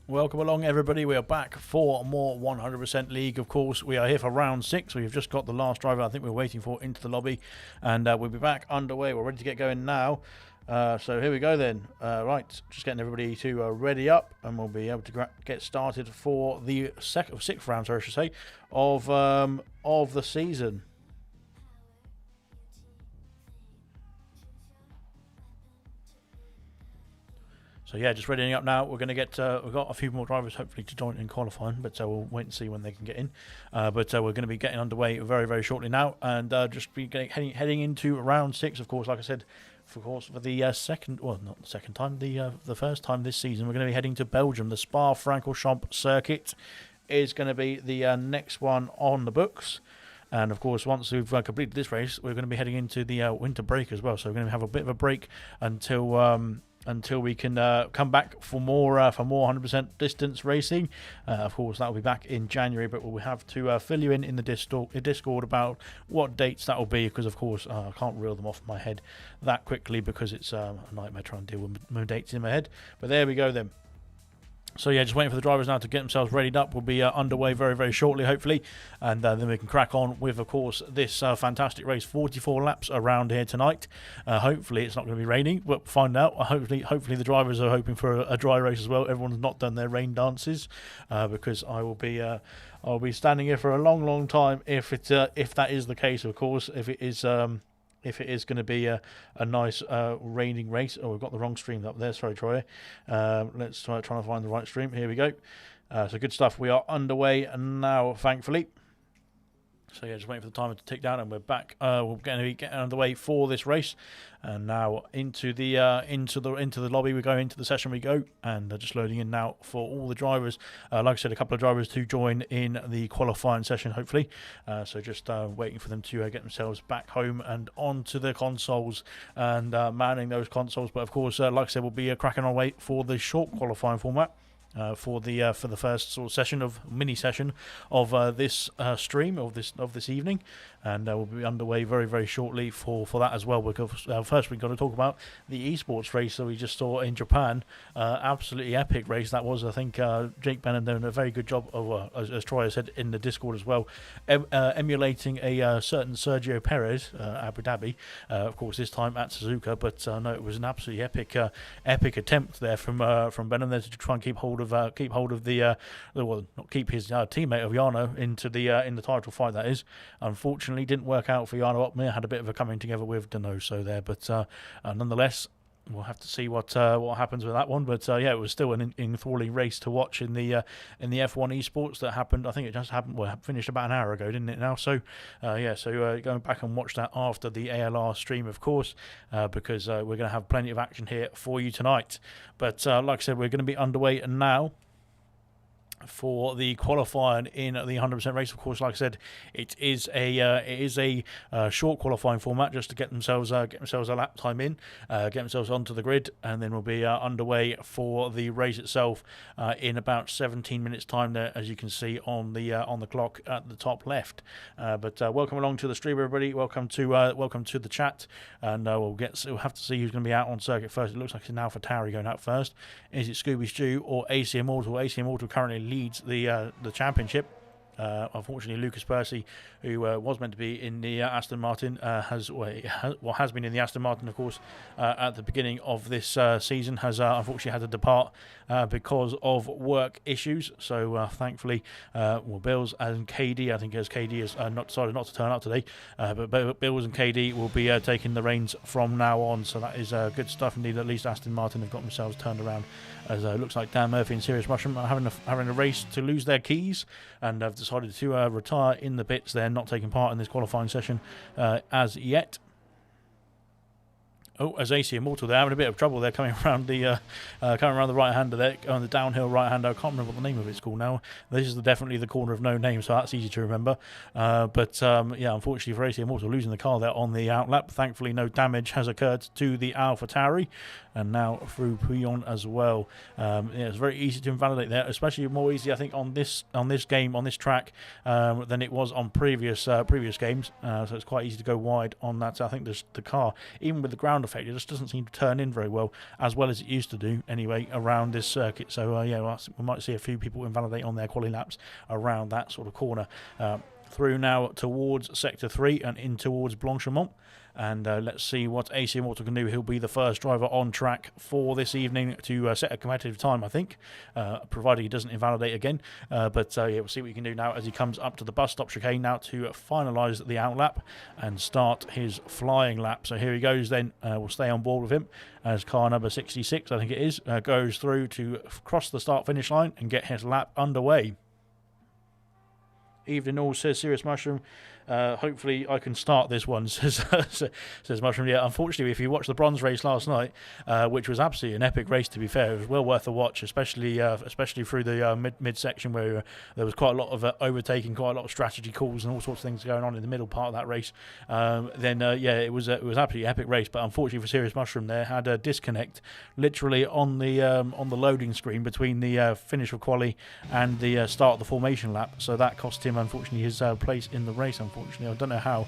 Welcome along, everybody. We are back for more 100% League. Of course, we are here for round 6. We've just got the last driver I think we're waiting for into the lobby, and we'll be back underway. We're ready to get going now. So here we go then. Right, just getting everybody to ready up, and we'll be able to get started for the sixth round, sorry, I should say, of the season. So yeah, just readying up now. We're going to get, we've got a few more drivers hopefully to join in qualifying, but we'll wait and see when they can get in. But we're going to be getting underway very, very shortly now, and just be heading into round 6, of course, like I said, for the second, well, not the second time, the first time this season. We're going to be heading to Belgium. The Spa-Francorchamps circuit is going to be the next one on the books. And of course, once we've completed this race, we're going to be heading into the winter break as well. So we're going to have a bit of a break until we can come back for more 100% distance racing. Of course, that will be back in January, but we'll have to fill you in the Discord about what dates that will be, because of course I can't reel them off my head that quickly, because it's a nightmare trying to deal with my dates in my head. But there we go then. So yeah, just waiting for the drivers now to get themselves readied up. We'll be underway very, very shortly, hopefully, and then we can crack on with, of course, this fantastic race. 44 laps around here tonight. Hopefully, it's not going to be raining. We'll find out. Hopefully, the drivers are hoping for a dry race as well. Everyone's not done their rain dances, because I'll be standing here for a long, long time if that is the case. Of course, if it is going to be a nice raining race. Oh, we've got the wrong stream up there. Sorry, Troy. Let's try to find the right stream. Here we go. So good stuff. We are underway now, thankfully. So yeah, just waiting for the timer to tick down, and we're back. We're going to be getting underway for this race, and now into the lobby we go, into the session we go, and just loading in now for all the drivers. Like I said, a couple of drivers to join in the qualifying session, hopefully. So just waiting for them to get themselves back home and onto the consoles and manning those consoles. But of course, like I said, we'll be cracking our way for the short qualifying format. For the first sort of session of mini session of this stream of this evening, and we'll be underway very, very shortly for that as well. Because first we've got to talk about the esports race that we just saw in Japan. Absolutely epic race that was. I think Jake Benham doing a very good job of, as Troy said in the Discord as well, emulating a certain Sergio Perez, Abu Dhabi, of course this time at Suzuka. But no, it was an absolutely epic attempt there from Benham there to try and keep hold of the not keep his teammate of Jarno into the in the title fight. That is, unfortunately, didn't work out for Jarno Opmeer. Had a bit of a coming together with Donoso there, but nonetheless, we'll have to see what happens with that one. But yeah, it was still an enthralling race to watch in the F1 esports that happened. I think it just happened. Well, finished about an hour ago, didn't it? Now, so yeah, so going back and watch that after the ALR stream, of course, because we're going to have plenty of action here for you tonight. But like I said, we're going to be underway now for the qualifying in the 100% race. Of course, like I said, it is a short qualifying format, just to get themselves a lap time in, get themselves onto the grid, and then we'll be underway for the race itself in about 17 minutes time there, as you can see on the clock at the top left. But welcome along to the stream, everybody. Welcome to the chat, and we'll have to see who's going to be out on circuit first. It looks like it's now for Tauri going out first. Is it Scooby Stew or AC Immortal? AC Immortal currently leads the championship. Unfortunately, Lucas Percy, who was meant to be in the Aston Martin, has been in the Aston Martin, of course, at the beginning of this season, has unfortunately had to depart because of work issues. So thankfully, Bills and KD, I think as KD has decided not to turn up today, but Bills and KD will be taking the reins from now on. So that is good stuff indeed. At least Aston Martin have got themselves turned around, as it looks like Dan Murphy and Serious Mushroom are having a race to lose their keys, and have decided to retire in the pits. They're not taking part in this qualifying session as yet. Oh, as AC Immortal, they're having a bit of trouble. They're coming around the right-hander there, on the downhill right-hander. I can't remember what the name of it's called now. This is definitely the corner of no name, so that's easy to remember. But yeah, unfortunately for AC Immortal, losing the car there on the outlap. Thankfully, no damage has occurred to the AlphaTauri, and now through Puyon as well. Yeah, it's very easy to invalidate there, especially more easy, I think, on this track than it was on previous games. So it's quite easy to go wide on that. So I think the car, even with the ground effect. It just doesn't seem to turn in very well as it used to do anyway around this circuit. So yeah, we might see a few people invalidate on their quali laps around that sort of corner. Through now towards Sector 3 and in towards Blanchemont. And let's see what AC Immortal can do. He'll be the first driver on track for this evening to set a competitive time, I think, provided he doesn't invalidate again. But yeah, we'll see what he can do now as he comes up to the bus stop chicane now to finalise the outlap and start his flying lap. So here he goes then. We'll stay on board with him as car number 66, I think it is, goes through to cross the start-finish line and get his lap underway. Evening all, says Serious Mushroom. Hopefully I can start this one, says Mushroom. Yeah, unfortunately, if you watched the bronze race last night, which was absolutely an epic race, to be fair, it was well worth a watch, especially through the mid section where there was quite a lot of overtaking, quite a lot of strategy calls and all sorts of things going on in the middle part of that race. Yeah, it was absolutely epic race, but unfortunately for Serious Mushroom, there had a disconnect literally on the loading screen between the finish of quali and the start of the formation lap, so that cost him unfortunately his place in the race. Unfortunately, I don't know how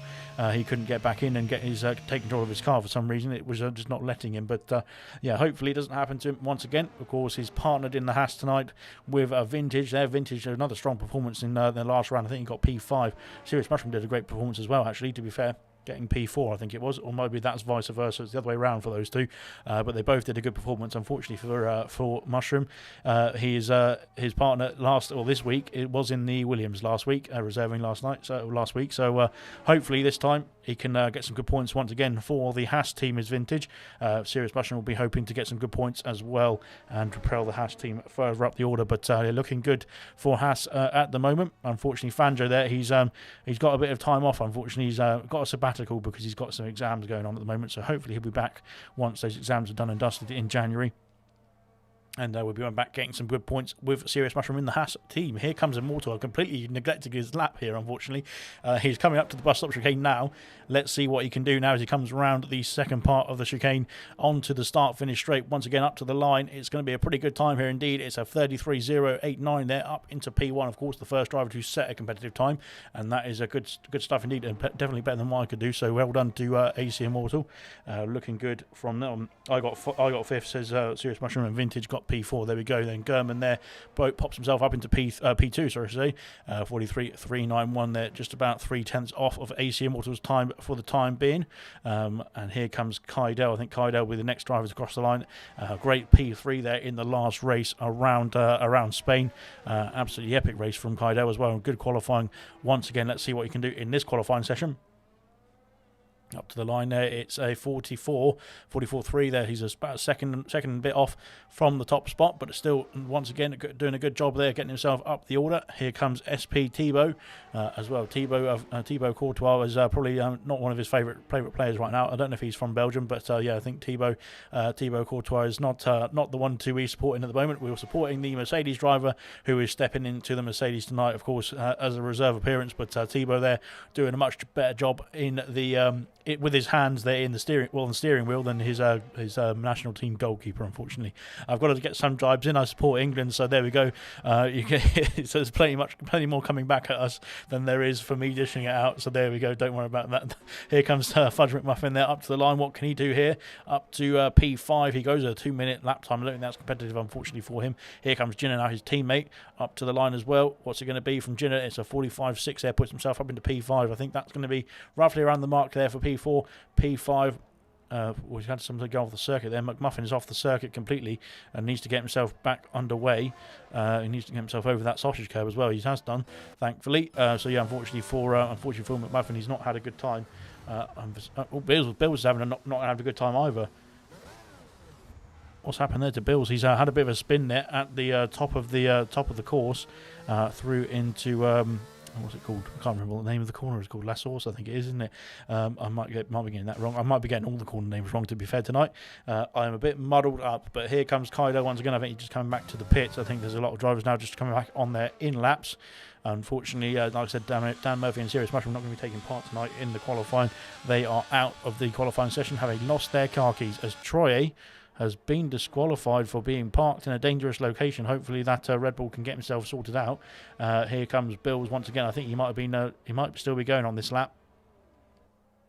he couldn't get back in and get his take control of his car for some reason. It was just not letting him. But yeah, hopefully it doesn't happen to him once again. Of course, he's partnered in the Haas tonight with Vintage. Their Vintage, another strong performance in the last round. I think he got P5. Serious Mushroom did a great performance as well, actually, to be fair, getting P4, I think it was, or maybe that's vice versa. It's the other way around for those two, but they both did a good performance. Unfortunately for Mushroom, his partner this week, it was in the Williams last week, reserving last week. So hopefully this time he can get some good points once again for the Haas team. Is Vintage. Serious Mushroom will be hoping to get some good points as well and propel the Haas team further up the order. But they're looking good for Haas at the moment. Unfortunately, Fanjo there, he's got a bit of time off. Unfortunately, he's got a sabbatical because he's got some exams going on at the moment, so hopefully he'll be back once those exams are done and dusted in January. And we'll be back getting some good points with Serious Mushroom in the Haas team. Here comes Immortal. I completely neglected his lap here, unfortunately. He's coming up to the bus stop chicane now. Let's see what he can do now as he comes around the second part of the chicane onto the start-finish straight. Once again, up to the line. It's going to be a pretty good time here indeed. It's a 33.089 there, up into P1. Of course, the first driver to set a competitive time. And that is a good stuff indeed, and definitely better than what I could do. So well done to AC Immortal. Looking good from them. I got fifth, says Serious Mushroom, and Vintage got P4. There we go. Then Gurman there pops himself up into P2, sorry to say. 43.391 there, just about 3/10 off of AC Immortal's time for the time being. And here comes Kaidel. I think Kaidel will be the next drivers across the line. Great P3 there in the last race around Spain. Absolutely epic race from Kaidel as well, and good qualifying once again. Let's see what he can do in this qualifying session. Up to the line there, it's a 44.3 there. He's about a second bit off from the top spot, but still, once again, doing a good job there, getting himself up the order. Here comes SP Thibaut as well. Thibaut Courtois is probably not one of his favourite players right now. I don't know if he's from Belgium, but yeah, I think Thibaut Courtois is not the one to be supporting at the moment. We're supporting the Mercedes driver who is stepping into the Mercedes tonight, of course, as a reserve appearance. But Thibaut there doing a much better job in the with his hands there in the steering wheel than his national team goalkeeper. Unfortunately, I've got to get some jibes in. I support England, so there we go. So there's plenty more coming back at us than there is for me dishing it out. So there we go. Don't worry about that. Here comes Fudge McMuffin there up to the line. What can he do here? Up to P5. He goes a 2-minute lap time. I don't think that's competitive, unfortunately, for him. Here comes Jinner now, his teammate, up to the line as well. What's it going to be from Jinner? It's a 45.6 there. Puts himself up into P5. I think that's going to be roughly around the mark there for P4. P5. We've had something go off the circuit there. McMuffin is off the circuit completely and needs to get himself back underway. He needs to get himself over that sausage curb as well. He has done, thankfully. So yeah, unfortunately for McMuffin, he's not had a good time. Bill's having not having a good time either. What's happened there to Bills? He's had a bit of a spin there at the top of the course, through into. What's it called? I can't remember what the name of the corner is called. La Source, I think it is, isn't it? I might be getting that wrong. I might be getting all the corner names wrong, to be fair, tonight. I'm a bit muddled up, but here comes Kaido once again. I think he's just coming back to the pits. I think there's a lot of drivers now just coming back on their in-laps. Unfortunately, like I said, Dan Murphy and Serious Mushroom are not going to be taking part tonight in the qualifying. They are out of the qualifying session, having lost their car keys, as Troye has been disqualified for being parked in a dangerous location. Hopefully that Red Bull can get himself sorted out. Here comes Bills once again. I think he might still be going on this lap.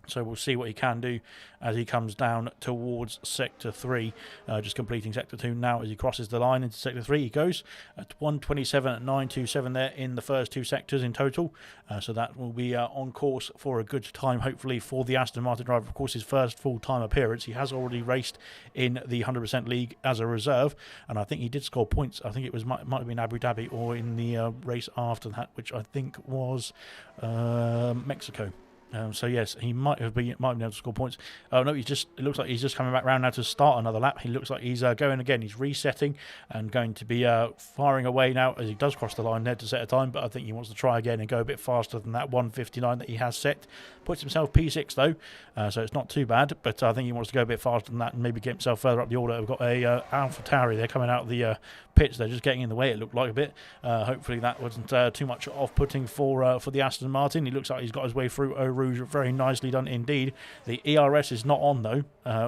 So we'll see what he can do as he comes down towards Sector 3, just completing Sector 2 now as he crosses the line into Sector 3. He goes at 1:27.927 there in the first 2 sectors in total. So that will be on course for a good time, hopefully, for the Aston Martin driver. Of course, his first full-time appearance. He has already raced in the 100% League as a reserve, and I think he did score points. I think it might have been Abu Dhabi or in the race after that, which I think was Mexico. So yes, he might have been able to score points. Oh no, it looks like he's just coming back round now to start another lap. He looks like he's going again. He's resetting and going to be firing away now as he does cross the line there to set a time. But I think he wants to try again and go a bit faster than that 1:59 that he has set. Puts himself P6 though, so it's not too bad. But I think he wants to go a bit faster than that and maybe get himself further up the order. We've got a AlphaTauri. They're coming out of the pits. They're just getting in the way. It looked like a bit. Hopefully that wasn't too much off-putting for the Aston Martin. He looks like he's got his way through Eau Rouge. Very nicely done indeed. The ERS is not on though,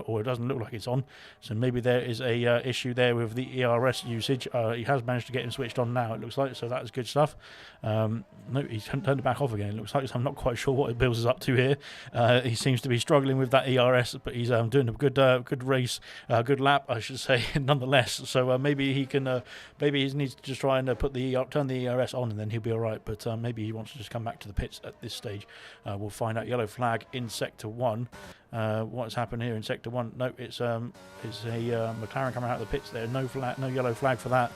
or it doesn't look like it's on. So maybe there is a issue there with the ERS usage. He has managed to get him switched on now, it looks like. So that is good stuff. No, he's turned it back off again. It looks like, so I'm not quite sure what Bills is up to here. He seems to be struggling with that ERS, but he's doing a good race, good lap, I should say, nonetheless. So maybe he can, maybe he needs to just try and turn the ERS on, and then he'll be all right. But maybe he wants to just come back to the pits at this stage. We'll find out. Yellow flag in Sector 1. What's happened here in Sector 1? No, it's a McLaren coming out of the pits there. No yellow flag for that.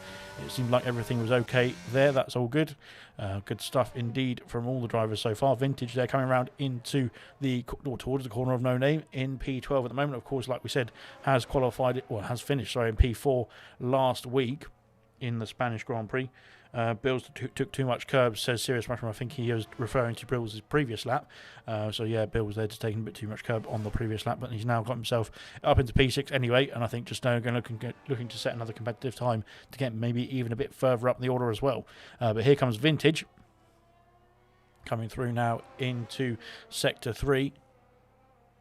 It seemed like everything was okay there. That's all good. Good stuff indeed from all the drivers so far. Vintage, they're coming around into towards the corner of No Name in P12 at the moment. Of course, like we said, has finished in P4 last week in the Spanish Grand Prix. Bills took too much curbs, says Serious Mushroom. I think he was referring to Bills' previous lap. So yeah, Bill was there just taking a bit too much curb on the previous lap, but he's now got himself up into P6 anyway, and I think just now looking to set another competitive time to get maybe even a bit further up the order as well. But here comes Vintage coming through now into Sector 3.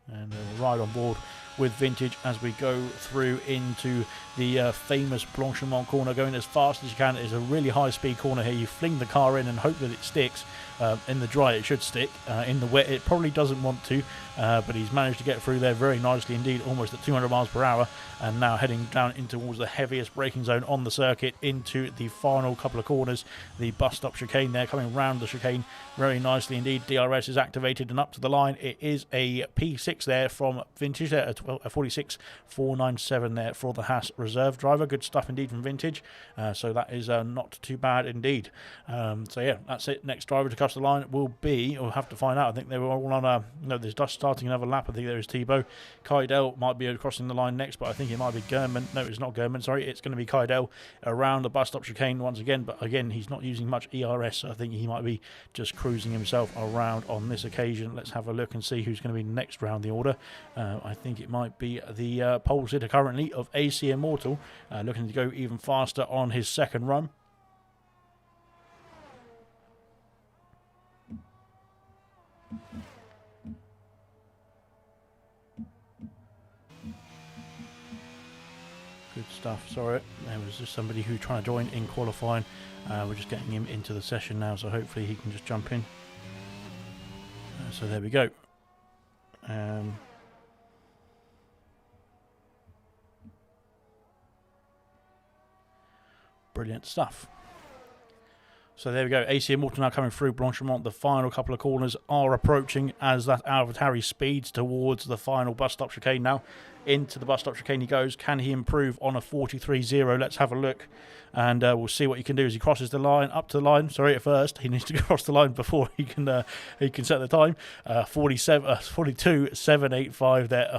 And we'll ride on board with Vintage as we go through into the famous Blanchimont corner, going as fast as you can. It's a really high speed corner here. You fling the car in and hope that it sticks. In the dry it should stick. In the wet it probably doesn't want to, but he's managed to get through there very nicely indeed, almost at 200 miles per hour, and now heading down in towards the heaviest braking zone on the circuit into the final couple of corners. The bus stop chicane there, coming round the chicane very nicely indeed. DRS is activated and up to the line. It is a P6 there from Vintage there, a 46.497 there for the Haas reserve driver. Good stuff indeed from Vintage. So that is not too bad indeed. So yeah, that's it. Next driver to cross the line will be, we'll have to find out. I think they were all on there's just starting another lap. I think there is Thibaut. Kaidel might be crossing the line next, but I think it might be German. No, it's not German, sorry. It's going to be Kaidel around the bus stop chicane once again, but again, he's not using much ERS, so I think he might be just cruising himself around on this occasion. Let's have a look and see who's going to be next round the order. I think it might be the pole sitter currently of AC Immortal, looking to go even faster on his second run. Good stuff. Sorry, there was just somebody who trying to join in qualifying. We're just getting him into the session now, so hopefully he can just jump in. So there we go. Brilliant stuff. So there we go. AC Immortal now coming through Blanchimont. The final couple of corners are approaching as that AlphaTauri speeds towards the final bus stop chicane now. Into the bus stop chicane he goes. Can he improve on a 43.0? Let's have a look. And we'll see what he can do as he crosses the line, up to the line. Sorry, at first he needs to cross the line before he can set the time. 42.785 there,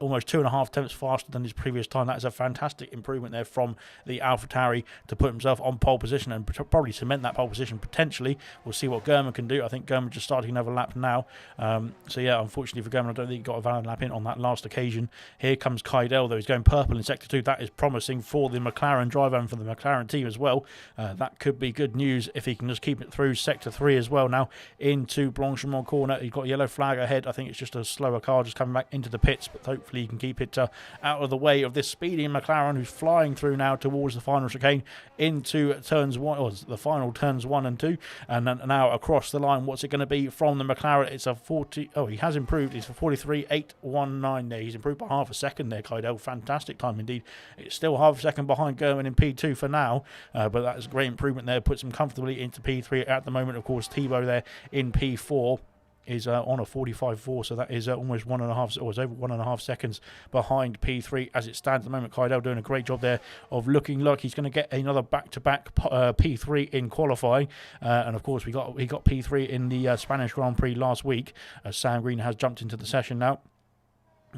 almost 2.5 tenths faster than his previous time. That is a fantastic improvement there from the AlphaTauri to put himself on pole position and probably cement that pole position potentially. We'll see what German can do. I think German just starting another lap now. So yeah, unfortunately for German, I don't think he got a valid lap in on that last occasion. Here comes Kaidel though. He's going purple in Sector 2. That is promising for the McLaren driver and for the McLaren team as well. That could be good news if he can just keep it through Sector 3 as well now into Blanchimont corner. He's got a yellow flag ahead. I think it's just a slower car just coming back into the pits, but hopefully he can keep it out of the way of this speedy McLaren who's flying through now towards the final chicane into turns 1, or the final turn seconds 1 and 2. And then now across the line, what's it going to be from the McLaren? It's a 40. Oh, he has improved. It's a 43.819 there. He's improved by half a second there, Kydell. Fantastic time indeed. It's still half a second behind Gerwin in P2 for now, but that is a great improvement there. Puts him comfortably into P3 at the moment. Of course, Thibaut there in P4 is on a 45.4, so that is almost 1.5, or it's over 1.5 seconds behind P3 as it stands at the moment. Kydell doing a great job there of looking like he's going to get another back-to-back P3 in qualifying, and of course he got P3 in the Spanish Grand Prix last week. Sam Green has jumped into the session now.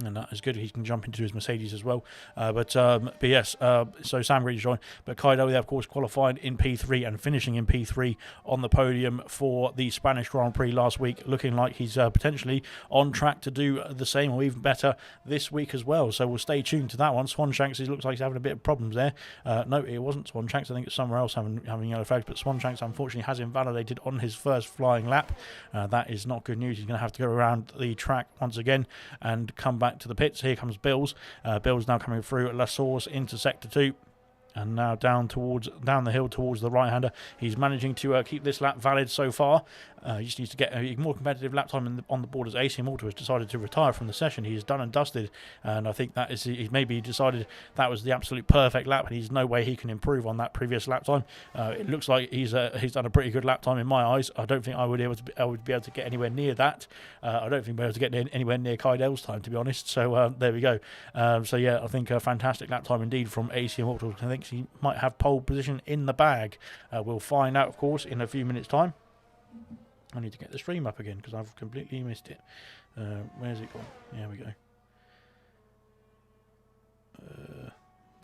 And that is good. He can jump into his Mercedes as well. But yes, so Sam Green joined. But Kydell, there, of course, qualified in P3 and finishing in P3 on the podium for the Spanish Grand Prix last week. Looking like he's potentially on track to do the same or even better this week as well. So we'll stay tuned to that one. Swanshanks, he looks like he's having a bit of problems there. No, it wasn't Swanshanks. I think it's somewhere else having yellow flags. But Swanshanks, unfortunately, has invalidated on his first flying lap. That is not good news. He's going to have to go around the track once again and come back to the pits. Here comes Bills. Bills now coming through La Source into sector 2. And now down the hill towards the right-hander. He's managing to keep this lap valid so far. He just needs to get a more competitive lap time on the board as AC Malta has decided to retire from the session. He's done and dusted, and I think that is he's maybe decided that was the absolute perfect lap, and there's no way he can improve on that previous lap time. It looks like he's done a pretty good lap time in my eyes. I don't think I would be able to get anywhere near that. I don't think we're able to get anywhere near Kydell's time, to be honest. So there we go. So yeah, I think a fantastic lap time indeed from AC Malta. I think he might have pole position in the bag. We'll find out, of course, in a few minutes' time. I need to get the stream up again because I've completely missed it. Where's it gone? There we go.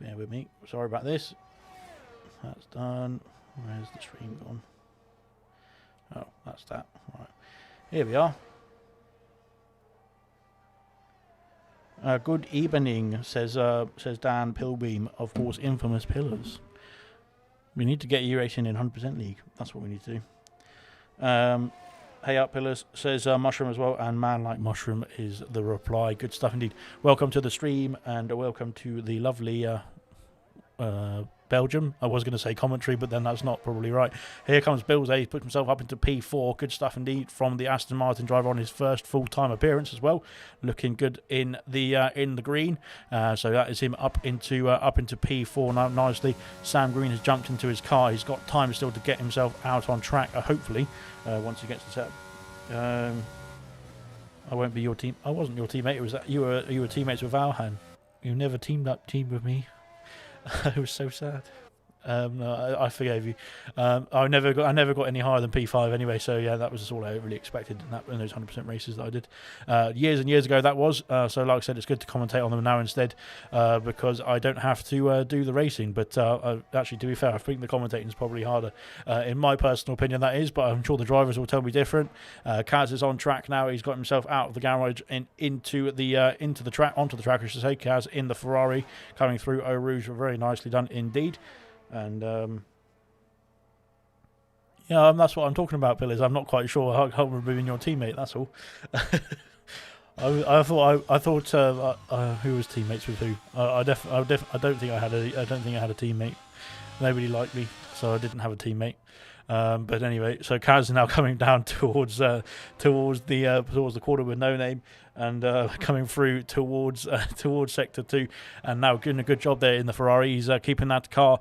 Bear with me. Sorry about this. That's done. Where's the stream gone? Oh, that's that. Right. Here we are. Good evening, says Dan Pilbeam, of course, infamous Pillars. We need to get you racing in 100% League. That's what we need to do. Hey up, Pillars, says Mushroom as well, and Man Like Mushroom is the reply. Good stuff indeed. Welcome to the stream, and welcome to the lovely Belgium. I was going to say commentary, but then that's not probably right. Here comes Bills. He's put himself up into P4. Good stuff indeed from the Aston Martin driver on his first full-time appearance as well. Looking good in the green. So that is him up into P4 now nicely. Sam Green has jumped into his car. He's got time still to get himself out on track. Hopefully, once he gets the setup. I won't be your team. I wasn't your teammate. It was that you were teammates with Alhan. You never teamed with me. It was so sad. No, I forgave you. I never got any higher than P5 anyway, so yeah, that was all I really expected in those 100% races that I did years and years ago. That was so. Like I said, it's good to commentate on them now instead because I don't have to do the racing. But actually, to be fair, I think the commentating is probably harder, in my personal opinion. That is, but I'm sure the drivers will tell me different. Kaz is on track now. He's got himself out of the garage and onto the track. I should say. Kaz in the Ferrari coming through Eau Rouge, very nicely done indeed. And yeah, that's what I'm talking about, Bill. Is I'm not quite sure how I'm removing your teammate. That's all. I thought who was teammates with who? I don't think I had a teammate. Nobody liked me, so I didn't have a teammate. But anyway, so Kaz is now coming down towards the quarter with no name, and coming through towards sector 2, and now doing a good job there in the Ferrari. He's keeping that car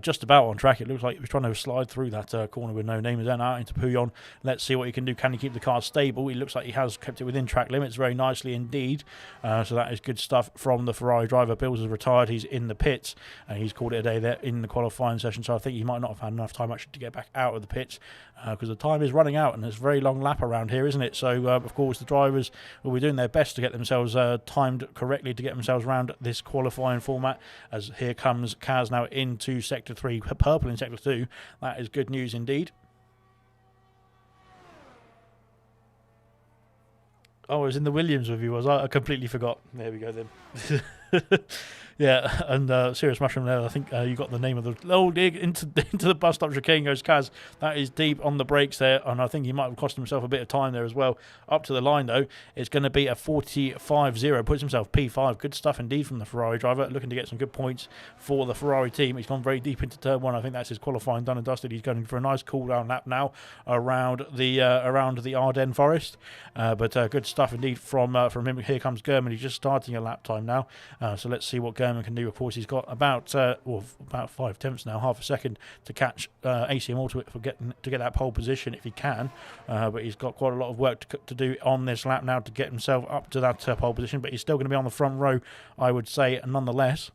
just about on track. It looks like he was trying to slide through that corner with no name, and then out into Pouillon. Let's see what he can do. Can he keep the car stable? He looks like he has kept it within track limits very nicely indeed. So that is good stuff from the Ferrari driver. Bills has retired. He's in the pits, and he's called it a day there in the qualifying session. So I think he might not have had enough time actually to get back out of the pits because the time is running out, and it's a very long lap around here, isn't it? So of course the drivers will be doing their best to get themselves timed correctly to get themselves around this qualifying format. As here comes Kaz now into sector 3, purple in sector 2. That is good news indeed. Oh, I was in the Williams with you, was I? I completely forgot. There we go then. Yeah, and Serious Mushroom there, I think you got the name of the... Oh, into the bus stop chicane goes Kaz. That is deep on the brakes there, and I think he might have cost himself a bit of time there as well. Up to the line, though, it's going to be a 45-0. Puts himself P5. Good stuff indeed from the Ferrari driver, looking to get some good points for the Ferrari team. He's gone very deep into turn one. I think that's his qualifying done and dusted. He's going for a nice cool-down lap now around the Ardennes Forest. But good stuff indeed from him. Here comes German. He's just starting a lap time now. So let's see what German can do. Of course, he's got about 5/10 now, half a second to catch ACM Auto to get that pole position if he can. But he's got quite a lot of work to do on this lap now to get himself up to that pole position. But he's still going to be on the front row, I would say, nonetheless.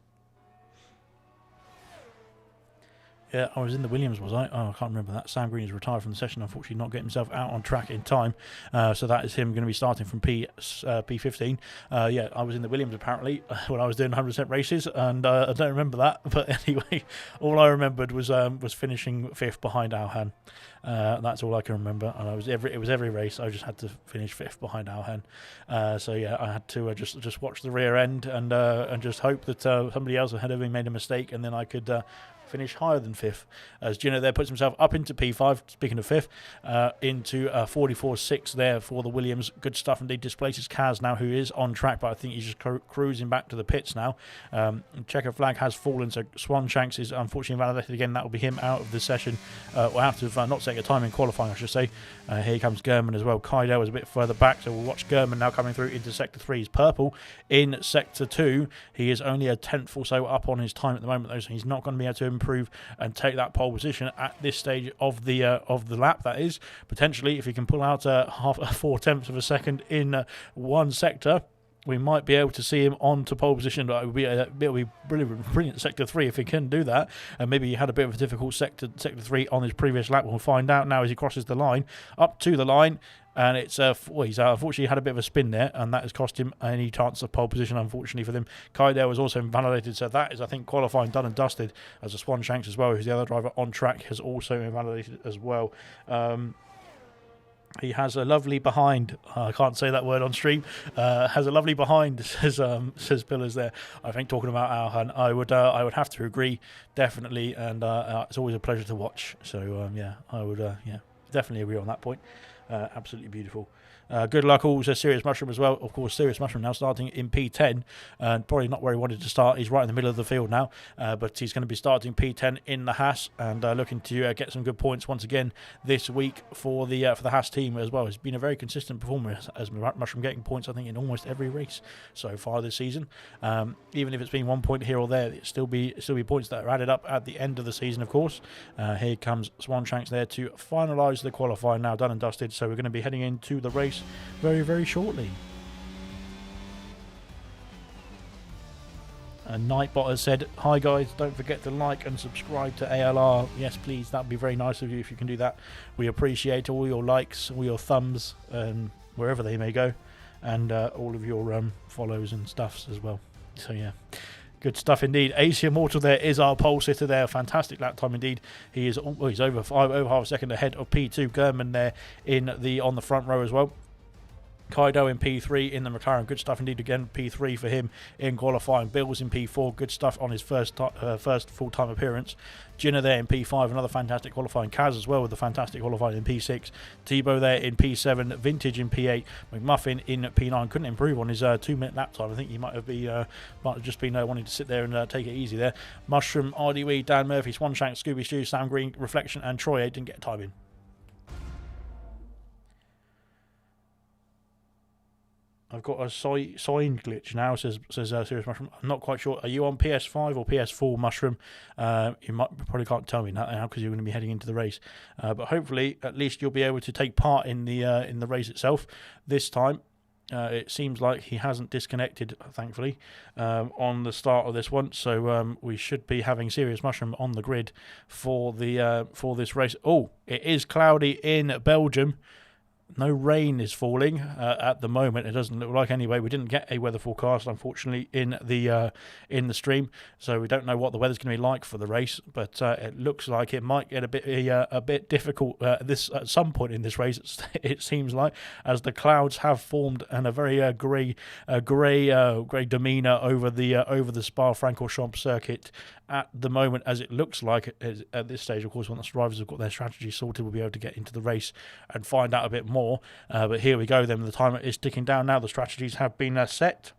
Yeah, I was in the Williams, was I? Oh, I can't remember that. Sam Green is retired from the session, unfortunately not getting himself out on track in time. So that is him going to be starting from P15. Yeah, I was in the Williams apparently when I was doing 100% races, and I don't remember that. But anyway, all I remembered was finishing 5th behind Alhan. That's all I can remember, and it was every race. I just had to finish 5th behind Alhan. So yeah, I had to just watch the rear end and just hope that somebody else ahead of me made a mistake, and then I could finish higher than 5th. As Gino there puts himself up into P5, speaking of 5th, into 44.6 there for the Williams. Good stuff indeed. Displaces Kaz now, who is on track, but I think he's just cruising back to the pits now. Checker flag has fallen, so Swanshanks is unfortunately validated again. That will be him out of the session. We'll have to not take a time in qualifying, I should say. Here comes German as well. Kaido is a bit further back, so we'll watch German now coming through into Sector 3. He's purple in Sector 2. He is only a 10th or so up on his time at the moment, though, so he's not going to be able to improve and take that pole position at this stage of the lap. That is potentially, if he can pull out 4/10 of a second in one sector, we might be able to see him on to pole position. It will be brilliant Sector 3 if he can do that. And maybe he had a bit of a difficult Sector 3 on his previous lap. We'll find out now as he crosses the line, up to the line. And it's he's unfortunately had a bit of a spin there, and that has cost him any chance of pole position, unfortunately for them. Kaido was also invalidated, so that is, I think, qualifying done and dusted, as a Swanshanks as well, who's the other driver on track, has also invalidated as well. He has a lovely behind. I can't say that word on stream. Has a lovely behind, says Pillars there. I think talking about Alhan, I would have to agree, definitely, and it's always a pleasure to watch. So yeah, I would definitely agree on that point. Absolutely beautiful. Good luck also Serious Mushroom as well. Of course, Serious Mushroom now starting in P10, and probably not where he wanted to start. He's right in the middle of the field now, but he's going to be starting P10 in the Haas, and looking to get some good points once again this week for the Haas team as well. He's been a very consistent performer as Mushroom, getting points I think in almost every race so far this season. Even if it's been 1 point here or there, it still be points that are added up at the end of the season, of course. Here comes Swanshanks there to finalise the qualifying now, done and dusted. So we're going to be heading into the race very, very shortly. And Nightbot has said, hi guys, don't forget to like and subscribe to ALR. Yes, please, that would be very nice of you if you can do that. We appreciate all your likes, all your thumbs, wherever they may go, and all of your follows and stuffs as well. So yeah, good stuff indeed. AC Immortal there is our pole sitter there. Fantastic lap time indeed. He is he's over half a second ahead of P2. German there on the front row as well. Kaido in P3 in the McLaren. Good stuff indeed again. P3 for him in qualifying. Bill's in P4. Good stuff on his first full-time appearance. Jinner there in P5. Another fantastic qualifying. Kaz as well with the fantastic qualifying in P6. Tebow there in P7. Vintage in P8. McMuffin in P9. Couldn't improve on his 2-minute lap time. I think he might have just been wanting to sit there and take it easy there. Mushroom, RDW, Dan Murphy, Swanshank, Scooby Stew, Sam Green, Reflection, and Troy didn't get a time in. I've got a sign glitch now, says Serious Mushroom. I'm not quite sure. Are you on PS5 or PS4, Mushroom? You probably can't tell me that now because you're going to be heading into the race. But hopefully, at least you'll be able to take part in the race itself this time. It seems like he hasn't disconnected, thankfully, on the start of this one. So we should be having Serious Mushroom on the grid for this race. Oh, it is cloudy in Belgium. no rain is falling at the moment. It doesn't look like anyway. We didn't get a weather forecast, unfortunately, in the stream, so we don't know what the weather's going to be like for the race. But it looks like it might get a bit difficult at some point in this race. It seems like, as the clouds have formed and a very grey demeanour over the Spa-Francorchamps circuit at the moment, as it looks like at this stage. Of course, once the drivers have got their strategy sorted, we'll be able to get into the race and find out a bit more. But here we go then. The timer is ticking down now. The strategies have been set.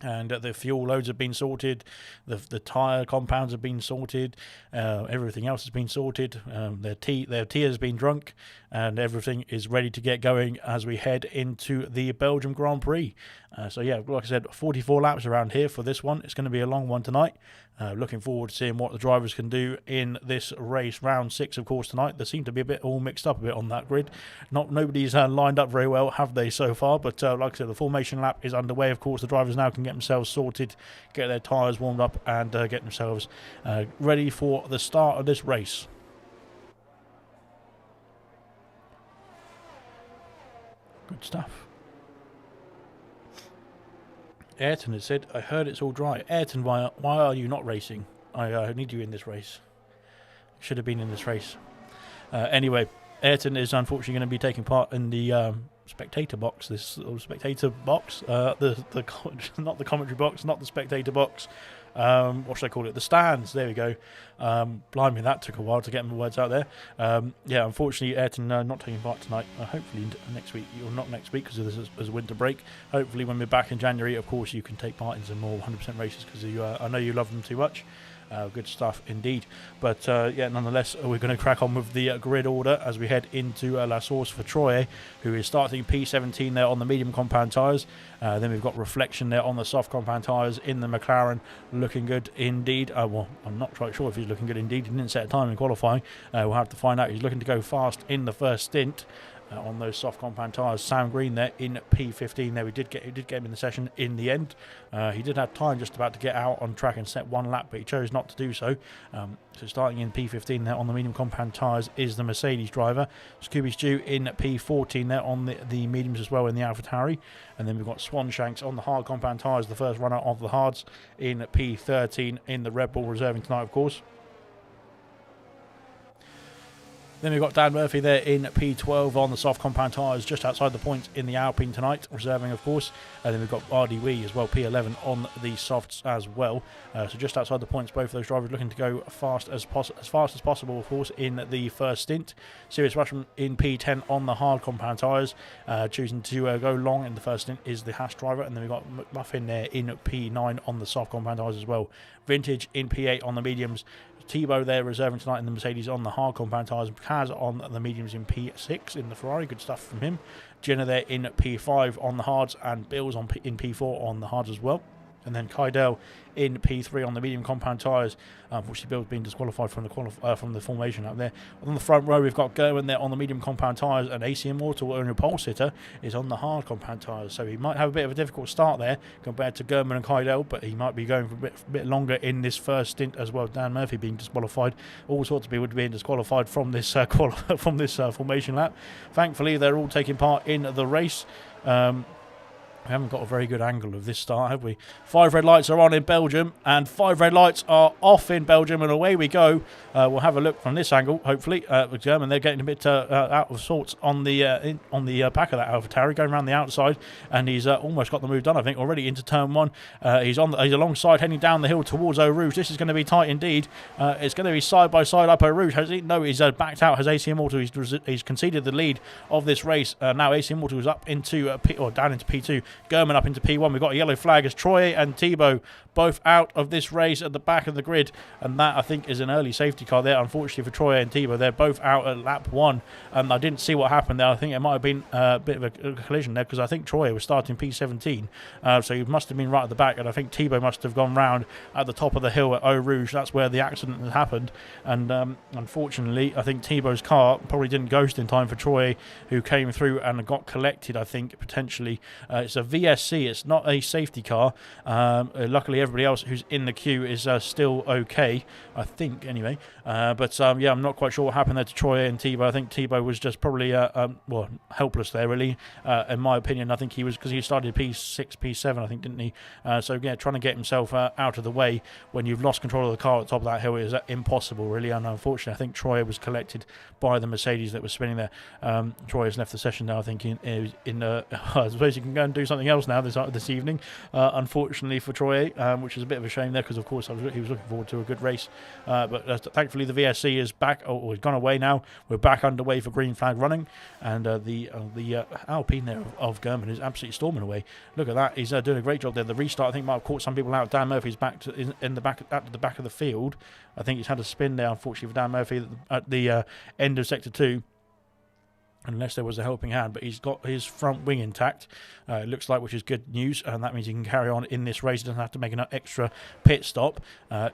And the fuel loads have been sorted, the tyre compounds have been sorted, everything else has been sorted, their tea has been drunk, and everything is ready to get going as we head into the Belgium Grand Prix. So yeah, like I said, 44 laps around here for this one. It's going to be a long one tonight. Looking forward to seeing what the drivers can do in this race. Round 6, of course, tonight. They seem to be a bit all mixed up a bit on that grid. Nobody's lined up very well, have they, so far? But like I said, the formation lap is underway. Of course, the drivers now can get themselves sorted, get their tyres warmed up, and get themselves ready for the start of this race. Good stuff. Ayrton has said, I heard it's all dry. Ayrton, why are you not racing? I need you in this race. Should have been in this race. Anyway, Ayrton is unfortunately going to be taking part in the spectator box. This little spectator box. Not the commentary box, not the spectator box. What should I call it? The stands. There we go. Blimey, that took a while to get my words out there. Yeah, unfortunately, Ayrton not taking part tonight. Hopefully next week, or not next week, because there's a winter break. Hopefully, when we're back in January, of course, you can take part in some more 100% races, because I know you love them too much. Good stuff indeed. But yeah, nonetheless, we're going to crack on with the grid order as we head into La Source for Troye, who is starting P17 there on the medium compound tyres. Then we've got Reflection there on the soft compound tyres in the McLaren, looking good indeed. Well, I'm not quite sure if he's looking good indeed. He didn't set a time in qualifying. We'll have to find out. He's looking to go fast in the first stint. On those soft compound tyres. Sam Green there in P15 there. We did get him in the session in the end. He did have time just about to get out on track and set one lap, but he chose not to do so. So starting in P15 there on the medium compound tyres is the Mercedes driver. Scooby Stew in P14 there on the mediums as well in the AlphaTauri. And then we've got Swanshanks on the hard compound tyres, the first runner of the hards, in P13 in the Red Bull reserving tonight, of course. Then we've got Dan Murphy there in P12 on the soft compound tyres, just outside the points in the Alpine tonight, reserving, of course. And then we've got RD Wee as well, P11 on the softs as well. So just outside the points, both of those drivers looking to go as fast as possible, of course, in the first stint. Sirius Rushman in P10 on the hard compound tyres, choosing to go long in the first stint is the Haas driver. And then we've got McMuffin there in P9 on the soft compound tyres as well. Vintage in P8 on the mediums. Thibaut there reserving tonight in the Mercedes on the hard compound tyres. Kaz on the mediums in P6 in the Ferrari. Good stuff from him. Jenna there in P5 on the hards, and Bills in P4 on the hards as well. And then Kydell in P3 on the medium compound tyres. Unfortunately, Bill's been disqualified from the formation up there. On the front row, we've got Gerwin there on the medium compound tyres, and AC Immortal, owner pole sitter, is on the hard compound tyres. So he might have a bit of a difficult start there compared to German and Kydell, but he might be going for a bit longer in this first stint as well. Dan Murphy being disqualified, all sorts of people being disqualified from this formation lap. Thankfully, they're all taking part in the race. We haven't got a very good angle of this start, have we? 5 red lights are on in Belgium, and 5 red lights are off in Belgium, and away we go. We'll have a look from this angle, hopefully. With German, they're getting a bit out of sorts on the back of that AlphaTauri, going around the outside, and he's almost got the move done, I think, already into turn 1. He's alongside, heading down the hill towards Eau Rouge. This is going to be tight indeed. It's going to be side by side up Eau Rouge. Has he? No, he's backed out. Has AC Immortal? He's conceded the lead of this race. Now AC Immortal is up into down into P2. German up into P1. We've got a yellow flag as Troye and Thibaut both out of this race at the back of the grid, and that, I think, is an early safety car there. Unfortunately for Troye and Thibaut, they're both out at lap 1. I didn't see what happened there. I think it might have been a bit of a collision there, because I think Troye was starting P17, so he must have been right at the back, and I think Thibaut must have gone round at the top of the hill at Eau Rouge. That's where the accident has happened, and unfortunately I think Thibaut's car probably didn't ghost in time for Troye, who came through and got collected, I think, potentially. It's a VSC. It's not a safety car. Luckily, everybody else who's in the queue is still okay, I think, anyway. But yeah, I'm not quite sure what happened there to Troy and Tebow. I think Tebow was just probably, well, helpless there, really, in my opinion. I think he was, because he started P6, P7, I think, didn't he? So, yeah, trying to get himself out of the way when you've lost control of the car at the top of that hill is impossible, really. And unfortunately, I think Troy was collected by the Mercedes that was spinning there. Troy has left the session now, I think, I suppose he can go and do something else now this evening, unfortunately for Troy, which is a bit of a shame there, because, of course, he was looking forward to a good race. But thankfully, the VSC is back, or has gone away now. We're back underway for green flag running, and the Alpine there of German is absolutely storming away. Look at that. He's doing a great job there. The restart, I think, might have caught some people out. Dan Murphy's back in the back at the back of the field. I think he's had a spin there, unfortunately, for Dan Murphy at the end of Sector 2. Unless there was a helping hand, but he's got his front wing intact, it looks like, which is good news, and that means he can carry on in this race. He doesn't have to make an extra pit stop.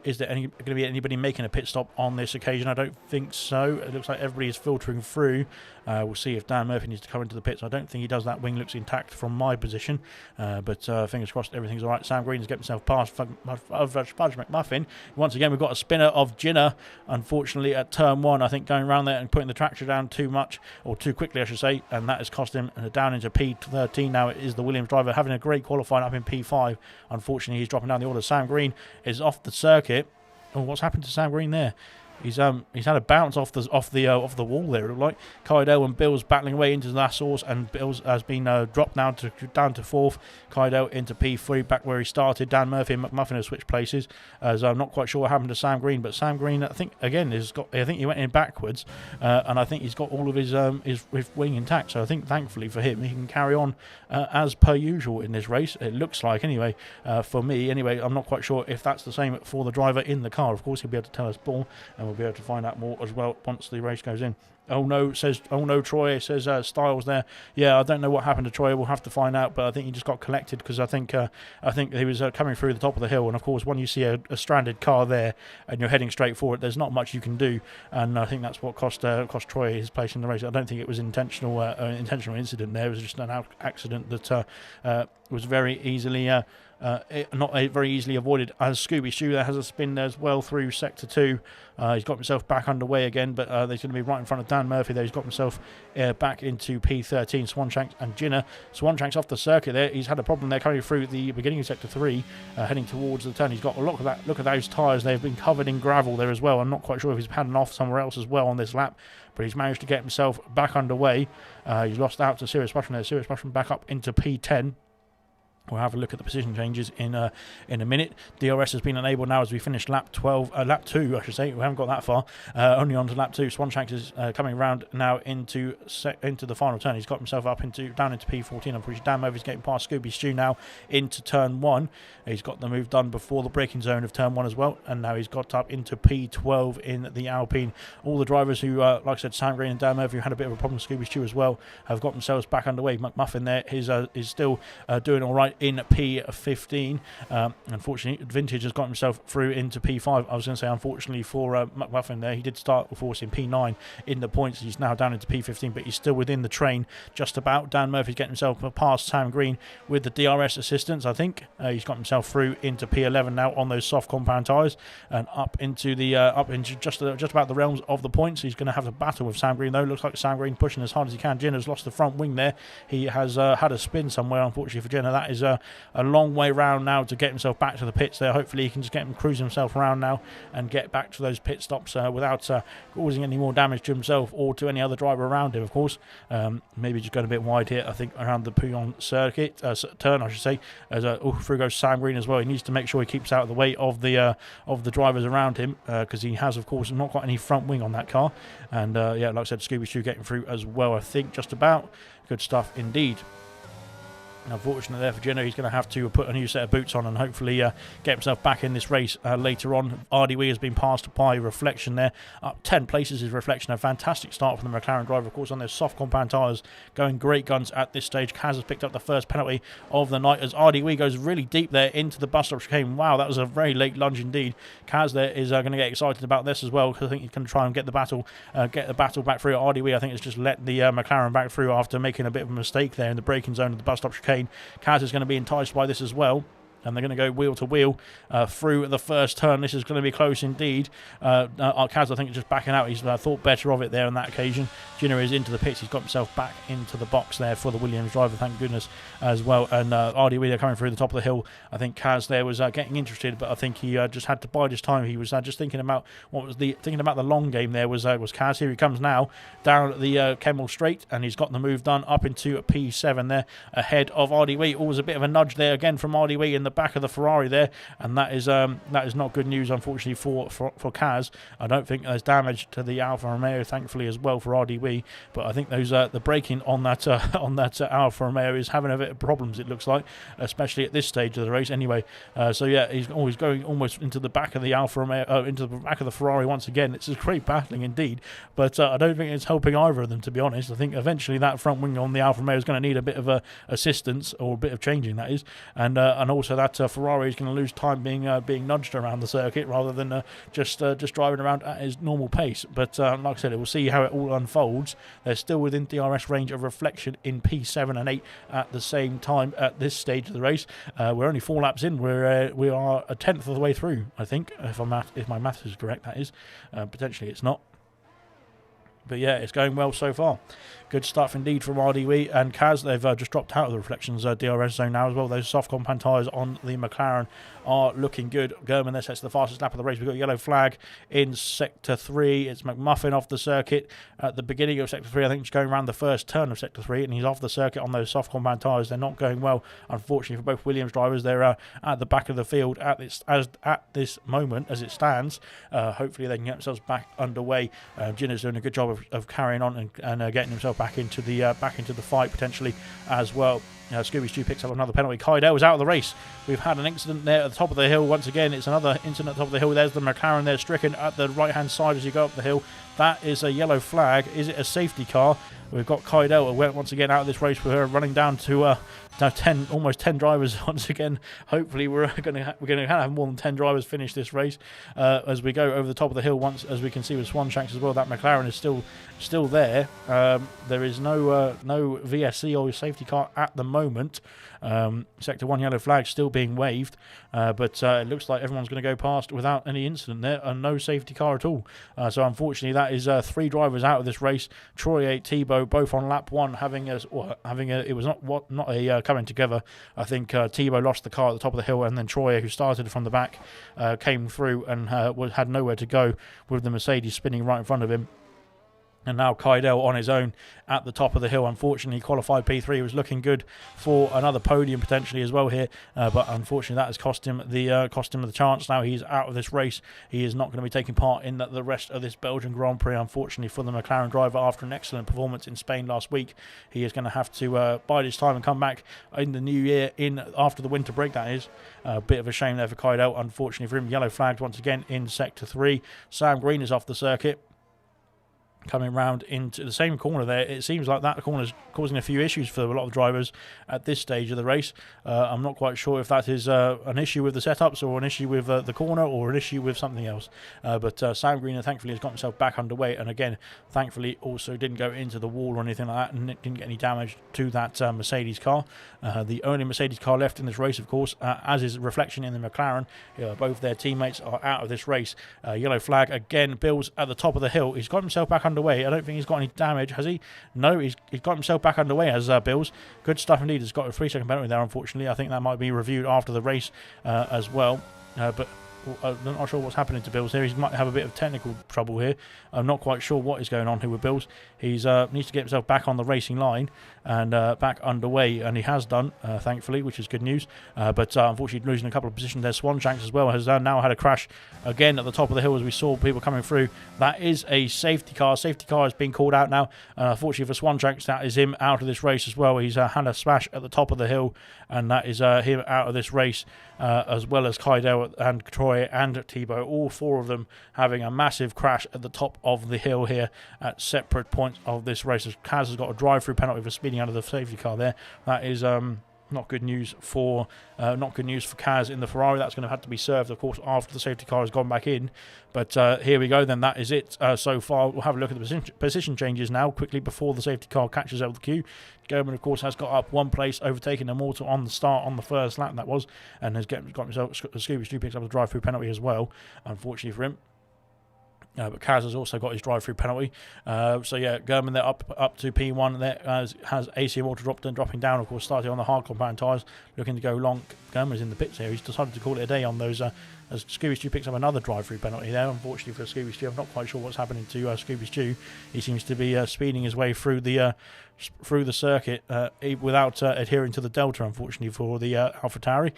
Is there going to be anybody making a pit stop on this occasion? I don't think so. It looks like everybody is filtering through. We'll see if Dan Murphy needs to come into the pits. I don't think he does. That wing looks intact from my position, but fingers crossed everything's all right. Sam Green has get himself past Fudge McMuffin. Once again, we've got a spinner of Ginner, unfortunately, at turn 1. I think going around there and putting the tractor down too much, or too quickly, I should say, and that has cost him down into P13. Now it is the Williams driver having a great qualifying up in P5. Unfortunately, he's dropping down the order. Sam Green is off the circuit. Oh, what's happened to Sam Green there? He's had a bounce off the wall there. It looked like Kydell and Bill's battling away into the last source, and Bill's has been dropped down to 4th. Kydell into P3, back where he started. Dan Murphy and McMuffin have switched places. So I'm not quite sure what happened to Sam Green, but Sam Green, I think, again, I think he went in backwards, and I think he's got all of his wing intact. So I think, thankfully for him, he can carry on as per usual in this race. It looks like, anyway, for me. Anyway, I'm not quite sure if that's the same for the driver in the car. Of course, he'll be able to tell us more, and we'll be able to find out more as well once the race goes in. Oh no, Troy, says Styles there. Yeah, I don't know what happened to Troy. We'll have to find out, but I think he just got collected, because I think he was coming through the top of the hill, and of course when you see a stranded car there and you're heading straight forward, there's not much you can do, and I think that's what cost Troy his place in the race. I don't think it was an intentional incident there. It was just an accident that was very easily very easily avoided, as Scooby Shoo there has a spin there as well through Sector 2. He's got himself back underway again, but he's going to be right in front of Dan Murphy there. He's got himself back into P13. Swanshanks and Ginner. Swanshanks off the circuit there. He's had a problem there coming through the beginning of Sector 3, heading towards the turn. He's got a look at those tyres. They've been covered in gravel there as well. I'm not quite sure if he's had an off somewhere else as well on this lap, but he's managed to get himself back underway. He's lost out to Sirius Mushroom there. Sirius Mushroom back up into P10. We'll have a look at the position changes in a minute. DRS has been enabled now as we finish lap 2, I should say. We haven't got that far. Only on to lap 2. Swanshanks is coming round now into the final turn. He's got himself down into P14. I'm pretty sure Dan Murphy's getting past Scooby Stew now into turn 1. He's got the move done before the braking zone of turn 1 as well, and now he's got up into P12 in the Alpine. All the drivers who, like I said, Sam Green and Dan Murphy, who had a bit of a problem with Scooby Stew as well, have got themselves back underway. McMuffin there is still doing all right in P15. Unfortunately, Vintage has got himself through into P5. I was going to say, unfortunately for McMuffin there, he did start, of course, in P9 in the points. He's now down into P15, but he's still within the train just about. Dan Murphy's getting himself past Sam Green with the DRS assistance, I think. He's got himself through into P11 now on those soft compound tyres, and up into just about the realms of the points. He's going to have a battle with Sam Green, though. Looks like Sam Green pushing as hard as he can. Jenner's lost the front wing there. He has had a spin somewhere, unfortunately for Jenner. That is a long way round now to get himself back to the pits there. Hopefully he can just get him cruise himself around now and get back to those pit stops without causing any more damage to himself or to any other driver around him, of course. Maybe just going a bit wide here, I think, around the Pouillon circuit turn, I should say. As through goes Sam Green as well. He needs to make sure he keeps out of the way of the drivers around him, because he has, of course, not got any front wing on that car. And yeah, like I said, Scooby Shoo getting through as well, I think, just about. Good stuff indeed. Unfortunately there for Jenner, he's going to have to put a new set of boots on and hopefully get himself back in this race later on. RDW has been passed by Reflection there. Up 10 places is Reflection. A fantastic start from the McLaren driver, of course, on those soft compound tyres. Going great guns at this stage. Kaz has picked up the first penalty of the night as RDW goes really deep there into the bus stop chicane. Wow, that was a very late lunge indeed. Kaz there is going to get excited about this as well, because I think he's going to try and get the battle back through. RDW, I think, has just let the McLaren back through after making a bit of a mistake there in the braking zone of the bus stop chicane. chicane. Kaz is going to be enticed by this as well. And they're going to go wheel to wheel through the first turn. This is going to be close indeed. Kaz, I think, is just backing out. He's thought better of it there on that occasion. Ginner is into the pits. He's got himself back into the box there for the Williams driver, thank goodness, as well. And RDW coming through the top of the hill. I think Kaz there was getting interested, but I think he just had to bide his time. He was just thinking about the long game there was Kaz. Here he comes now down the Kemmel Straight, and he's got the move done up into a P7 there ahead of RDW. Always a bit of a nudge there again from RDW in the back of the Ferrari there, and that is not good news, unfortunately, for Kaz. I don't think there's damage to the Alfa Romeo, thankfully, as well for RDW, but I think those the braking on that Alfa Romeo is having a bit of problems, it looks like, especially at this stage of the race anyway. So yeah, he's always going almost into the back of the Alfa Romeo, into the back of the Ferrari once again. It's a great battling indeed, but I don't think it's helping either of them, to be honest. I think eventually that front wing on the Alfa Romeo is going to need a bit of assistance, or a bit of changing, that is, and also that Ferrari is going to lose time being nudged around the circuit rather than just driving around at his normal pace. But like I said, we'll see how it all unfolds. They're still within DRS range of reflection in P7 and 8 at the same time at this stage of the race. We're only 4 laps in. We are a tenth of the way through, I think, if my maths is correct. That is, potentially it's not. But yeah, it's going well so far. Good stuff indeed from RDW and Kaz. They've just dropped out of the reflections DRS zone now as well. Those soft compound tyres on the McLaren are looking good. German there sets the fastest lap of the race. We've got a yellow flag in Sector 3. It's McMuffin off the circuit at the beginning of Sector 3. I think he's going around the first turn of Sector 3, and he's off the circuit on those soft compound tyres. They're not going well, unfortunately, for both Williams drivers. They're at the back of the field at this moment as it stands. Hopefully they can get themselves back underway. Ginner's doing a good job of carrying on and getting himself back into the fight potentially as well. Scooby Stew picks up another penalty. Kydell is out of the race. We've had an incident there at the top of the hill. Once again, it's another incident at the top of the hill. There's the McLaren there stricken at the right-hand side as you go up the hill. That is a yellow flag. Is it a safety car? We've got Kydell once again out of this race. We're running down to almost 10 drivers once again. Hopefully we're going to have more than 10 drivers finish this race as we go over the top of the hill. Once, as we can see with Swanshanks as well, that McLaren is still there. There is no VSC or safety car at the moment. Sector 1 yellow flag still being waved, but it looks like everyone's going to go past without any incident there, and no safety car at all. So unfortunately that is 3 drivers out of this race. Troy, Thibaut, both on lap 1 it was not a coming together. I think Thibaut lost the car at the top of the hill, and then Troy, who started from the back, came through and had nowhere to go with the Mercedes spinning right in front of him. And now Kydell on his own at the top of the hill. Unfortunately, qualified P3 was looking good for another podium potentially as well here, but unfortunately that has cost him the chance. Now he's out of this race. He is not going to be taking part in the rest of this Belgian Grand Prix, unfortunately, for the McLaren driver. After an excellent performance in Spain last week, he is going to have to bide his time and come back in the new year, after the winter break. That is a bit of a shame there for Kydell, unfortunately for him. Yellow flagged once again in Sector 3. Sam Green is off the circuit, coming round into the same corner there. It seems like that corner is causing a few issues for a lot of drivers at this stage of the race. I'm not quite sure if that is an issue with the setups, or an issue with the corner, or an issue with something else. But Sam Green thankfully has got himself back underway, and again, thankfully also didn't go into the wall or anything like that, and didn't get any damage to that Mercedes car. The only Mercedes car left in this race, of course, as is Reflection in the McLaren. Both their teammates are out of this race. Yellow flag again. Bill's at the top of the hill. He's got himself back underway. I don't think he's got any damage, has he? No, he's got himself back underway as Bills. Good stuff indeed. He's got a 3-second penalty there, unfortunately. I think that might be reviewed after the race as well. But I'm not sure what's happening to Bills here. He might have a bit of technical trouble here. I'm not quite sure what is going on here with Bills. He needs to get himself back on the racing line and back underway, and he has done, thankfully, which is good news. But unfortunately, losing a couple of positions there. Swanshanks as well has now had a crash again at the top of the hill as we saw people coming through. That is a safety car. Safety car has been called out now. Unfortunately for Swanshanks, that is him out of this race as well. He's had a smash at the top of the hill, and that is him out of this race, as well as Kydell and Troy and Thibaut, all 4 of them having a massive crash at the top of the hill here at separate points of this race. Kaz has got a drive-through penalty for speeding out of the safety car there. That is not good news for Kaz in the Ferrari. That's going to have to be served, of course, after the safety car has gone back in. But here we go. Then that is it so far. We'll have a look at the position changes now quickly before the safety car catches up with the queue. German, of course, has got up one place, overtaking Immortal on the start on the first lap. That was, and has got himself. Scooby Stu picks up a drive-through penalty as well. Unfortunately for him. But Kaz has also got his drive-through penalty. So yeah, German there up to P1 there has AC Immortal dropping down, of course, starting on the hard compound tyres, looking to go long. German's in the pits here. He's decided to call it a day on those as Scooby Stu picks up another drive-through penalty there. Unfortunately for Scooby Stu, I'm not quite sure what's happening to Scooby Stu. He seems to be speeding his way through the circuit without adhering to the delta, unfortunately, for the AlphaTauri.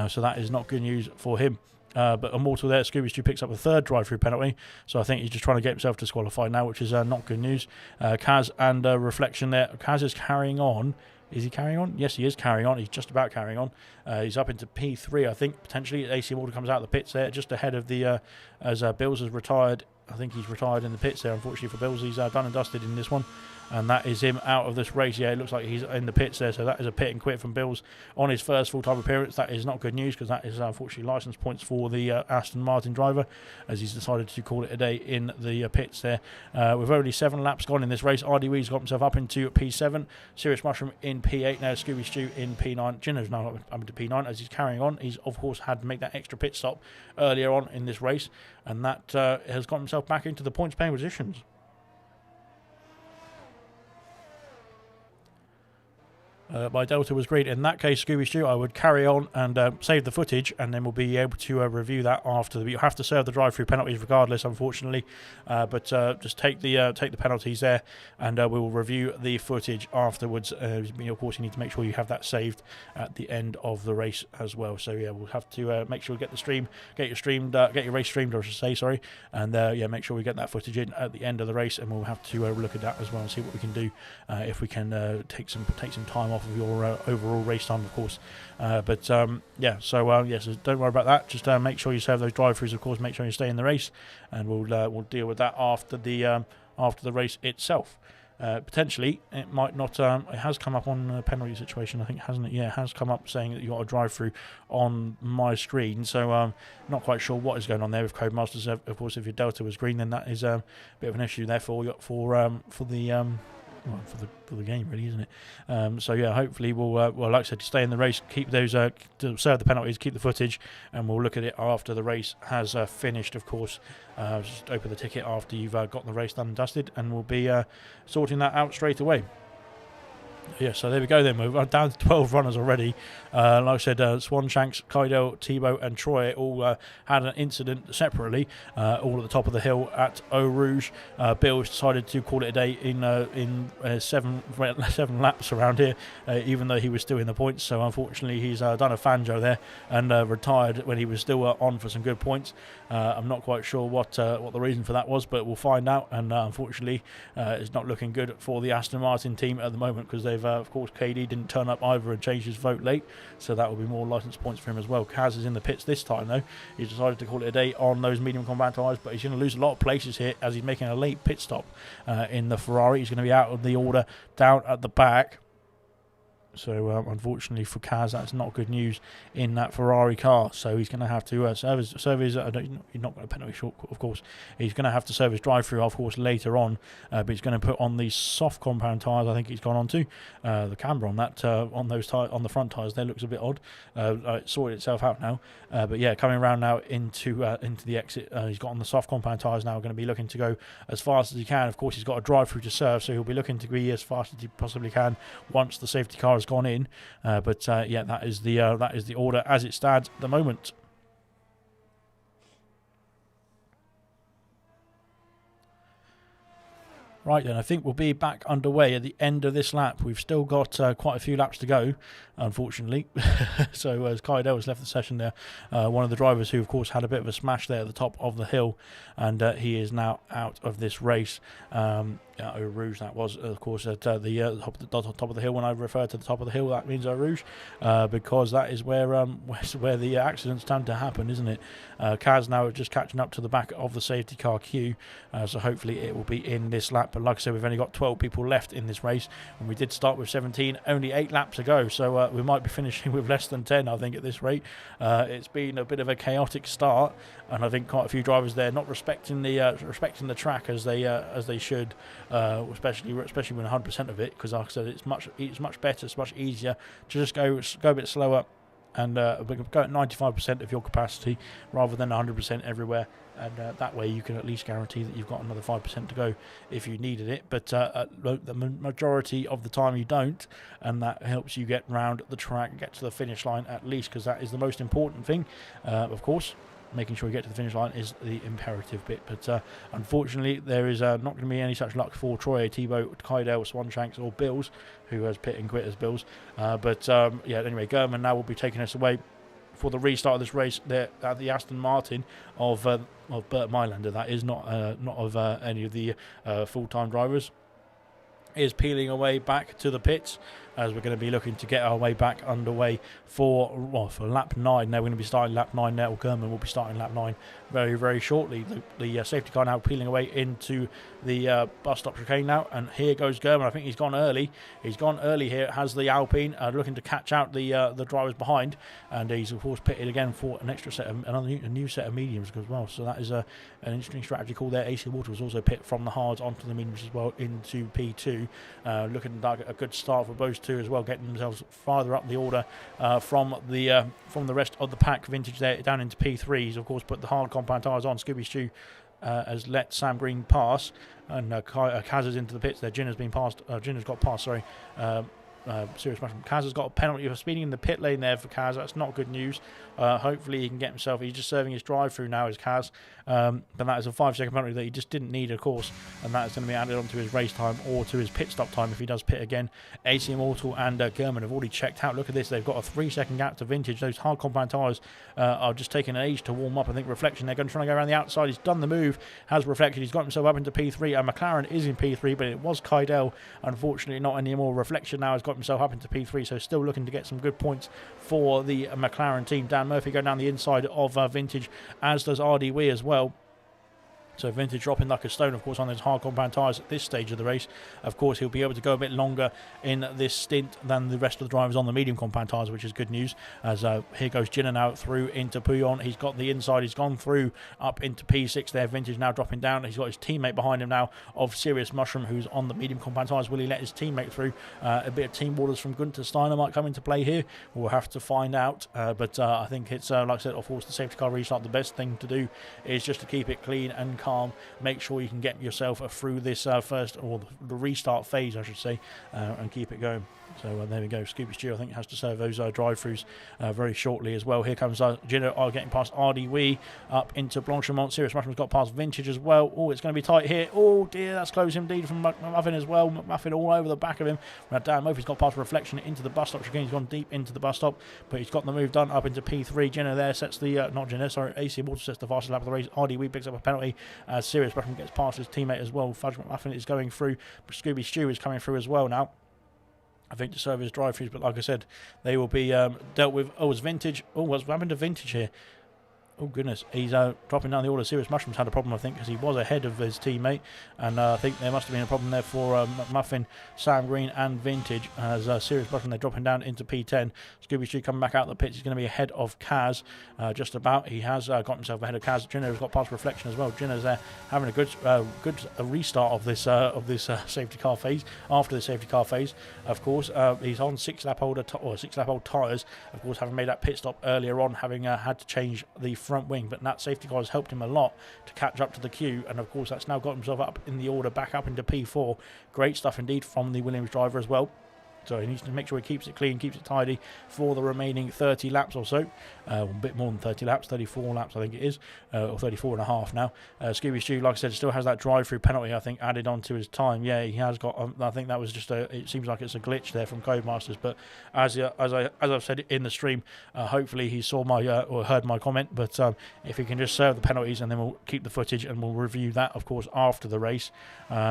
So that is not good news for him. But Immortal there, Scooby Stu picks up the third drive-through penalty, so I think he's just trying to get himself disqualified now, which is not good news. Kaz and Reflection there. Kaz is carrying on. Is he carrying on? Yes, he is carrying on. He's just about carrying on. He's up into P3, I think, potentially. AC Immortal comes out of the pits there, just ahead of the, as Bills has retired. I think he's retired in the pits there, unfortunately for Bills. He's done and dusted in this one. And that is him out of this race. Yeah, it looks like he's in the pits there. So that is a pit and quit from Bills on his first full-time appearance. That is not good news because that is unfortunately licence points for the Aston Martin driver, as he's decided to call it a day in the pits there. With only 7 laps gone in this race, RDW's got himself up into P7. Serious Mushroom in P8 now. Scooby Stu in P9. Jinno's now up into P9 as he's carrying on. He's of course had to make that extra pit stop earlier on in this race, and that has got himself back into the points-paying positions. My delta was great. In that case, Scooby Stu, I would carry on and save the footage, and then we'll be able to review that after. You have to serve the drive-through penalties regardless, unfortunately. But just take the penalties there, and we will review the footage afterwards. Of course, you need to make sure you have that saved at the end of the race as well. So yeah, we'll have to make sure we get your race streamed, I should say, sorry. And yeah, make sure we get that footage in at the end of the race, and we'll have to look at that as well and see what we can do if we can take some time off of your overall race time, of course. Yeah, so don't worry about that. Just make sure you serve those drive-throughs, of course. Make sure you stay in the race, and we'll deal with that after the race itself. Potentially, it might not. It has come up on a penalty situation, I think, hasn't it? Yeah, it has come up saying that you got a drive-through on my screen. So not quite sure what is going on there with Codemasters. Of course, if your delta was green, then that is a bit of an issue there for the game, really, isn't it? So yeah, hopefully we'll like I said, stay in the race, keep those, to serve the penalties, keep the footage, and we'll look at it after the race has finished. Of course, just open the ticket after you've got the race done and dusted, and we'll be sorting that out straight away. Yeah, so there we go then. We're down to 12 runners already. Like I said, Swanshanks, Kaido, Thibaut and Troy all had an incident separately, all at the top of the hill at Eau Rouge. Bill decided to call it a day in 7 laps around here, even though he was still in the points. So unfortunately, he's done a Fanjo there and retired when he was still on for some good points. I'm not quite sure what the reason for that was, but we'll find out. And unfortunately, it's not looking good for the Aston Martin team at the moment, because they've, of course, KD didn't turn up either and changed his vote late, so that will be more licence points for him as well. Kaz is in the pits this time, though. He's decided to call it a day on those medium combat tyres, but he's going to lose a lot of places here as he's making a late pit stop in the Ferrari. He's going to be out of the order down at the back. So unfortunately for Kaz, that's not good news in that Ferrari car. So he's going to have to serve his he's not going to penalty short, of course. He's going to have to serve his drive-through, of course, later on. But he's going to put on these soft compound tyres. I think he's gone on to the camber on that on those on the front tyres there looks a bit odd. It sorted itself out now. But yeah, coming around now into the exit, he's got on the soft compound tyres now. Going to be looking to go as fast as he can. Of course, he's got a drive-through to serve, so he'll be looking to be as fast as he possibly can once the safety car has gone in. Yeah, that is the order as it stands at the moment. Right then, I think we'll be back underway at the end of this lap. We've still got quite a few laps to go, unfortunately. So as Kaido has left the session there, one of the drivers who, of course, had a bit of a smash there at the top of the hill, and he is now out of this race. Eau Rouge, that was, of course, at the top of the hill. When I refer to the top of the hill, that means Eau Rouge, because that is where the accidents tend to happen, isn't it? Kaz now just catching up to the back of the safety car queue, so hopefully it will be in this lap. But like I said, we've only got 12 people left in this race, and we did start with 17, only 8 laps ago, so we might be finishing with less than 10, I think, at this rate. It's been a bit of a chaotic start, and I think quite a few drivers there not respecting the track as they should. Especially when 100% of it, because like I said, it's much better, it's much easier to just go a bit slower and go at 95% of your capacity rather than 100% everywhere, and that way you can at least guarantee that you've got another 5% to go if you needed it. But the majority of the time you don't, and that helps you get round the track and get to the finish line at least, because that is the most important thing, of course. Making sure you get to the finish line is the imperative bit, but unfortunately there is not going to be any such luck for Troy, Thibaut, Kydell, Swanshanks or Bills, who has pit and quit as Bills. Yeah, anyway, German now will be taking us away for the restart of this race. There at the Aston Martin of Bert Mylander, that is not of any of the full-time drivers, is peeling away back to the pits, as we're going to be looking to get our way back underway for lap 9. Now we're going to be starting lap 9 now. German will be starting lap 9 very, very shortly. The safety car now peeling away into the bus stop chicane now, and here goes German. I think he's gone early. He's gone early here. Has the Alpine looking to catch out the drivers behind, and he's of course pitted again for an extra set of a new set of mediums as well. So that is an interesting strategy call there. AC Water was also pit from the hards onto the mediums as well into P2. Looking like a good start for those two as well, getting themselves farther up the order from the rest of the pack. Vintage there down into P3. He's of course put the hard compound tyres on. Scooby Stew has let Sam Green pass, and Kaz is into the pits there. Jinner's been passed. Jinner's got past. Sorry. Serious mushroom. Kaz has got a penalty for speeding in the pit lane there for Kaz. That's not good news. Hopefully he can get himself. He's just serving his drive-through now as Kaz. But that is a 5-second penalty that he just didn't need, of course, and that is going to be added onto his race time or to his pit stop time if he does pit again. AC Immortal and German have already checked out. Look at this. They've got a 3-second gap to Vintage. Those hard compound tyres are just taking an age to warm up. I think Reflection, they're going to try to go around the outside. He's done the move, has reflected. He's got himself up into P3. And McLaren is in P3, but it was Kydell. Unfortunately, not anymore. Reflection now has got himself up into P3, so still looking to get some good points for the McLaren team. Dan Murphy going down the inside of Vintage, as does RDW as well. So Vintage dropping like a stone, of course, on those hard compound tyres at this stage of the race. Of course, he'll be able to go a bit longer in this stint than the rest of the drivers on the medium compound tyres, which is good news. As here goes Jinner now through into Pouillon. He's got the inside. He's gone through up into P6 there. Vintage now dropping down. He's got his teammate behind him now of Serious Mushroom, who's on the medium compound tyres. Will he let his teammate through? A bit of team orders from Gunther Steiner might come into play here. We'll have to find out. But I think it's, like I said, of course, the safety car restart. The best thing to do is just to keep it clean and calm. Make sure you can get yourself through this first, or the restart phase, I should say, and keep it going. So there we go. Scooby Stew, I think, has to serve those drive-throughs very shortly as well. Here comes Jinner getting past RDW up into Blanchimont. Serious Mushroom's got past Vintage as well. Oh, it's going to be tight here. Oh dear, that's close indeed from McMuffin as well. McMuffin all over the back of him. Dan Murphy's got past Reflection into the bus stop. Again, he's gone deep into the bus stop, but he's got the move done up into P3. Jinner there sets the not Jinner, sorry, AC Water sets the fastest lap of the race. RDW picks up a penalty. Serious Mushroom gets past his teammate as well. Fudge McMuffin is going through, but Scooby Stew is coming through as well now, I think, to serve his drive-throughs. But like I said, they will be dealt with. Oh, it's Vintage. Oh, what's happened to Vintage here? Oh goodness, he's dropping down the order. Serious Mushrooms had a problem, I think, because he was ahead of his teammate, and I think there must have been a problem there for Muffin, Sam Green and Vintage, as Serious Mushroom, they're dropping down into P10. Scooby Stew coming back out of the pits. He's going to be ahead of Kaz, just about. He has got himself ahead of Kaz. Jinner has got past Reflection as well. Jinner's there having a good restart of this safety car phase. After the safety car phase, of course, he's on 6-lap-old tyres, of course, having made that pit stop earlier on, having had to change the front wing, but that safety car has helped him a lot to catch up to the queue, and of course that's now got himself up in the order, back up into P4. Great stuff indeed from the Williams driver as well. So he needs to make sure he keeps it clean, keeps it tidy for the remaining 30 laps or so. A bit more than 30 laps, 34 laps I think it is, or 34 and a half now. Scooby Stew, like I said, still has that drive-through penalty, I think, added on to his time. Yeah, he has got, I think that was just it seems like it's a glitch there from Codemasters, but as I've said in the stream, hopefully he saw my, or heard my comment, but if he can just serve the penalties, and then we'll keep the footage and we'll review that, of course, after the race,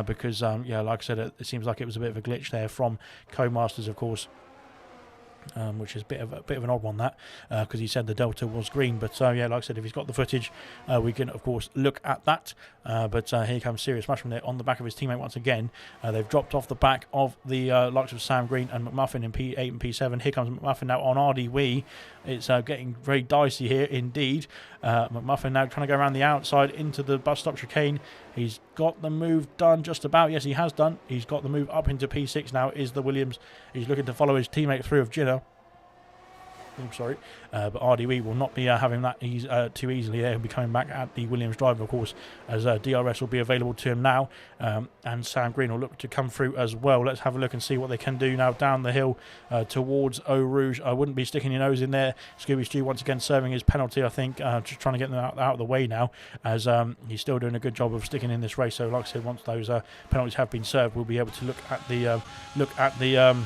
because, yeah, like I said, it seems like it was a bit of a glitch there from Codemasters, of course. Which is a bit of an odd one, that, because he said the delta was green. But yeah, like I said, if he's got the footage, we can of course look at that. But here comes Serious Mushroom there on the back of his teammate once again. They've dropped off the back of the likes of Sam Green and McMuffin in P8 and P7. Here comes McMuffin now on RDW. It's getting very dicey here indeed. McMuffin now trying to go around the outside into the bus stop chicane. He's got the move done just about. Yes, he has done. He's got the move up into P6 now. Is the Williams. He's looking to follow his teammate through of Ginner. I'm sorry, but RDW will not be having that too easily there. He'll be coming back at the Williams driver, of course, as DRS will be available to him now, and Sam Green will look to come through as well. Let's have a look and see what they can do now down the hill towards Eau Rouge. I wouldn't be sticking your nose in there. Scooby Stew once again serving his penalty, I think, just trying to get them out of the way now, as he's still doing a good job of sticking in this race. So like I said, once those penalties have been served, we'll be able to look at the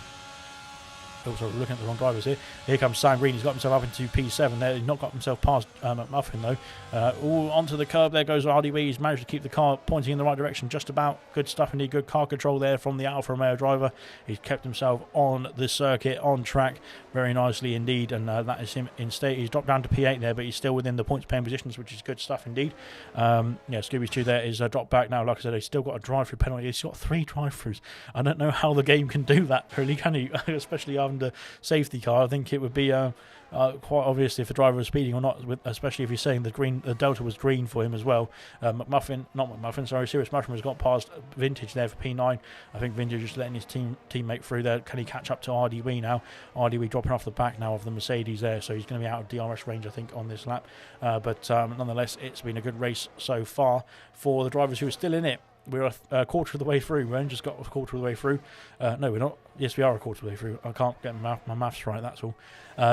oh, sorry, we're looking at the wrong drivers here. Here comes Sam Green. He's got himself up into P7 there. He's not got himself past McMuffin though. All onto the curb. There goes RDW. He's managed to keep the car pointing in the right direction just about. Good stuff indeed. Good car control there from the Alfa Romeo driver. He's kept himself on the circuit, on track, very nicely indeed. And that is him in state. He's dropped down to P8 there, but he's still within the points paying positions, which is good stuff indeed. Yeah, Scooby Stew there is dropped back now. Like I said, he's still got a drive-through penalty. He's got 3 drive-throughs. I don't know how the game can do that, really, can he? Especially under safety car. I think it would be quite obvious if the driver was speeding or not, especially if you're saying the delta was green for him as well. Serious Mushroom has got past Vintage there for P9. I think Vintage just letting his teammate through there. Can he catch up to RDW now? RDW dropping off the back now of the Mercedes there, so he's going to be out of DRS range, I think, on this lap. But nonetheless, it's been a good race so far for the drivers who are still in it. We're a quarter of the way through. We only just got a quarter of the way through. No, we're not. Yes, we are a quarter of the way through. I can't get my maths right, that's all.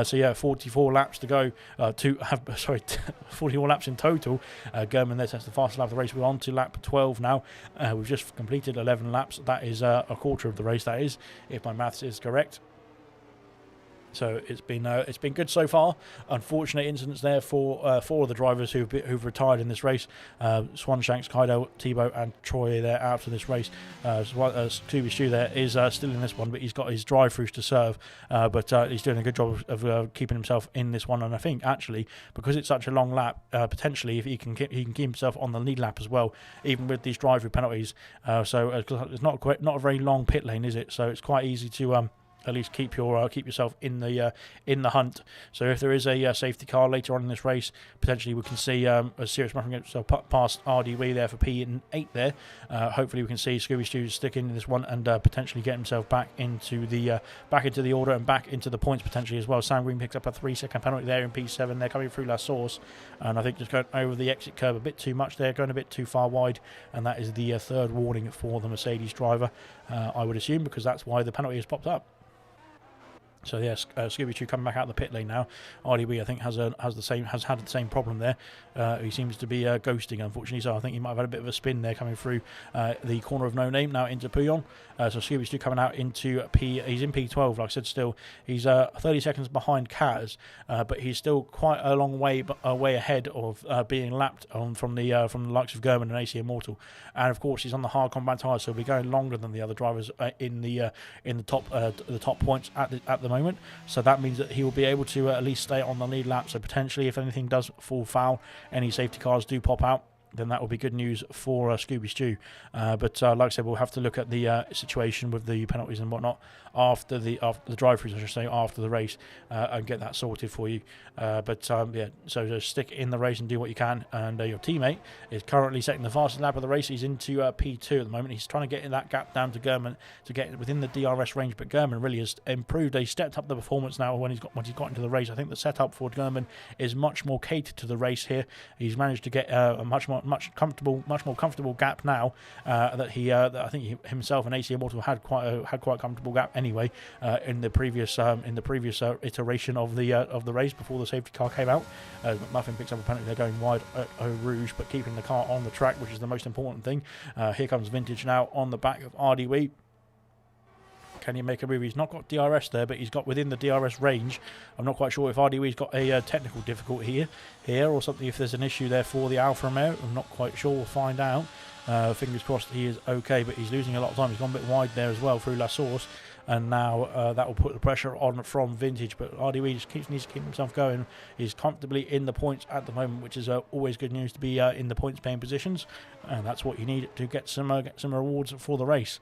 So yeah, 44 laps to go. 44 laps in total. German there, that's the fastest lap of the race. We're on to lap 12 now. We've just completed 11 laps. That is a quarter of the race, that is, if my maths is correct. So it's been good so far. Unfortunate incidents there for 4 of the drivers who've retired in this race. Swanshanks, Kaido, Tebow, and Troy there out for this race. Scooby Stew there is still in this one, but he's got his drive-throughs to serve. But he's doing a good job of keeping himself in this one. And I think actually, because it's such a long lap, potentially if he can keep himself on the lead lap as well, even with these drive-through penalties. So it's not a very long pit lane, is it? So it's quite easy to at least keep yourself in the hunt. So if there is a safety car later on in this race, potentially we can see a Serious Mushroom get past RDW there for P8 there. Hopefully we can see Scooby Stew stick in this one and potentially get himself back into the order and back into the points potentially as well. Sam Green picks up a 3-second penalty there in P7. They're coming through La Source, and I think just going over the exit curve a bit too much there, going a bit too far wide, and that is the 3rd warning for the Mercedes driver, I would assume, because that's why the penalty has popped up. So yes, Scooby Stew coming back out of the pit lane now. RDW I think has had the same problem there. He seems to be ghosting, unfortunately. So I think he might have had a bit of a spin there coming through the corner of No Name now into Pouillon. So Scooby Stew coming out into he's in P12. Like I said, still he's 30 seconds behind Kaz, but he's still quite a long way ahead of being lapped on from the likes of German and AC Immortal. And of course he's on the hard combat tyres, so he'll be going longer than the other drivers in the top points at the moment. So that means that he will be able to at least stay on the lead lap. So potentially, if anything does fall foul, any safety cars do pop out, then that will be good news for Scooby Stew. But like I said, we'll have to look at the situation with the penalties and whatnot after the drive-throughs, I should say, after the race, and get that sorted for you. But yeah, so just stick in the race and do what you can. And your teammate is currently setting the fastest lap of the race. He's into P2 at the moment. He's trying to get in that gap down to German to get within the DRS range. But German really has improved. He stepped up the performance now when he's got into the race. I think the setup for German is much more catered to the race here. He's managed to get a much more comfortable gap now. That I think himself and AC Immortal had quite a comfortable gap anyway in the previous iteration of the race before the safety car came out. McMuffin picks up a penalty. They're going wide at Eau Rouge, but keeping the car on the track, which is the most important thing. Here comes Vintage now on the back of RDW. Can he make a move? He's not got DRS there, but he's got within the DRS range. I'm not quite sure if RDW's got a technical difficulty here or something, if there's an issue there for the Alfa Romeo. I'm not quite sure. We'll find out. Fingers crossed he is okay, but he's losing a lot of time. He's gone a bit wide there as well through La Source, and now that will put the pressure on from Vintage. But RDW just needs to keep himself going. He's comfortably in the points at the moment, which is always good news to be in the points paying positions, and that's what you need to get some rewards for the race.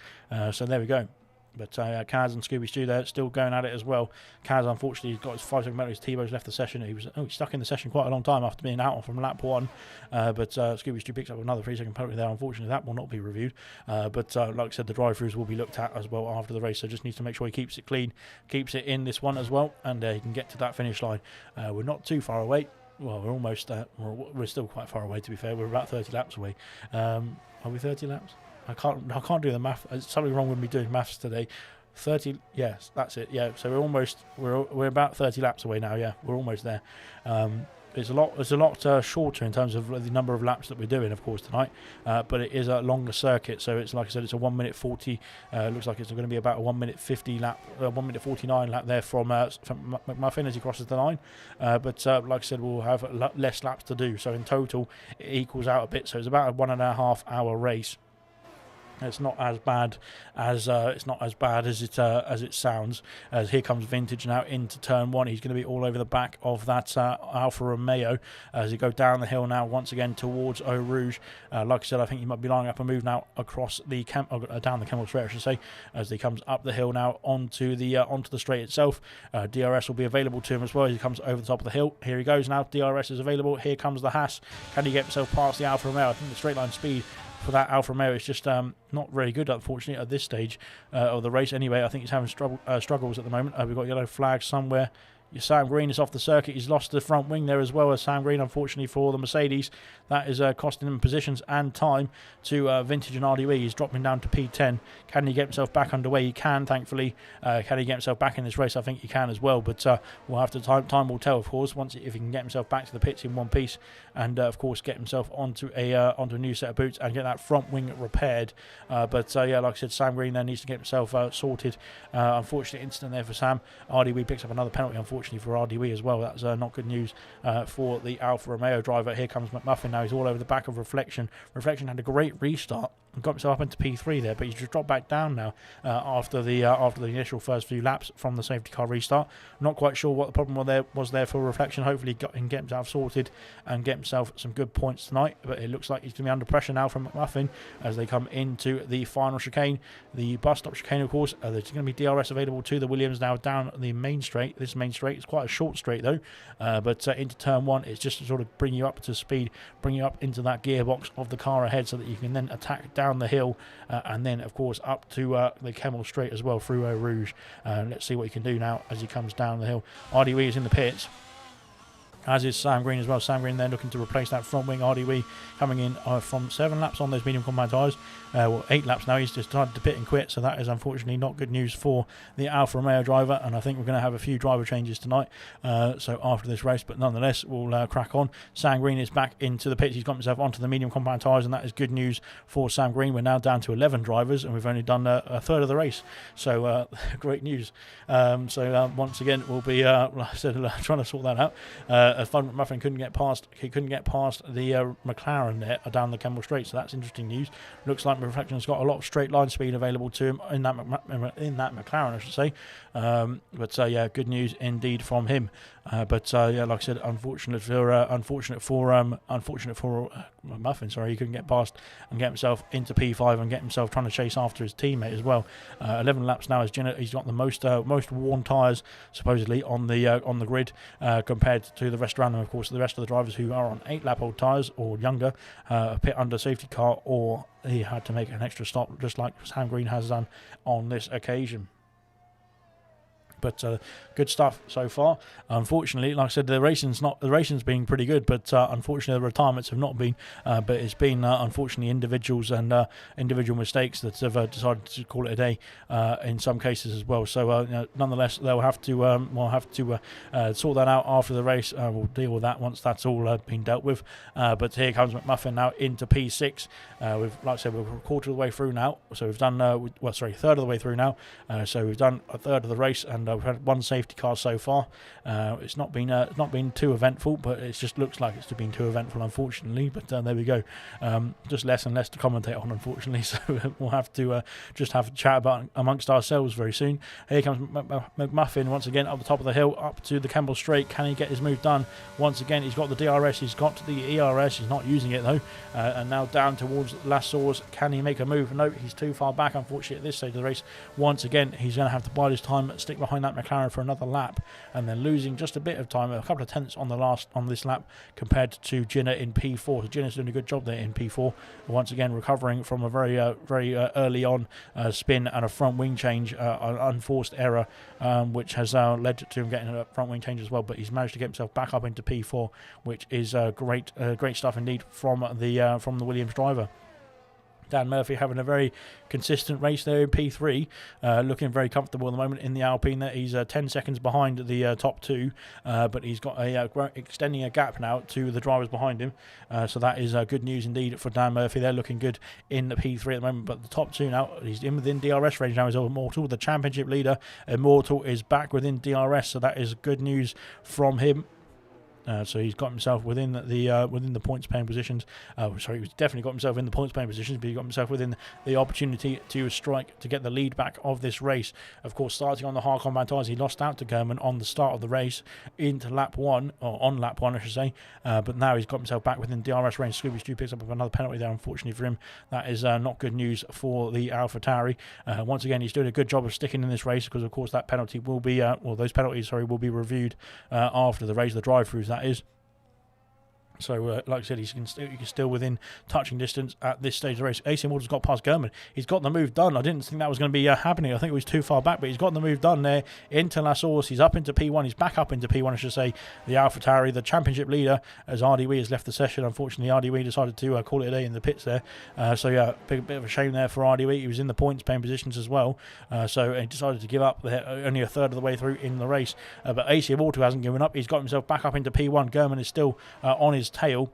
So there we go. But Kaz and Scooby Stew there still going at it as well. Kaz, unfortunately, he's got his 5-second penalty. Tebow's left the session. He's stuck in the session quite a long time after being out from lap 1. But Scooby Stew picks up another 3-second penalty there. Unfortunately, that will not be reviewed. But like I said, the drive-throughs will be looked at as well after the race. So just needs to make sure he keeps it clean, keeps it in this one as well, and he can get to that finish line. We're not too far away. Well, we're almost. We're still quite far away, to be fair. We're about 30 laps away. Are we 30 laps? I can't do the math. There's something wrong with me doing maths today. 30, yes, that's it. Yeah, so we're about 30 laps away now. Yeah, we're almost there. It's a lot shorter in terms of the number of laps that we're doing, of course, tonight. But it is a longer circuit, so it's like I said, it's a 1 minute 40. Looks like it's going to be about a 1 minute 50 lap, 1 minute 49 lap there from McMuffin as he crosses the line. But like I said, we'll have less laps to do. So in total, it equals out a bit. So it's about a 1.5 hour race. It's not as bad as it sounds. As here comes Vintage now into turn 1. He's going to be all over the back of that Alfa Romeo as he goes down the hill now once again towards Eau Rouge. Like I said, I think he might be lining up a move now across the down the Camel Straight, I should say, as he comes up the hill now onto the straight itself. DRS will be available to him as well as he comes over the top of the hill. Here he goes now. DRS is available. Here comes the Haas. Can he get himself past the Alfa Romeo? I think the straight line speed for that Alfa Romeo is just not very good, unfortunately, at this stage of the race. Anyway, I think he's having struggles at the moment. We've got yellow flags somewhere. Sam Green is off the circuit. He's lost the front wing there as well as Sam Green, unfortunately, for the Mercedes. That is costing him positions and time to Vintage and RDW. He's dropping down to P10. Can he get himself back underway? He can, thankfully. Can he get himself back in this race? I think he can as well. But we'll have to time will tell, of course, if he can get himself back to the pits in one piece and, of course, get himself onto a new set of boots and get that front wing repaired. But yeah, like I said, Sam Green there needs to get himself sorted. Unfortunate incident there for Sam. RDW picks up another penalty, unfortunately, for RDW as well. That's not good news for the Alfa Romeo driver. Here comes McMuffin now. He's all over the back of Reflection. Reflection had a great restart and got himself up into P3 there, but he's just dropped back down now after the initial first few laps from the safety car restart. Not quite sure what the problem was there for Reflection. Hopefully he can get himself sorted and get himself some good points tonight, but it looks like he's going to be under pressure now from McMuffin as they come into the final chicane, the bus stop chicane, of course. There's going to be DRS available to the Williams now down the main straight. This main straight is quite a short straight though, but into turn 1 it's just to sort of bring you up to speed, bring you up into that gearbox of the car ahead so that you can then attack down the hill and then of course up to the Camel Straight as well through Eau Rouge. Let's see what he can do now as he comes down the hill. RDW is in the pits, as is Sam Green as well. Sam Green then looking to replace that front wing. RDW coming in from 7 laps on those medium compound tyres. 8 laps now. He's just decided to pit and quit, so that is unfortunately not good news for the Alfa Romeo driver, and I think we're going to have a few driver changes tonight so after this race, but nonetheless we'll crack on. Sam Green is back into the pits. He's got himself onto the medium compound tyres, and that is good news for Sam Green. We're now down to 11 drivers and we've only done a third of the race, so great news. Once again we'll be like I said, trying to sort that out. McMuffin couldn't get past the McLaren there down the Camel Straight, so that's interesting news. Looks like Reflection's got a lot of straight line speed available to him in that McLaren, I should say. Yeah, good news indeed from him. Yeah, like I said, unfortunate for McMuffin. Sorry, he couldn't get past and get himself into P5 and get himself trying to chase after his teammate as well. 11 laps now. He's got the most worn tyres supposedly on the grid compared to the rest around them. Of course, the rest of the drivers who are on 8-lap-old tyres or younger pit under safety car, or he had to make an extra stop, just like Sam Green has done on this occasion. But good stuff so far. Unfortunately, like I said, the racing's been pretty good, but unfortunately the retirements have not been. But it's been unfortunately individuals and individual mistakes that have decided to call it a day in some cases as well. So nonetheless, they'll have to sort that out after the race. We'll deal with that once that's all been dealt with. But here comes McMuffin now into P6. Like I said, we're a quarter of the way through now. So we've done third of the way through now. So we've done a third of the race, and we've had one safety car so far. It's not been too eventful, but it just looks like it's been too eventful, unfortunately. But there we go. Just less and less to commentate on, unfortunately. So we'll have to just have a chat about amongst ourselves very soon. Here comes McMuffin once again up the top of the hill, up to the Campbell Straight. Can he get his move done? Once again, he's got the DRS, he's got the ERS, he's not using it though. And now down towards Lassour's. Can he make a move? No, he's too far back, unfortunately, at this stage of the race. Once again, he's going to have to bide his time, stick behind that McLaren for another lap, and then losing just a bit of time, a couple of tenths on this lap compared to Ginner in P4. So Ginner's doing a good job there in P4. Once again, recovering from a very early on spin and a front wing change, an unforced error, which has led to him getting a front wing change as well. But he's managed to get himself back up into P4, which is great stuff indeed from the Williams driver. Dan Murphy having a very consistent race there in P3, looking very comfortable at the moment in the Alpine. There he's 10 seconds behind the top two, but he's got extending a gap now to the drivers behind him. So that is good news indeed for Dan Murphy. They're looking good in the P3 at the moment, but the top two now, he's in within DRS range now. Is Immortal, the championship leader. Immortal is back within DRS, so that is good news from him. So he's got himself within the points paying positions. He's definitely got himself in the points paying positions, but he got himself within the opportunity to strike to get the lead back of this race. Of course, starting on the hard combat tyres, he lost out to German on the start of the race into lap one, or on lap one, I should say. But now he's got himself back within DRS range. Scooby Stu picks up another penalty there, unfortunately for him. That is not good news for the AlphaTauri. Once again, he's doing a good job of sticking in this race because, of course, that penalty will be, those penalties, will be reviewed after the race, the drive-throughs, that is. So, like I said, he's still within touching distance at this stage of the race. AC Immortal's got past German. He's got the move done. I didn't think that was going to be happening. I think it was too far back, but he's got the move done there into Lassour's. He's up into P1. He's back up into P1, I should say. The AlphaTauri, the championship leader, as RDW has left the session. Unfortunately, RDW decided to call it a day in the pits there. So, yeah, bit of a shame there for RDW. He was in the points paying positions as well. So he decided to give up there, only a third of the way through in the race. But AC Immortal hasn't given up. He's got himself back up into P1. German is still on his tail.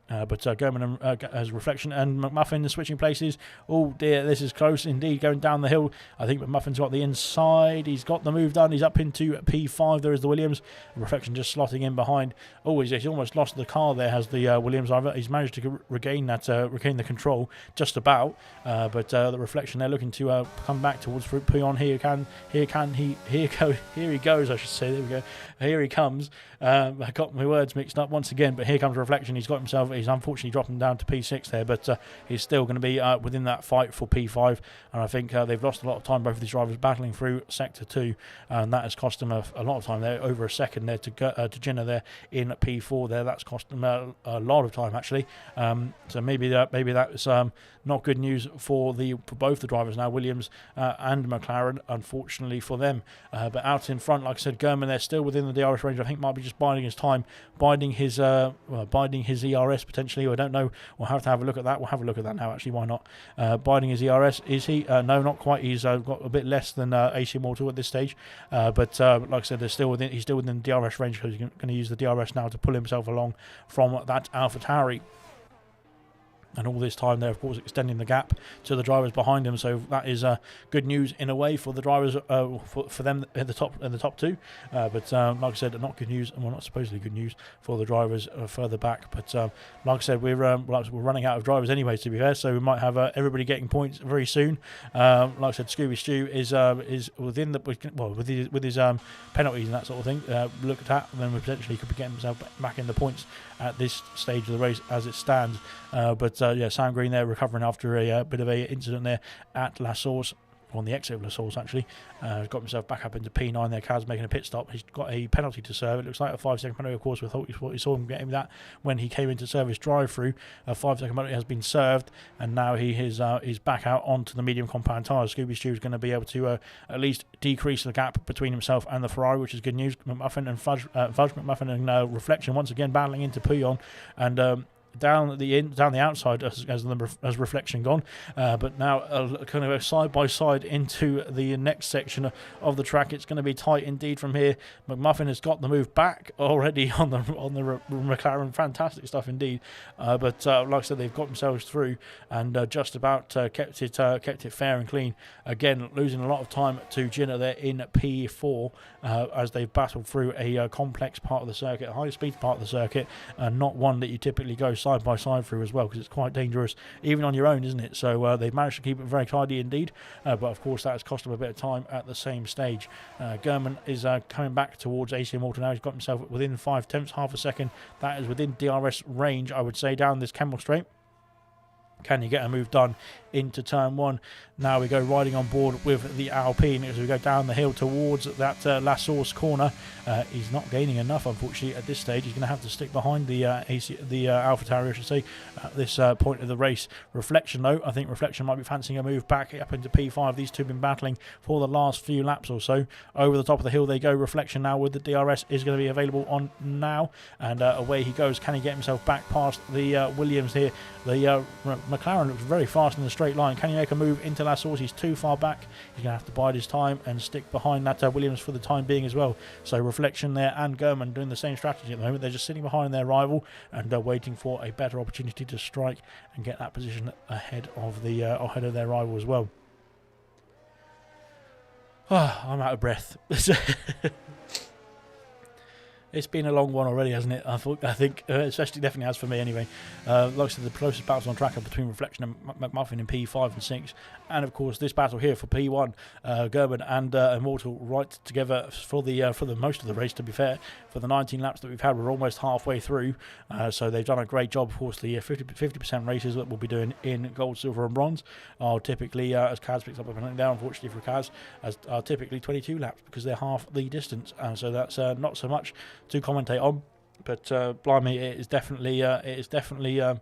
But German has Reflection and McMuffin switching places. Oh dear, this is close indeed, going down the hill. I think McMuffin's got the inside. He's got the move done. He's up into P5. There is the Williams. Reflection just slotting in behind. Oh, he's almost lost the car there, has the Williams driver. He's managed to regain the control just about. But the Reflection, they're looking to come back towards Puyon. Here he goes, I should say. There we go. Here he comes. I got my words mixed up once again, but here comes Reflection. He's unfortunately dropping down to P6 there, but he's still going to be within that fight for P5, and I think they've lost a lot of time, both of these drivers battling through Sector 2, and that has cost them a lot of time there, over a second there to Jenner there in P4 there. That's cost them a lot of time, actually. So maybe that's not good news for both the drivers now, Williams and McLaren, unfortunately for them. But out in front, like I said, German, they're still within the DRS range. I think might be just biding his time, biding his ERS potentially. I don't know. We'll have to have a look at that. We'll have a look at that now, actually. Why not? Biding his ERS. Is he? No, not quite. He's got a bit less than AC Immortal at this stage. But like I said, he's still within the DRS range, because he's going to use the DRS now to pull himself along from that AlphaTauri. And all this time, they're of course extending the gap to the drivers behind them. So that is good news in a way for the drivers, for them at the top two. But like I said, not good news, and well, not supposedly good news for the drivers further back. But like I said, we're running out of drivers anyway, to be fair. So we might have everybody getting points very soon. Like I said, Scooby Stew is within with his penalties and that sort of thing looked at, and then we potentially could be getting himself back in the points at this stage of the race as it stands. But Sam Green there recovering after a bit of a incident there at Lassour's. on the exit of La Source actually. Got himself back up into P9 there. Kaz making a pit stop. He's got a penalty to serve. It looks like a 5-second penalty, of course. We thought we saw him getting that when he came into service drive-through. A 5-second penalty has been served, and now he is back out onto the medium compound tyres. Scooby Stu is going to be able to at least decrease the gap between himself and the Ferrari, which is good news. McMuffin and Fudge McMuffin and Reflection once again battling into Pouillon, and down the outside as Reflection gone, but now kind of a side by side into the next section of the track. It's going to be tight indeed from here. McMuffin has got the move back already on the McLaren. Fantastic stuff indeed. But like I said, they've got themselves through and just about kept it fair and clean. Again, losing a lot of time to Ginner there in P4 as they've battled through a complex part of the circuit, a high speed part of the circuit, not one that you typically go side by side through as well, because it's quite dangerous even on your own, isn't it? So they've managed to keep it very tidy indeed, but of course that has cost them a bit of time at the same stage. Gurman is coming back towards AC Immortal now. He's got himself within 5/10, half a second. That is within DRS range, I would say, down this Kemmel Straight. Can you get a move done into turn 1? Now we go riding on board with the Alpine as we go down the hill towards that La Source corner. He's not gaining enough, unfortunately, at this stage. He's going to have to stick behind the AlphaTauri, I should say, at this point of the race. Reflection, though, I think Reflection might be fancying a move back up into P5. These two have been battling for the last few laps or so. Over the top of the hill they go. Reflection now with the DRS is going to be available on now, and away he goes. Can he get himself back past the Williams here? The McLaren looks very fast in the straight line. Can he make a move into La Source? He's too far back. He's going to have to bide his time and stick behind that Williams for the time being as well. So Reflection there and Gurman doing the same strategy at the moment. They're just sitting behind their rival and waiting for a better opportunity to strike and get that position ahead of their rival as well. I'm out of breath. It's been a long one already, hasn't it? I think, especially definitely has for me anyway. Like I said, the closest battles on track are between Reflection and McMuffin in P5 and 6. And of course, this battle here for P1, Gurman and Immortal right together for the most of the race, to be fair. For the 19 laps that we've had, we're almost halfway through. So they've done a great job. Of course, the 50% races that we'll be doing in gold, silver and bronze are typically, as Kaz picks up a penalty there, unfortunately for Kaz, are typically 22 laps because they're half the distance. So that's not so much to commentate on, but blimey, it is definitely a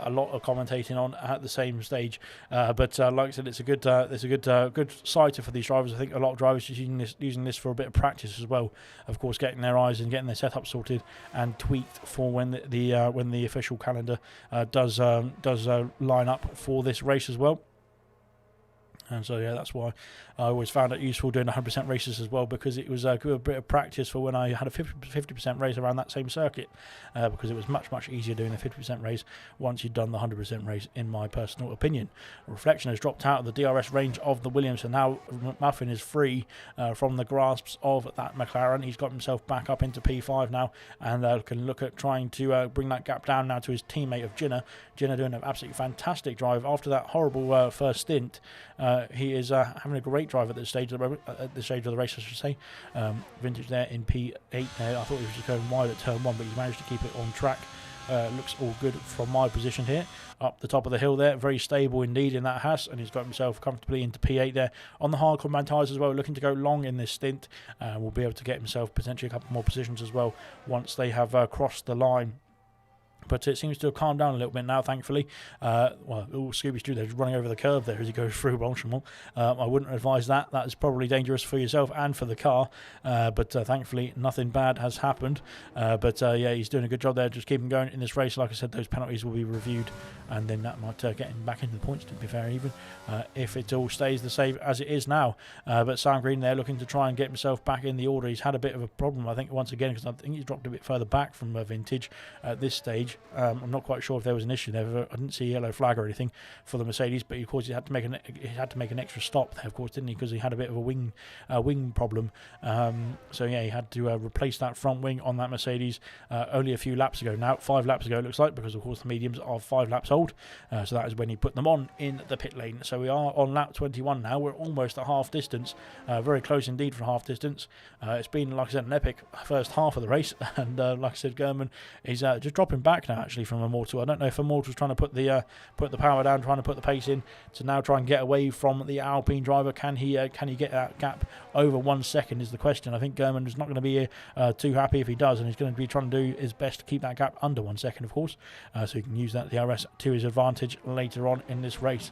lot of commentating on at the same stage. But like I said, it's a good sighter for these drivers. I think a lot of drivers are using this for a bit of practice as well. Of course, getting their eyes and getting their setup sorted and tweaked for when the official calendar does line up for this race as well. And so, yeah, that's why I always found it useful doing 100% races as well, because it was a good bit of practice for when I had a 50% race around that same circuit, because it was much, much easier doing the 50% race once you'd done the 100% race, in my personal opinion. Reflection has dropped out of the DRS range of the Williams, and now McMuffin is free from the grasps of that McLaren. He's got himself back up into P5 now, and can look at trying to bring that gap down now to his teammate of Ginner. Ginner doing an absolutely fantastic drive after that horrible first stint. He is having a great drive at this stage of the moment, at this stage of the race, I should say. Vintage there in P8 there. I thought he was just going wide at turn 1, but he's managed to keep it on track. Looks all good from my position here. Up the top of the hill there, very stable indeed in that Haas, and he's got himself comfortably into P8 there. On the hard compound tyres as well, looking to go long in this stint. Will be able to get himself potentially a couple more positions as well once they have crossed the line. But it seems to have calmed down a little bit now, thankfully. Scooby Stu, they're running over the curve there as he goes through Blanchimont. I wouldn't advise that. That is probably dangerous for yourself and for the car. But thankfully, nothing bad has happened. Yeah, he's doing a good job there, just keeping going in this race. Like I said, those penalties will be reviewed, and then that might get him back into the points, to be fair, even if it all stays the same as it is now. But Sam Green there looking to try and get himself back in the order. He's had a bit of a problem, I think, once again, because I think he's dropped a bit further back from Vintage at this stage. I'm not quite sure if there was an issue there. I didn't see a yellow flag or anything for the Mercedes, but of course he had to make an extra stop there, of course, didn't he? Because he had a bit of a wing problem. So yeah, he had to replace that front wing on that Mercedes only a few laps ago. Now 5 laps ago it looks like, because of course the mediums are 5 laps old. So that is when he put them on in the pit lane. So we are on lap 21 now. We're almost at half distance. Very close indeed for half distance. It's been, like I said, an epic first half of the race, and like I said, Gurman is just dropping back now actually from Immortal. I don't know if Immortal's trying to put the power down, trying to put the pace in to now try and get away from the Alpine driver. Can he get that gap over 1 second is the question. I think German is not going to be too happy if he does, and he's going to be trying to do his best to keep that gap under 1 second, of course, so he can use that DRS to his advantage later on in this race.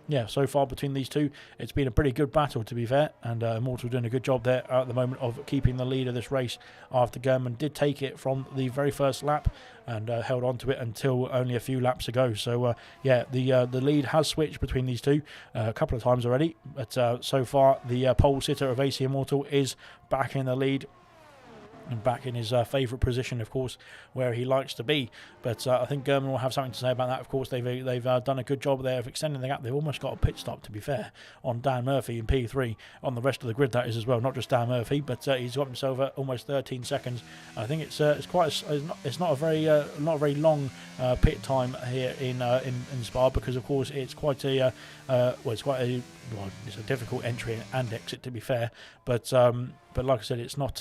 Yeah, so far between these two, it's been a pretty good battle, to be fair, and Immortal doing a good job there at the moment of keeping the lead of this race after German did take it from the very first lap and held on to it until only a few laps ago. So yeah, the lead has switched between these two a couple of times already, but so far the pole sitter of AC Immortal is back in the lead and back in his favourite position, of course, where he likes to be. But I think German will have something to say about that. Of course, they've done a good job there of extending the gap. They've almost got a pit stop, to be fair, on Dan Murphy in P3, on the rest of the grid, that is, as well, not just Dan Murphy, but he's got himself at almost 13 seconds. I think it's not a very long pit time here in Spa, because of course it's quite a it's a difficult entry and exit, to be fair, but like I said, it's not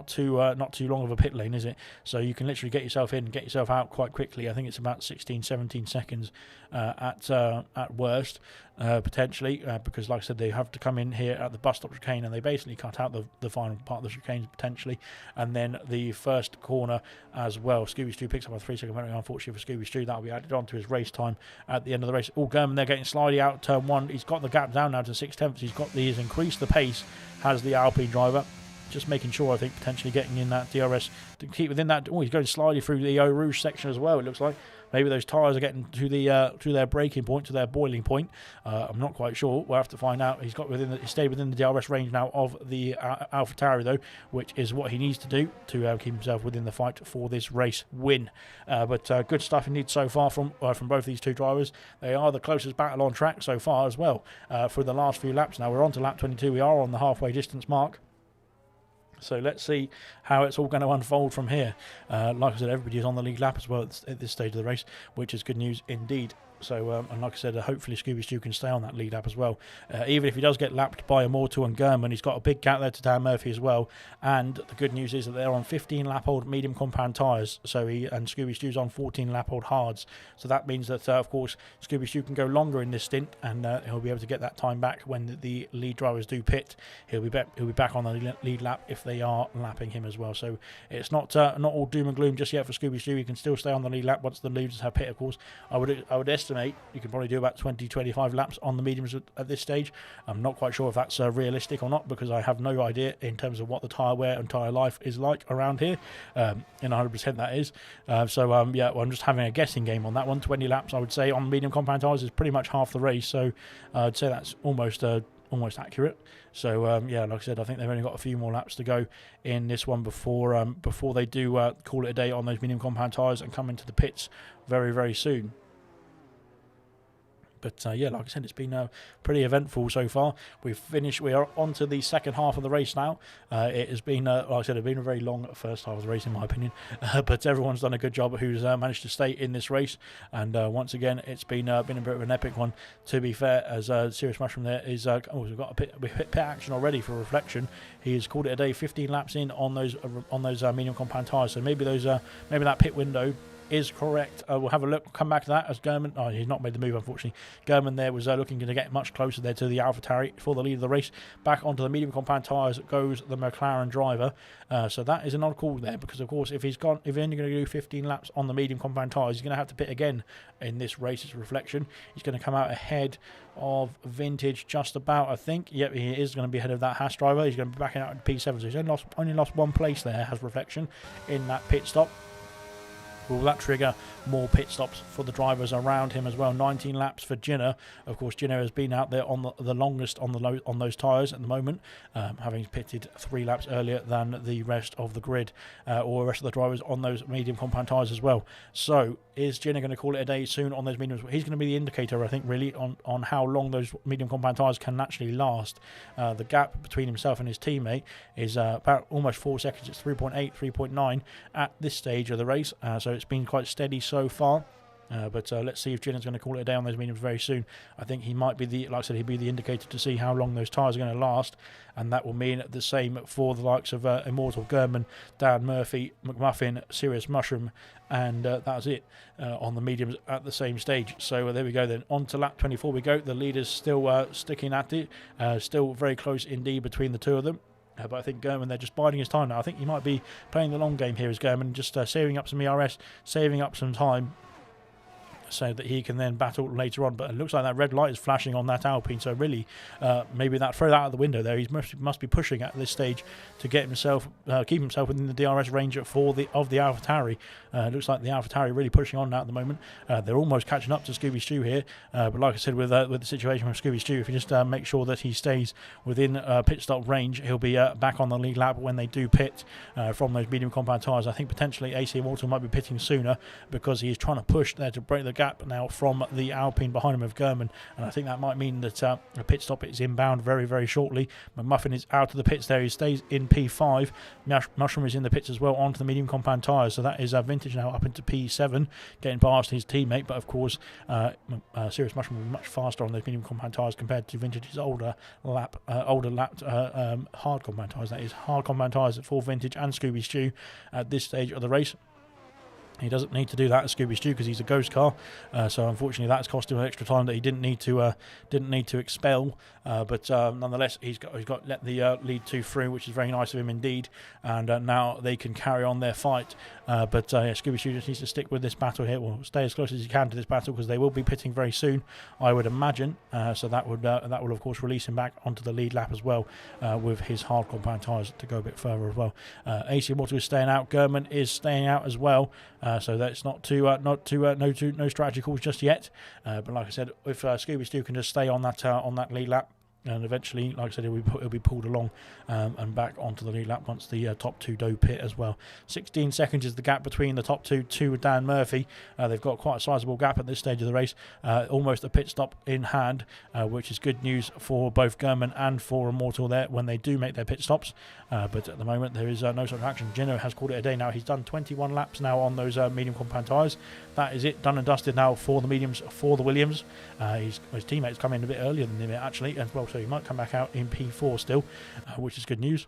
too long of a pit lane, is it? So you can literally get yourself in, get yourself out quite quickly. I think it's about 16-17 seconds at worst, potentially, because like I said, they have to come in here at the bus stop chicane, and they basically cut out the final part of the chicane potentially, and then the first corner as well. Scooby Stew picks up a 3-second penalty, unfortunately for Scooby Stew. That'll be added on to his race time at the end of the race. German, they're getting slidey out turn 1. He's got the gap down now to 6/10. He's increased the pace, has the Alpine driver. Just making sure, I think, potentially getting in that DRS to keep within that. Oh, he's going slidey through the Eau Rouge section as well, it looks like. Maybe those tyres are getting to their breaking point, to their boiling point. I'm not quite sure. We'll have to find out. He's stayed within the DRS range now of the AlphaTauri, though, which is what he needs to do to keep himself within the fight for this race win. But good stuff indeed so far from both these two drivers. They are the closest battle on track so far as well for the last few laps. Now we're on to lap 22. We are on the halfway distance mark. So let's see how it's all going to unfold from here. Like I said, everybody's on the lead lap as well at this stage of the race, which is good news indeed. So, and like I said, hopefully Scooby Stew can stay on that lead lap as well. Even if he does get lapped by Immortal and German, he's got a big gap there to Dan Murphy as well. And the good news is that they're on 15-lap-old medium compound tyres. So and Scooby Stew's on 14-lap-old hards. So that means that, of course, Scooby Stew can go longer in this stint, and he'll be able to get that time back when the lead drivers do pit. He'll be back on the lead lap if they are lapping him as well. So it's not all doom and gloom just yet for Scooby Stew. He can still stay on the lead lap once the leaders have pit, of course. I would estimate you can probably do about 20-25 laps on the mediums at this stage. I'm not quite sure if that's realistic or not, because I have no idea in terms of what the tyre wear and tyre life is like around here. In 100% that is. Yeah, well, I'm just having a guessing game on that one. 20 laps, I would say, on medium compound tyres is pretty much half the race, so I'd say that's almost accurate. So yeah, like I said, I think they've only got a few more laps to go in this one before they do call it a day on those medium compound tyres and come into the pits very, very soon. But yeah, like I said, it's been pretty eventful so far. We are on to the second half of the race now. It has been, like I said, it's been a very long first half of the race, in my opinion. But everyone's done a good job who's managed to stay in this race. And once again, it's been a bit of an epic one, to be fair, as Serious Mushroom there is... we've got pit action already for Reflection. He has called it a day, 15 laps in on those medium compound tyres. So maybe that pit window is correct. We'll have a look. We'll come back to that as German. Oh, he's not made the move, unfortunately. German there was looking to get much closer there to the AlphaTauri for the lead of the race. Back onto the medium compound tyres goes the McLaren driver. So that is an odd call there, because of course if he's only going to do 15 laps on the medium compound tyres, he's going to have to pit again in this race. It's Reflection. He's going to come out ahead of Vintage just about, I think. Yep, he is going to be ahead of that Haas driver. He's going to be backing out in P7, so he's only lost one place there, has Reflection, in that pit stop. Will that trigger more pit stops for the drivers around him as well? 19 laps for Ginner. Of course, Ginner has been out there on the longest on those tyres at the moment, having pitted 3 laps earlier than the rest of the grid, or the rest of the drivers on those medium compound tyres as well. So is Ginner going to call it a day soon on those mediums? He's going to be the indicator, I think, really, on how long those medium compound tyres can actually last. The gap between himself and his teammate is about almost 4 seconds. It's 3.8, 3.9 at this stage of the race. So it's been quite steady so far. But let's see if Ginner's going to call it a day on those mediums very soon. I think he might be like I said, he'd be the indicator to see how long those tyres are going to last, and that will mean the same for the likes of Immortal, German, Dan Murphy, McMuffin, Serious Mushroom, and that's it on the mediums at the same stage. So there we go then. On to lap 24 we go. The leaders still sticking at it, still very close indeed between the two of them. But I think German, they're just biding his time now. I think he might be playing the long game here as German, just saving up some ERS, saving up some time, so that he can then battle later on. But it looks like that red light is flashing on that Alpine, so really maybe throw that out of the window there. He must be pushing at this stage to get himself keep himself within the DRS range of the AlphaTauri. It looks like the AlphaTauri really pushing on now at the moment. They're almost catching up to Scooby Stew here, but like I said, with the situation with Scooby Stew, if you just make sure that he stays within pit stop range, he'll be back on the lead lap when they do pit from those medium compound tyres. I think potentially AC Immortal might be pitting sooner because he's trying to push there to break the gap now from the Alpine behind him of German, and I think that might mean that a pit stop is inbound very, very shortly. McMuffin is out of the pits there. He stays in P5. Mushroom is in the pits as well onto the medium compound tyres, so that is Vintage now up into P7, getting past his teammate. But of course Serious Mushroom will be much faster on those medium compound tyres compared to Vintage's older lapped hard compound tyres. That is hard compound tyres for Vintage and Scooby Stew at this stage of the race. He doesn't need to do that at Scooby Stew because he's a ghost car, so unfortunately that's cost him extra time that he didn't need to expel. But nonetheless, he's got let the lead two through, which is very nice of him indeed. And now they can carry on their fight. But Scooby Stew just needs to stick with this battle here. Well, stay as close as he can to this battle because they will be pitting very soon, I would imagine. So that will of course release him back onto the lead lap as well, with his hard compound tyres to go a bit further as well. AC Immortal is staying out. German is staying out as well. So that's no strategy calls just yet. But like I said, if Scooby Stew can just stay on that lead lap, and eventually, like I said, it'll be pulled along and back onto the lead lap once the top two do pit as well. 16 seconds is the gap between the top two to Dan Murphy. They've got quite a sizable gap at this stage of the race, almost a pit stop in hand, which is good news for both German and for Immortal there when they do make their pit stops. But at the moment there is no sort of action. Gino has called it a day now. He's done 21 laps now on those medium compound tyres. That is it, done and dusted now for the mediums for the Williams. His teammates come in a bit earlier than him actually as well, so he might come back out in P4 still, which is good news.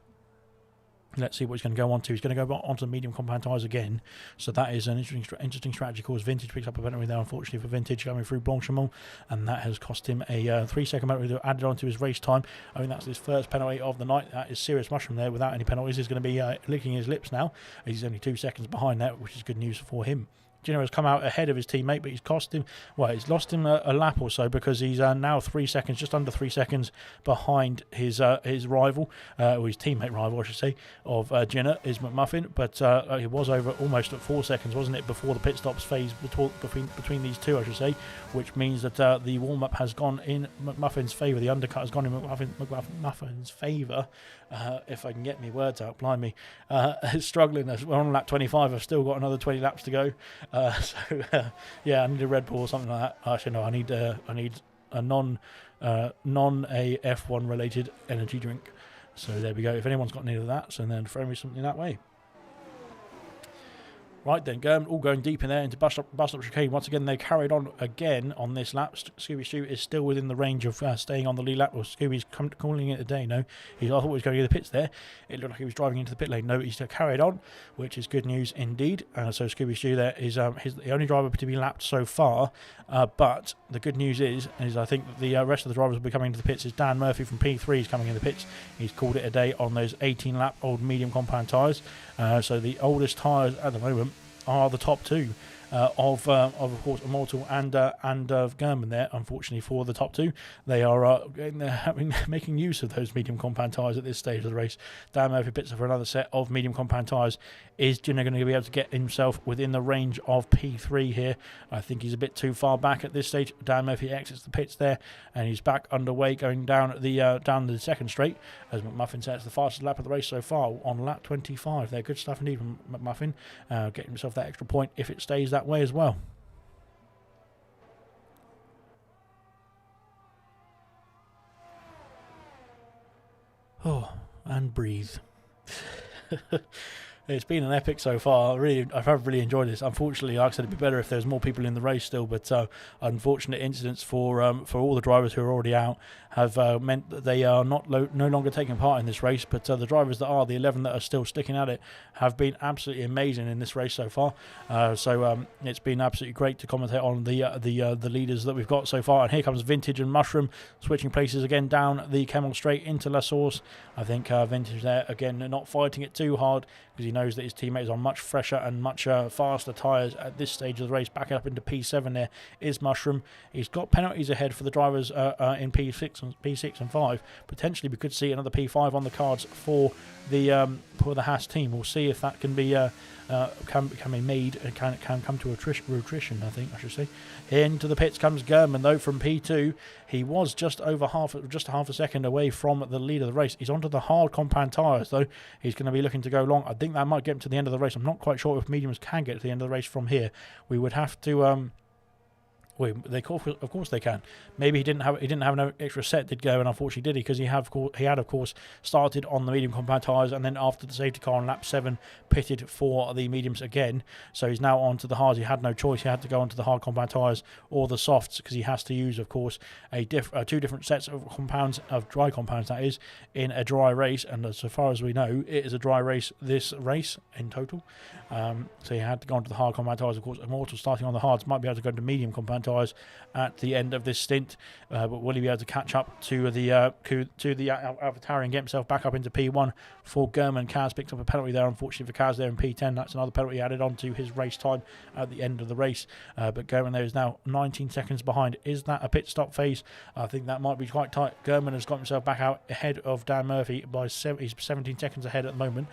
Let's see what he's going to go on to. He's going to go onto the medium compound tyres again. So that is an interesting strategy. Of course, Vintage picks up a penalty there, unfortunately, for Vintage coming through Blanchimont, and that has cost him a 3-second penalty added onto his race time. I mean, that's his first penalty of the night. That is Serious Mushroom there without any penalties. He's going to be licking his lips now. He's only 2 seconds behind that, which is good news for him. Gino has come out ahead of his teammate, but he's lost him a lap or so because he's now 3 seconds, just under 3 seconds behind his rival, or his teammate rival, I should say, of Gino is McMuffin. But he was over almost at 4 seconds, wasn't it, before the pit stops phase between these two, I should say, which means that the warm-up has gone in McMuffin's favour. The undercut has gone in McMuffin's favour. If I can get my words out, blimey. Struggling. We're on lap 25. I've still got another 20 laps to go. Yeah, I need a Red Bull or something like that. Actually, no, I need a non F1 related energy drink. So there we go. If anyone's got any of that, so then throw me something that way. Right then, all going deep in there into bus stop chicane. Once again, they carried on again on this lap. Scooby Stew is still within the range of staying on the lead lap. Well, Scooby's calling it a day. No, I thought he was going to the pits there. It looked like he was driving into the pit lane. No, he's still carried on, which is good news indeed. So Scooby Stew there is the only driver to be lapped so far. But the good news is I think that the rest of the drivers will be coming into the pits. Is Dan Murphy from P3 is coming in the pits. He's called it a day on those 18-lap old medium compound tyres. So the oldest tyres at the moment are the top two of course Immortal and German there. Unfortunately for the top two, they are making use of those medium compound tyres at this stage of the race. Dan Murphy pits for another set of medium compound tyres. Is Gino going to be able to get himself within the range of P3 here? I think he's a bit too far back at this stage. Dan Murphy exits the pits there, and he's back underway going down the second straight as McMuffin sets the fastest lap of the race so far on lap 25. They're good stuff indeed from McMuffin, getting himself that extra point if it stays that way as well. Oh, and breathe. It's been an epic so far. I've really enjoyed this. Unfortunately, like I said, it'd be better if there's more people in the race still. But unfortunate incidents for all the drivers who are already out have meant that they are no longer taking part in this race. But the drivers that are, the 11 that are still sticking at it, have been absolutely amazing in this race so far. So it's been absolutely great to commentate on the leaders that we've got so far. And here comes Vintage and Mushroom switching places again down the Camel Straight into La Source. I think Vintage there again not fighting it too hard, because he knows that his teammate is on much fresher and much faster tyres at this stage of the race. Backing up into P7 there is Mushroom. He's got penalties ahead for the drivers in P6 and 5. Potentially we could see another P5 on the cards for the Haas team. We'll see if that can be can be made and can come to attrition, I think I should say. Into the pits comes German though from P2. He was just half a second away from the lead of the race. He's onto the hard compound tyres though. He's going to be looking to go long. I think that might get him to the end of the race. I'm not quite sure if mediums can get to the end of the race from here. We would have to of course they can. Maybe he didn't have an extra set, did go, and unfortunately did he, because he had of course started on the medium compound tyres, and then after the safety car on lap 7 pitted for the mediums again. So he's now on to the hards. He had no choice. He had to go onto the hard compound tyres or the softs, because he has to use of course two different sets of compounds, of dry compounds that is, in a dry race. And as far as we know, it is a dry race this race in total. So he had to go onto the hard compound tyres. Of course, Immortal starting on the hards might be able to go into medium compound tyres at the end of this stint, but will he be able to catch up to the AlphaTauri and get himself back up into P1 for German? Kaz picks up a penalty there, unfortunately for Kaz there in P10. That's another penalty added on to his race time at the end of the race, but German there is now 19 seconds behind. Is that a pit stop phase? I think that might be quite tight. German has got himself back out ahead of Dan Murphy by he's 17 seconds ahead at the moment,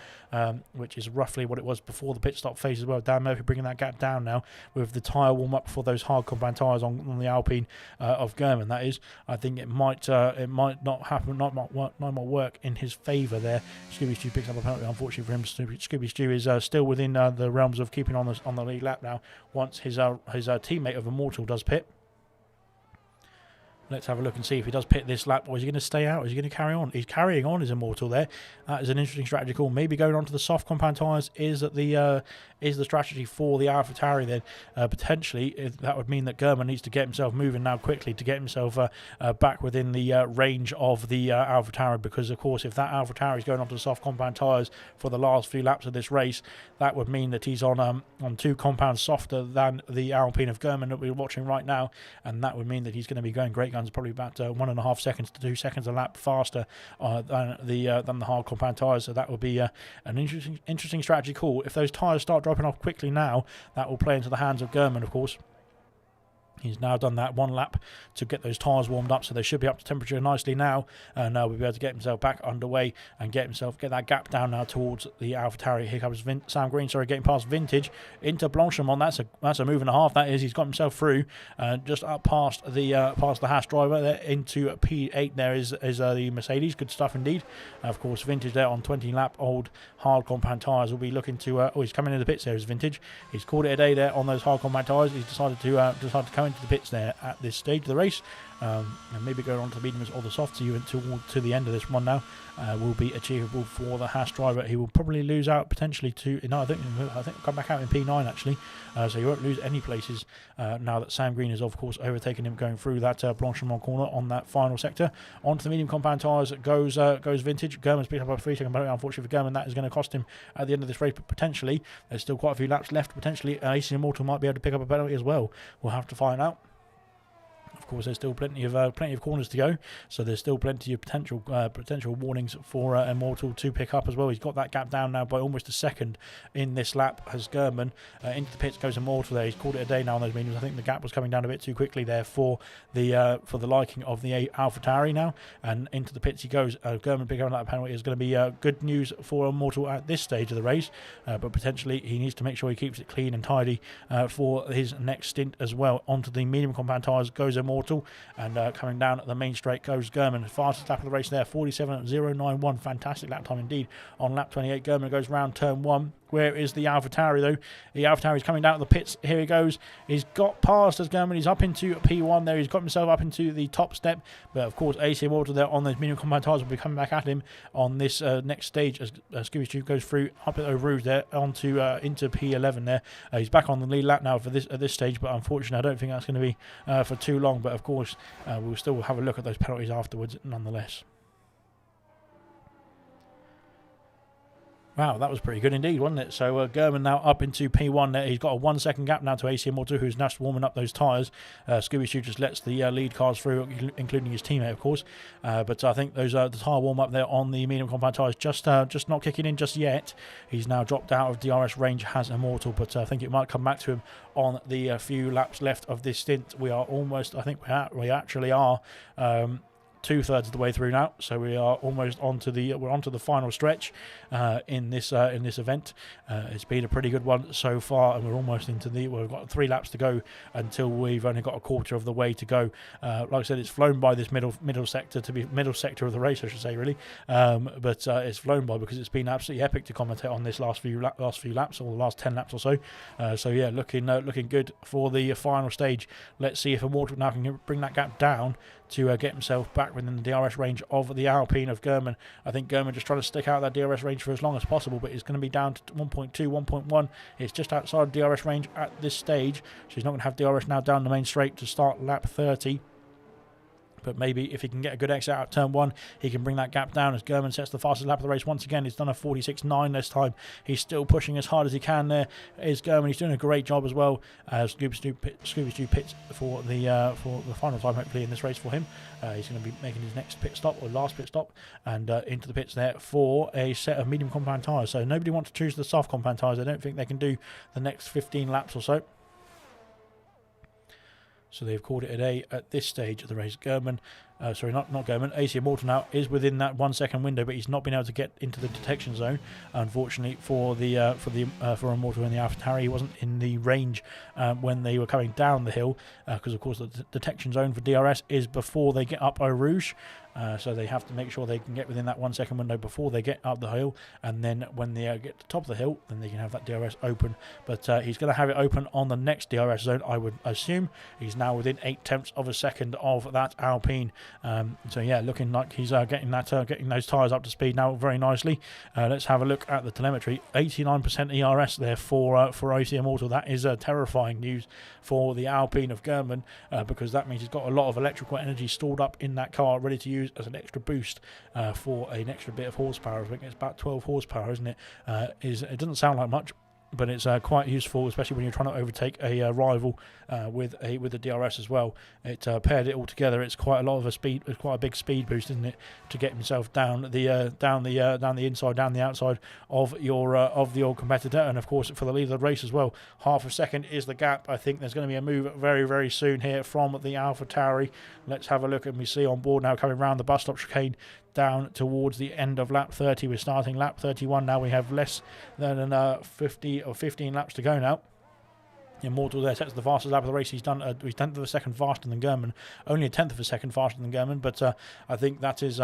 which is roughly what it was before the pit stop phase as well. Dan Murphy bringing that gap down now with the tyre warm up for those hard compound tyres on the Alpine of German. That is, I think it might not happen, not more work in his favour there. Scooby Stew picks up a penalty, unfortunately for him. Scooby Stew is still within the realms of keeping on the lead lap now, once his teammate of Immortal does pit. Let's have a look and see if he does pit this lap, or is he going to stay out? Is he going to carry on? He's carrying on his Immortal there. That is an interesting strategy call. Maybe going on to the soft compound tyres is the strategy for the AlphaTauri then. Potentially, that would mean that German needs to get himself moving now quickly to get himself back within the range of the AlphaTauri, because of course if that AlphaTauri is going onto the soft compound tyres for the last few laps of this race, that would mean that he's on 2 compounds softer than the Alpine of German that we're watching right now, and that would mean that he's going to be going great guns, probably about 1.5 seconds to 2 seconds a lap faster than the hard compound tyres. So that would be an interesting strategy call. If those tyres start dropping off quickly now, that will play into the hands of German, of course. He's now done that 1 lap to get those tyres warmed up, so they should be up to temperature nicely now, and we'll be able to get himself back underway and get that gap down now towards the AlphaTauri. Here comes Sam Green, getting past Vintage into Blanchimont. That's a move and a half. That is, he's got himself through, just up past the Haas driver there into P8. There is the Mercedes. Good stuff indeed. Come Vintage there on 20-lap old hard compound tyres. Will be looking to. He's coming into the pits there. Is Vintage. He's called it a day there on those hard compound tyres. He's decided to come into the pits there at this stage of the race, and maybe going on to the mediums or the softs even to the end of this one now will be achievable for the Haas driver. He will probably lose out potentially to I think come back out in P9 actually, so he won't lose any places now that Sam Green has of course overtaken him going through that Blanchimont corner on that final sector. Onto the medium compound tyres goes Vintage. German's picked up a 3-second penalty, unfortunately for German. That is going to cost him at the end of this race, but potentially there's still quite a few laps left. Potentially AC Immortal might be able to pick up a penalty as well. We'll have to find out. Of course, there's still plenty of corners to go, so there's still plenty of potential warnings for Immortal to pick up as well. He's got that gap down now by almost a second in this lap. Has German into the pits goes Immortal there. He's called it a day now on those mediums. I think the gap was coming down a bit too quickly there for the liking of the AlphaTauri now, and into the pits he goes. German picking up that penalty is going to be good news for Immortal at this stage of the race, but potentially he needs to make sure he keeps it clean and tidy for his next stint as well. Onto the medium compound tyres goes Immortal, and coming down at the main straight goes German. Fastest lap of the race there, 47.091. Fantastic lap time indeed on lap 28. German goes round turn 1. Where is the AlphaTauri though? The AlphaTauri is coming down to the pits. Here he goes. He's got past as German. He's up into P1 there. He's got himself up into the top step. But of course, AC Immortal there on those medium compound tyres will be coming back at him on this next stage as Scooby Stu goes through up at Eau Rouge there onto into P11 there. He's back on the lead lap now for this at this stage, but unfortunately, I don't think that's going to be for too long. But of course, we'll still have a look at those penalties afterwards, nonetheless. Wow, that was pretty good indeed, wasn't it? So German now up into P1 there. He's got a 1 second gap now to AC Immortal, who's now warming up those tyres. Scooby Stu just lets the lead cars through, including his teammate, of course. But I think those the tyre warm up there on the medium compound tyres just not kicking in just yet. He's now dropped out of DRS range, has Immortal, but I think it might come back to him on the few laps left of this stint. We are almost, I think we actually are 2/3 of the way through now, so we are almost onto the final stretch in this event. It's been a pretty good one so far, and we're almost into we've got 3 laps to go until we've only got a quarter of the way to go. Like I said, it's flown by this middle sector of the race, I should say, really. But it's flown by because it's been absolutely epic to commentate on this last few laps, or the last 10 laps or so. So yeah, looking good for the final stage. Let's see if Immortal now can bring that gap down to get himself back within the DRS range of the Alpine of German. I think German just trying to stick out that DRS range for as long as possible, but it's going to be down to 1.2, 1.1. It's just outside DRS range at this stage, so he's not going to have DRS now down the main straight to start lap 30. But maybe if he can get a good exit out of turn 1, he can bring that gap down as German sets the fastest lap of the race once again. He's done a 46.9 this time. He's still pushing as hard as he can there. Is German. He's doing a great job as well. Scooby Stu pits for the final time, hopefully, in this race for him. He's going to be making his next pit stop, or last pit stop, and into the pits there for a set of medium compound tyres. So nobody wants to choose the soft compound tyres. I don't think they can do the next 15 laps or so. So they've called it a day at this stage of the race. German, sorry, not German. AC Immortal now is within that 1 second window, but he's not been able to get into the detection zone. Unfortunately for Immortal and the AlphaTauri, he wasn't in the range when they were coming down the hill, because of course the detection zone for DRS is before they get up Eau Rouge. So they have to make sure they can get within that 1 second window before they get up the hill, and then when they get to the top of the hill, then they can have that DRS open. But he's going to have it open on the next DRS zone, I would assume. He's now within 0.8 of a second of that Alpine. So yeah, looking like he's getting those tyres up to speed now very nicely. Let's have a look at the telemetry. 89% ERS there for AC Immortal. That is terrifying news for the Alpine of German, because that means he's got a lot of electrical energy stored up in that car, ready to use as an extra boost for an extra bit of horsepower. I think it's about 12 horsepower, isn't it? It doesn't sound like much, but it's quite useful, especially when you're trying to overtake a rival with the DRS as well. It paired it all together. It's quite a lot of a speed. It's quite a big speed boost, isn't it, to get himself down the inside, down the outside of your competitor, and of course for the lead of the race as well. Half a second is the gap. I think there's going to be a move very, very soon here from the AlphaTauri. Let's have a look, and we see on board now coming round the bus stop chicane down towards the end of lap 30. We're starting lap 31 now. We have less than 50 or 15 laps to go now. Immortal there sets the fastest lap of the race. He's done 10th of a second faster than German, only a 10th of a second faster than German, but I think that is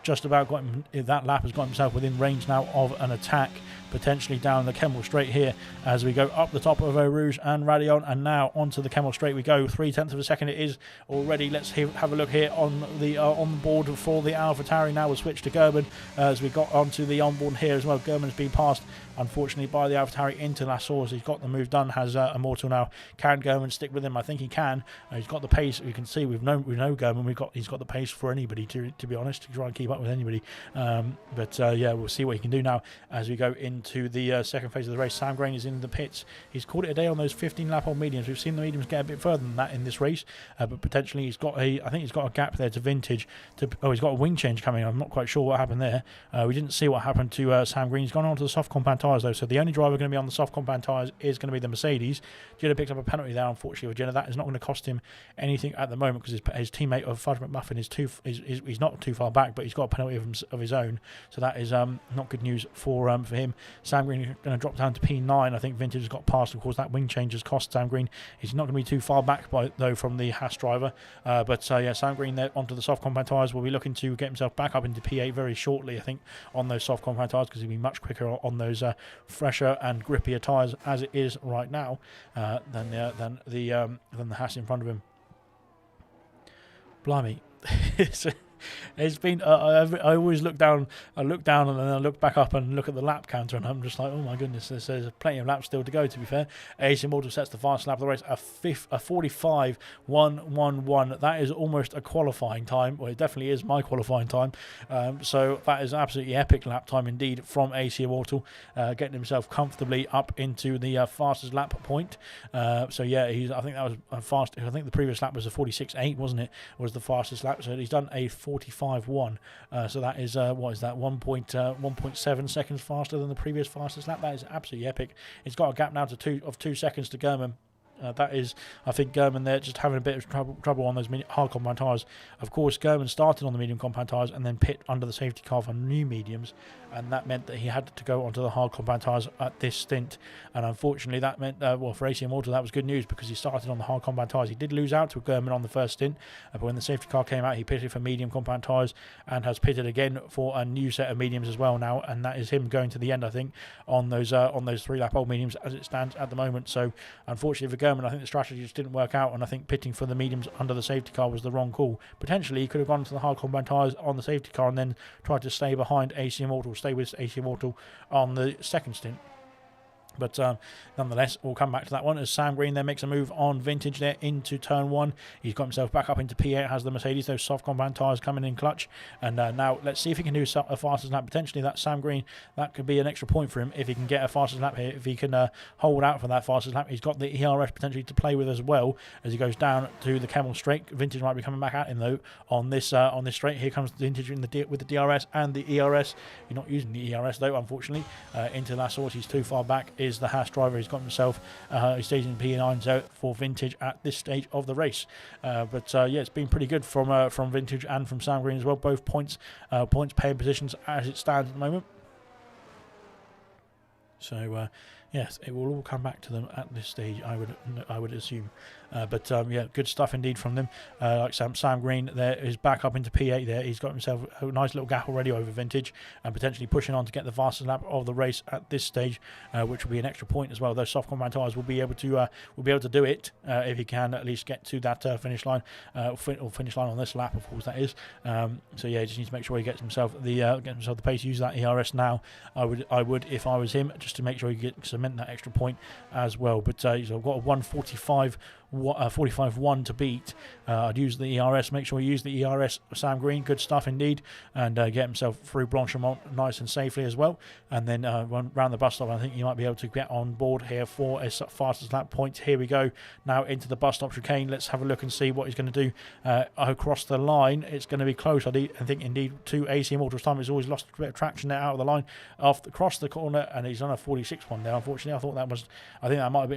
just about got him. That lap has got himself within range now of an attack, potentially down the Kemmel Straight here as we go up the top of Eau Rouge and Radion, and now onto the Kemmel Straight we go. 0.3 of a second it is already. Let's have a look here on the board for the AlphaTauri. Now we'll switch to Gerben as we got onto the onboard here as well. Gerben's been passed, unfortunately, by the AlphaTauri into Lassours. He's got the move done. Has Immortal now. Can Gerben stick with him? I think he can. He's got the pace. You can see we know Gerben. He's got the pace for anybody, to be honest, to try and keep up with anybody. But yeah, we'll see what he can do now as we go into the second phase of the race. Sam Grain is in the pits. He's called it a day on those 15 lap on mediums. We've seen the mediums get a bit further than that in this race, but potentially I think he's got a gap there to Vintage. He's got a wing change coming. I'm not quite sure what happened there. We didn't see what happened to Sam Green. He's gone on to the soft compound tyres though, so the only driver going to be on the soft compound tyres is going to be the Mercedes. Jenner picks up a penalty there, unfortunately, with Jenner. That is not going to cost him anything at the moment because his teammate of Fudge McMuffin he's not too far back, but he's got a penalty of his own. So that is not good news for him. Sam Green is going to drop down to P9. I think Vintage has got past. Of course, that wing change has cost Sam Green. He's not going to be too far back though from the Haas driver. But yeah, Sam Green there onto the soft compound tyres will be looking to get himself back up into P8 very shortly, I think, on those soft compound tyres, because he'll be much quicker on those fresher and grippier tyres as it is right now than the Haas in front of him. Blimey. It's been I always look down and then I look back up and look at the lap counter, and I'm just like, oh my goodness, there's plenty of laps still to go, to be fair. AC Immortal sets the fastest lap of the race, a 45.111. That is almost a qualifying time. Well, it definitely is my qualifying time. So that is absolutely epic lap time indeed from AC Immortal, getting himself comfortably up into the fastest lap point. So yeah, I think that was a fast. I think the previous lap was a 46.8, wasn't it? Was the fastest lap. So he's done a 45.1. So that is what is that? 1.7 seconds faster than the previous fastest lap. That is absolutely epic. It's got a gap now to 2 seconds to German. That is, I think German there just having a bit of trouble on those hard compound tyres. Of course, German started on the medium compound tyres and then pit under the safety car for new mediums, and that meant that he had to go onto the hard compound tyres at this stint. And unfortunately, that meant, well, for AC Immortal, that was good news because he started on the hard compound tyres. He did lose out to German on the first stint, but when the safety car came out, he pitted for medium compound tyres and has pitted again for a new set of mediums as well now, and that is him going to the end, I think, on those 3-lap old mediums as it stands at the moment. So unfortunately for German, I think the strategy just didn't work out, and I think pitting for the mediums under the safety car was the wrong call. Potentially, he could have gone to the hard compound tyres on the safety car and then tried to stay behind AC Immortal, stay with AC Immortal on the second stint. But nonetheless, we'll come back to that one as Sam Green there makes a move on Vintage there into turn 1. He's got himself back up into P8, has the Mercedes, those soft compound tyres coming in clutch. And now let's see if he can do a fastest lap. Potentially that Sam Green, that could be an extra point for him if he can get a fastest lap here. If he can hold out for that fastest lap. He's got the ERS potentially to play with as well as he goes down to the Kemmel straight. Vintage might be coming back at him though on this straight. Here comes Vintage with the DRS and the ERS. You're not using the ERS though, unfortunately. Into La Source, he's too far back. Is the Haas driver. He's got himself, he stays in P9 so for Vintage at this stage of the race. But yeah, it's been pretty good from Vintage and from Sam Green as well. Both points paying positions as it stands at the moment. So yes, it will all come back to them at this stage, I would assume. But yeah, good stuff indeed from them. Like Sam Green there is back up into P8 there. He's got himself a nice little gap already over Vintage and potentially pushing on to get the fastest lap of the race at this stage, which will be an extra point as well. Those soft compound tyres will be able to do it if he can at least get to that finish line or finish line on this lap, of course that is. So yeah, he just needs to make sure he gets himself the pace. Use that ERS now. I would if I was him, just to make sure he cement that extra point as well. But so I've got a 45.1 to beat. I'd use the ERS. Make sure you use the ERS. Sam Green, good stuff indeed, and get himself through Blanchimont nice and safely as well. And then round the bus stop, I think you might be able to get on board here for a fastest lap point. Here we go now into the bus stop chicane. Let's have a look and see what he's going to do across the line. It's going to be close. I think indeed to AC Immortal's time. He's always lost a bit of traction there out of the line, across the corner, and he's on a 46.1 there. Unfortunately, I think that might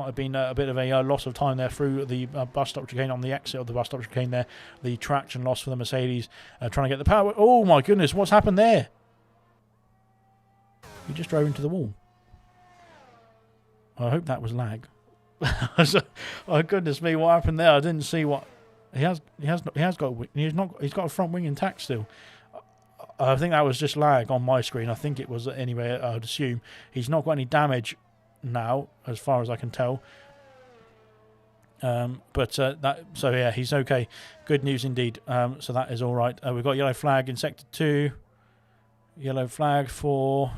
have been a bit of a loss of time there through the bus stop chicane on the exit of the bus stop chicane there. The traction loss for the Mercedes, trying to get the power. Oh my goodness, what's happened there? He just drove into the wall. I hope that was lag. Oh goodness me, what happened there? I didn't see what he's got a front wing intact still. I think that was just lag on my screen. I think it was anyway. I'd assume he's not got any damage now, as far as I can tell. So yeah, he's okay. Good news indeed. So that is all right. We've got yellow flag in sector 2. Yellow flag for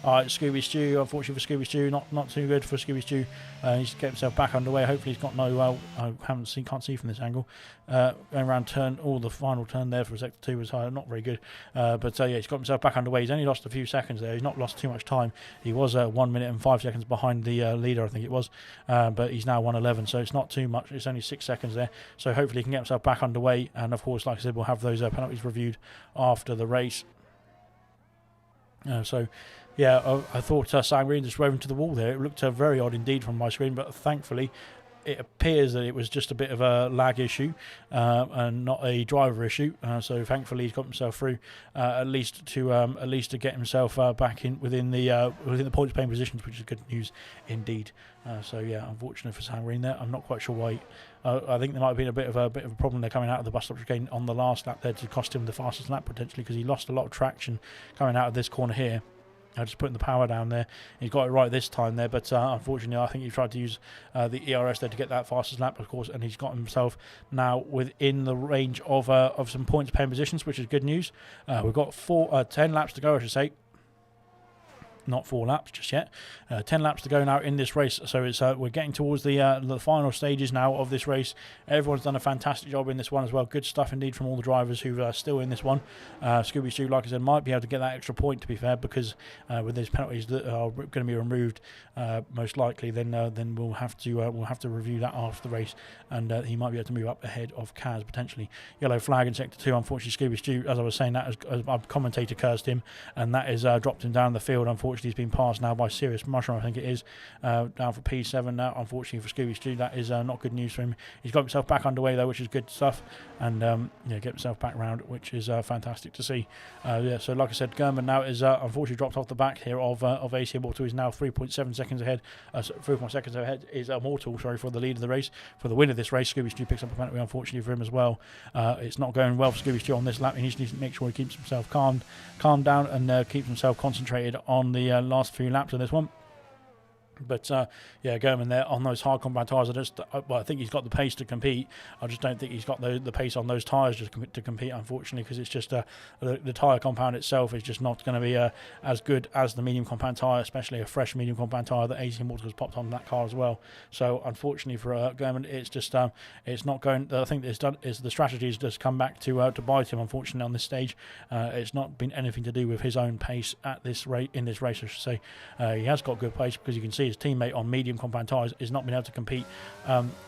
Scooby Stew. Unfortunately for Scooby Stew, not too good for Scooby Stew. He's to get himself back underway. Hopefully he's got no. I can't see from this angle. Going around the final turn there for sector 2 was not very good. But yeah, he's got himself back underway. He's only lost a few seconds there. He's not lost too much time. He was 1 minute and 5 seconds behind the leader, I think it was. But he's now 1:11, so it's not too much. It's only 6 seconds there. So hopefully he can get himself back underway. And of course, like I said, we'll have those penalties reviewed after the race. So Yeah, I thought Sanguine just drove into the wall there. It looked very odd indeed from my screen, but thankfully it appears that it was just a bit of a lag issue and not a driver issue. So thankfully he's got himself through at least to get himself back in within the points paying positions, which is good news indeed. So yeah, unfortunate for Sanguine there. I'm not quite sure why. I think there might have been a bit of a problem there coming out of the bus stop chicane on the last lap there to cost him the fastest lap potentially, because he lost a lot of traction coming out of this corner here. Just putting the power down there. He got it right this time there, but unfortunately I think he tried to use the ERS there to get that fastest lap, of course, and he's got himself now within the range of some points paying positions, which is good news. We've got 10 laps to go, I should say. Not 4 laps just yet. 10 laps to go now in this race. So it's we're getting towards the final stages now of this race. Everyone's done a fantastic job in this one as well. Good stuff indeed from all the drivers who are still in this one. Scooby Stu, like I said, might be able to get that extra point, to be fair, because with these penalties that are going to be removed, most likely, then we'll have to review that after the race, and he might be able to move up ahead of Kaz potentially. Yellow flag in sector 2. Unfortunately, Scooby Stu, as I was saying, that as our commentator cursed him, and that is dropped him down the field. Unfortunately, he's been passed now by Serious Mushroom, I think it is, down for P7 now. Unfortunately for Scooby Stu, that is not good news for him. He's got himself back underway though, which is good stuff, and yeah, get himself back round, which is fantastic to see. Yeah, so like I said, German now is unfortunately dropped off the back here of AC Immortal. He's now 3.7 seconds ahead. 3.1 seconds ahead is Immortal, sorry, for the lead of the race. For the win of this race, Scooby Stu picks up a penalty, unfortunately for him as well. It's not going well for Scooby Stu on this lap. He needs to make sure he keeps himself calm down and keeps himself concentrated on the last few laps of this one. But yeah, German there on those hard compound tyres. I think he's got the pace to compete. I just don't think he's got the pace on those tyres to compete, unfortunately, because it's just the tyre compound itself is just not going to be as good as the medium compound tyre, especially a fresh medium compound tyre that AC Immortal has popped on that car as well. So unfortunately for German, it's just it's not going. I think it's done is the strategy has just come back to bite him. Unfortunately, on this stage, it's not been anything to do with his own pace at this rate in this race. I should say he has got good pace, because you can see his teammate on medium compound tyres is not being able to compete.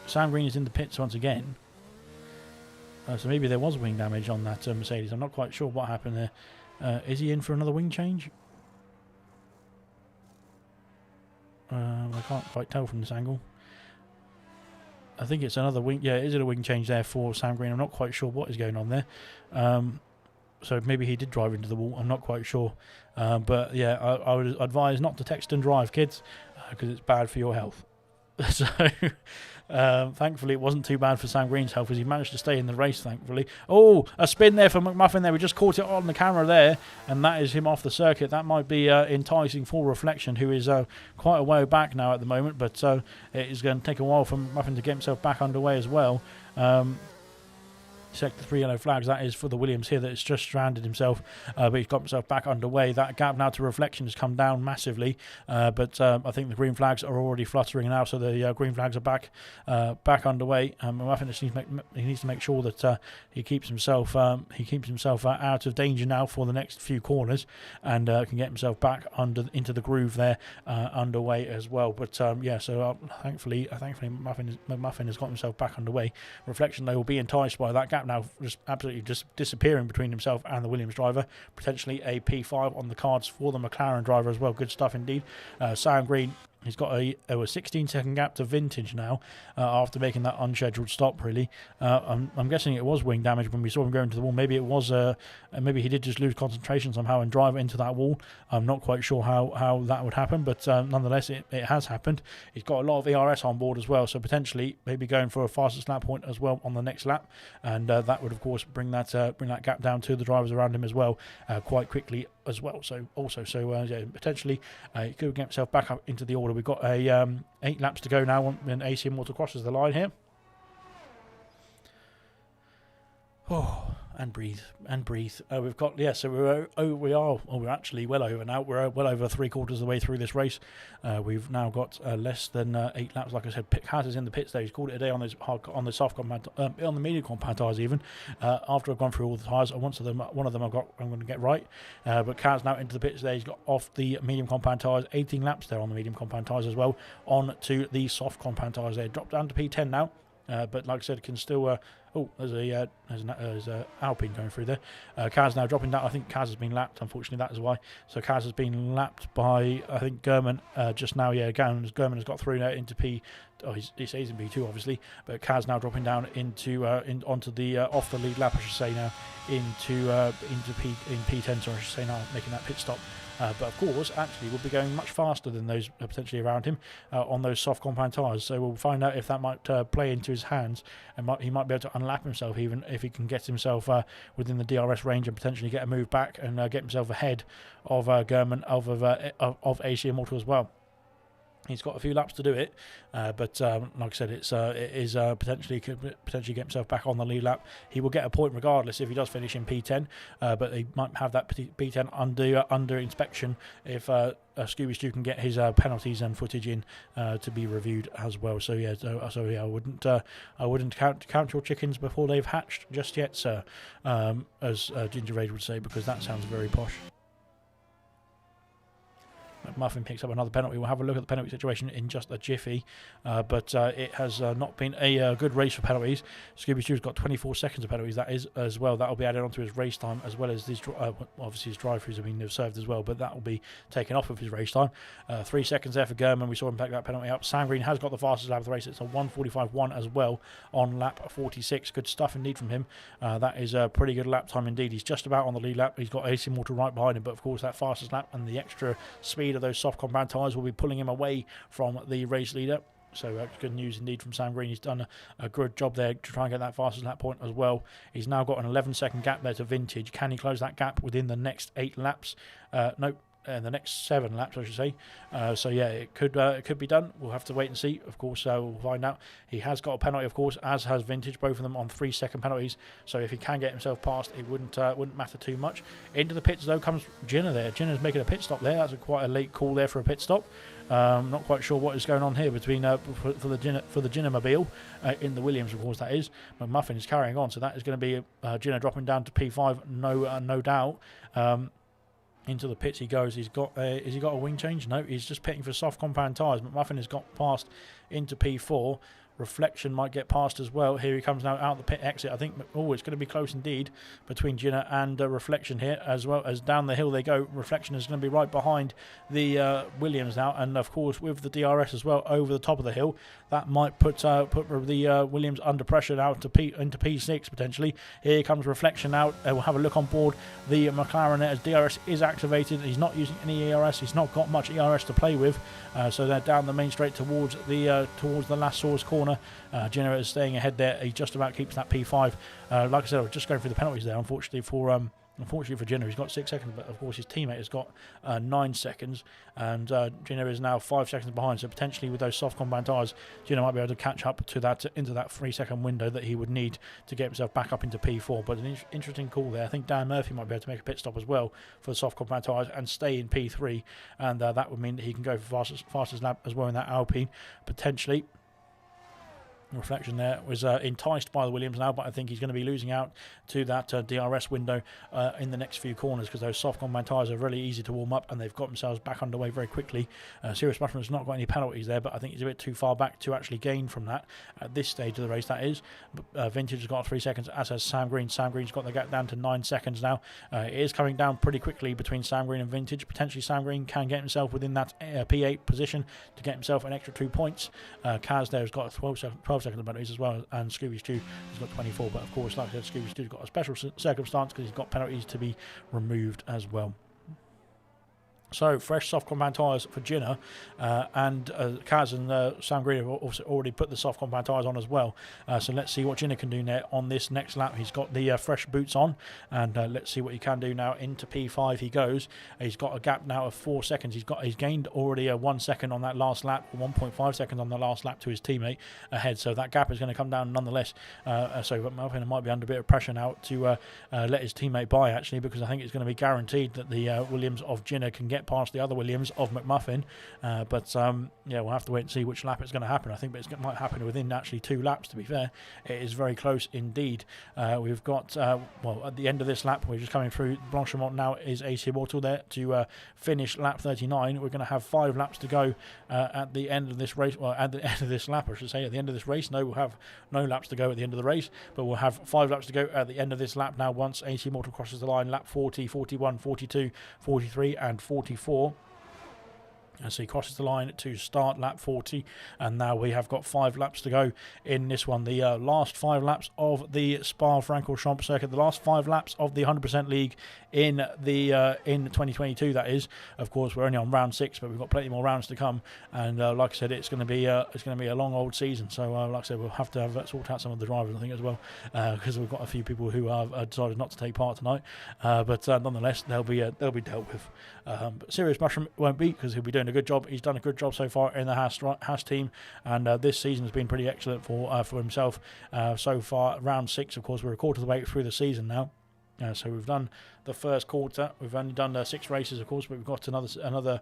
Sam Green is in the pits once again, so maybe there was wing damage on that Mercedes. I'm not quite sure what happened there. Is he in for another wing change? I can't quite tell from this angle. I think it's another wing. Yeah, is it a wing change there for Sam Green? I'm not quite sure what is going on there. So maybe he did drive into the wall. I'm not quite sure. But yeah, I would advise not to text and drive, kids, because it's bad for your health. So thankfully it wasn't too bad for Sam Green's health, as he managed to stay in the race, thankfully. Oh, a spin there for McMuffin there. We just caught it on the camera there, and that is him off the circuit. That might be enticing for Reflection, who is quite a way back now at the moment, but it is going to take a while for McMuffin to get himself back underway as well. Sector 3 yellow flags, that is for the Williams here, that has just stranded himself, but he's got himself back underway. That gap now to Reflection has come down massively, but I think the green flags are already fluttering now, so the green flags are back underway. I think he needs to make sure that he keeps himself out of danger now for the next few corners, and can get himself back into the groove there underway as well. But yeah, so thankfully McMuffin has got himself back underway. Reflection, they will be enticed by that gap now just absolutely just disappearing between himself and the Williams driver. Potentially a P5 on the cards for the McLaren driver as well. Good stuff indeed. Sam Green, he's got a 16-second gap to Vintage now after making that unscheduled stop, really. I'm guessing it was wing damage when we saw him go into the wall. Maybe it was, maybe he did just lose concentration somehow and drive into that wall. I'm not quite sure how that would happen, but nonetheless, it has happened. He's got a lot of ERS on board as well, so potentially maybe going for a fastest lap point as well on the next lap, and that would, of course, bring that gap down to the drivers around him as well quite quickly as well. So yeah, potentially he could get himself back up into the order. We've got 8 laps to go now when AC Immortal crosses the line here. Oh, and breathe. We've got, yeah, so we're actually well over now. We're well over 3/4 of the way through this race. We've now got less than 8 laps. Like I said, Kaz is in the pit stage. He's called it a day on the soft compound, on the medium compound tyres even. After I've gone through all the tyres, one of them I'm going to get right. But Kaz now into the pit stage. He's got off the medium compound tyres. 18 laps there on the medium compound tyres as well. On to the soft compound tyres there. Dropped down to P10 now. but like I said, can still... there's a Alpine going through there. Kaz now dropping down. I think Kaz has been lapped, unfortunately, that is why. So Kaz has been lapped by, I think, Gurman just now. Yeah, Gurman has got through now into P... Oh, he stays in P2, obviously. But Kaz now dropping down into onto the off the lead lap, I should say now, into P10, sorry, I should say now, making that pit stop. But of course, actually, will be going much faster than those potentially around him on those soft compound tyres. So we'll find out if that might play into his hands, and he might be able to unlap himself, even if he can get himself within the DRS range and potentially get a move back and get himself ahead of Gurman of AC Immortal as well. He's got a few laps to do it, but like I said, it is potentially could get himself back on the lead lap. He will get a point regardless if he does finish in P10, but he might have that P10 under inspection if Scooby Stu can get his penalties and footage in to be reviewed as well. So yeah, I wouldn't count your chickens before they've hatched just yet, sir, as Ginger Rage would say, because that sounds very posh. Muffin picks up another penalty. We'll have a look at the penalty situation in just a jiffy, but it has not been a good race for penalties. Scooby Stew's got 24 seconds of penalties, that is, as well. That will be added onto his race time, as well as his obviously his drive-throughs have been served as well, but that will be taken off of his race time. 3 seconds there for Gurman. We saw him pick that penalty up. Sam Green has got the fastest lap of the race. It's a 1:45.1 as well on lap 46. Good stuff indeed from him. That is a pretty good lap time indeed. He's just about on the lead lap. He's got AC Immortal right behind him, but of course that fastest lap and the extra speed of those soft compound tyres will be pulling him away from the race leader. So that's good news indeed from Sam Green. He's done a good job there to try and get that fastest lap point as well. He's now got an 11-second gap there to Vintage. Can he close that gap within the next 8 laps? Nope. The next 7 laps, I should say. So yeah, it could be done. We'll have to wait and see. Of course, we'll find out. He has got a penalty, of course, as has Vintage. Both of them on 3-second penalties. So if he can get himself past, it wouldn't matter too much. Into the pits though comes Jenner there. Jenner's making a pit stop there. That's quite a late call there for a pit stop. Not quite sure what is going on here between for the Ginnermobile in the Williams, of course that is. McMuffin is carrying on, so that is going to be Ginner dropping down to P5, no doubt. Into the pits he goes. Has he got a wing change? No, he's just pitting for soft compound tyres. McMuffin has got past into P4. Reflection might get past as well. Here he comes now out the pit exit. I think, it's going to be close indeed between Ginner and Reflection here, as well as down the hill they go. Reflection is going to be right behind the Williams now, and of course with the DRS as well over the top of the hill, that might put the Williams under pressure now into P6 potentially. Here comes Reflection out. We'll have a look on board the McLaren as DRS is activated. He's not using any ERS. He's not got much ERS to play with, so they're down the main straight towards the last source corner. Jenner is staying ahead there. He just about keeps that P5. Like I said, I was just going through the penalties there. Unfortunately for Jenner, he's got 6 seconds, but of course his teammate has got 9 seconds, and Jenner is now 5 seconds behind. So potentially with those soft compound tyres, Jenner might be able to catch up to that into that 3-second window that he would need to get himself back up into P4. But an interesting call there. I think Dan Murphy might be able to make a pit stop as well for the soft compound tyres and stay in P3, and that would mean that he can go for fastest lap as well in that Alpine potentially. Reflection there was enticed by the Williams now, but I think he's going to be losing out to that DRS window in the next few corners, because those soft compound tyres are really easy to warm up and they've got themselves back underway very quickly. Serious Mushroom's not got any penalties there, but I think he's a bit too far back to actually gain from that at this stage of the race, that is. Vintage has got 3 seconds, as has Sam Green. Sam Green's got the gap down to 9 seconds now. It is coming down pretty quickly between Sam Green and Vintage. Potentially Sam Green can get himself within that P8 position to get himself an extra 2 points. Kaz there has got 12 seconds of penalties as well, and Scooby Stew has got 24, but of course, like I said, Scooby Stew's got a special circumstance because he's got penalties to be removed as well. So fresh soft compound tyres for Ginner, and Kaz and Sam Green have also already put the soft compound tyres on as well. So let's see what Ginner can do there on this next lap. He's got the fresh boots on, and let's see what he can do now. Into P5 he goes. He's got a gap now of 4 seconds. He's gained already 1 second on that last lap, 1.5 seconds on the last lap to his teammate ahead. So that gap is going to come down nonetheless. So Melvin might be under a bit of pressure now to let his teammate by, actually, because I think it's going to be guaranteed that the Williams of Ginner can get get past the other Williams of McMuffin. But yeah, we'll have to wait and see which lap it's going to happen. I think it might happen within actually 2 laps, to be fair. It is very close indeed. We've got, well, at the end of this lap, we're just coming through. Blanchimont now is AC Immortal there to finish lap 39. We're going to have 5 laps to go at the end of this race. Well, at the end of this lap, I should say, at the end of this race. No, we'll have no laps to go at the end of the race, but we'll have 5 laps to go at the end of this lap now once AC Immortal crosses the line. Lap 40, 41, 42, 43 and 44. And so he crosses the line to start lap 40, and now we have got 5 laps to go in this one. The last 5 laps of the Spa-Francorchamps circuit, the last 5 laps of the 100% League in 2022. That is, of course, we're only on round 6, but we've got plenty more rounds to come. And like I said, it's going to be a long old season. So like I said, we'll have to sort out some of the drivers, I think, as well, because we've got a few people who have decided not to take part tonight. But nonetheless, they'll be dealt with. But Serious Mushroom won't be, because he'll be doing a good job. He's done a good job so far in the Haas team, and this season has been pretty excellent for himself so far. Round 6, of course, we're a quarter of the way through the season now. So we've done the first quarter. We've only done 6 races, of course, but we've got another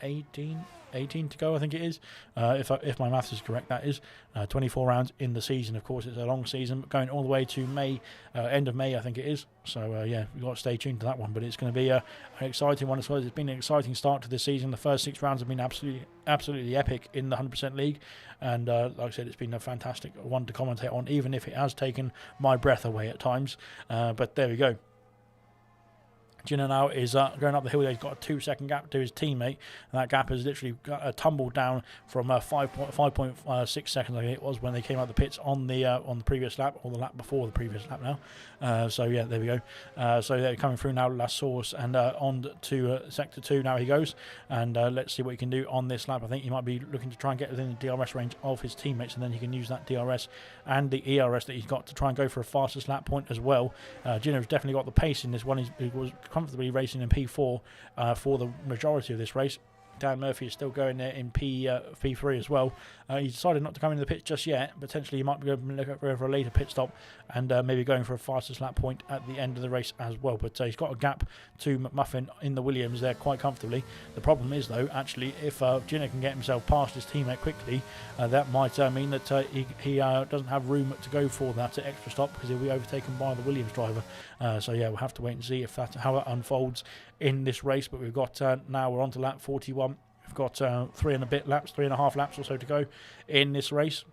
18 to go, I think it is, if my maths is correct. That is 24 rounds in the season. Of course, it's a long season, going all the way to May, end of May, I think it is. So yeah, we've got to stay tuned to that one, but it's going to be an exciting one as well. It's been an exciting start to this season. The first 6 rounds have been absolutely epic in the 100% League, and like I said, it's been a fantastic one to commentate on, even if it has taken my breath away at times. But there we go. Gino now is going up the hill. He's got a 2-second gap to his teammate, and that gap has literally tumbled down from 5.6 seconds, I think it was, when they came out the pits on the previous lap, or the lap before the previous lap now. So yeah, there we go. So they're coming through now, La Source, and on to sector 2 now he goes, and let's see what he can do on this lap. I think he might be looking to try and get within the DRS range of his teammates, and then he can use that DRS and the ERS that he's got to try and go for a fastest lap point as well. Gino's definitely got the pace in this one. He was comfortably racing in P4 for the majority of this race. Dan Murphy is still going there in P3 as well. He decided not to come into the pits just yet. Potentially he might be going for a later pit stop, and maybe going for a fastest lap point at the end of the race as well. But he's got a gap to McMuffin in the Williams there quite comfortably. The problem is, though, actually, if Gino can get himself past his teammate quickly, that might mean that he doesn't have room to go for that extra stop, because he'll be overtaken by the Williams driver. So yeah, we'll have to wait and see how it unfolds in this race. But we've got now we're on to lap 41. We've got 3.5 laps or so to go in this race.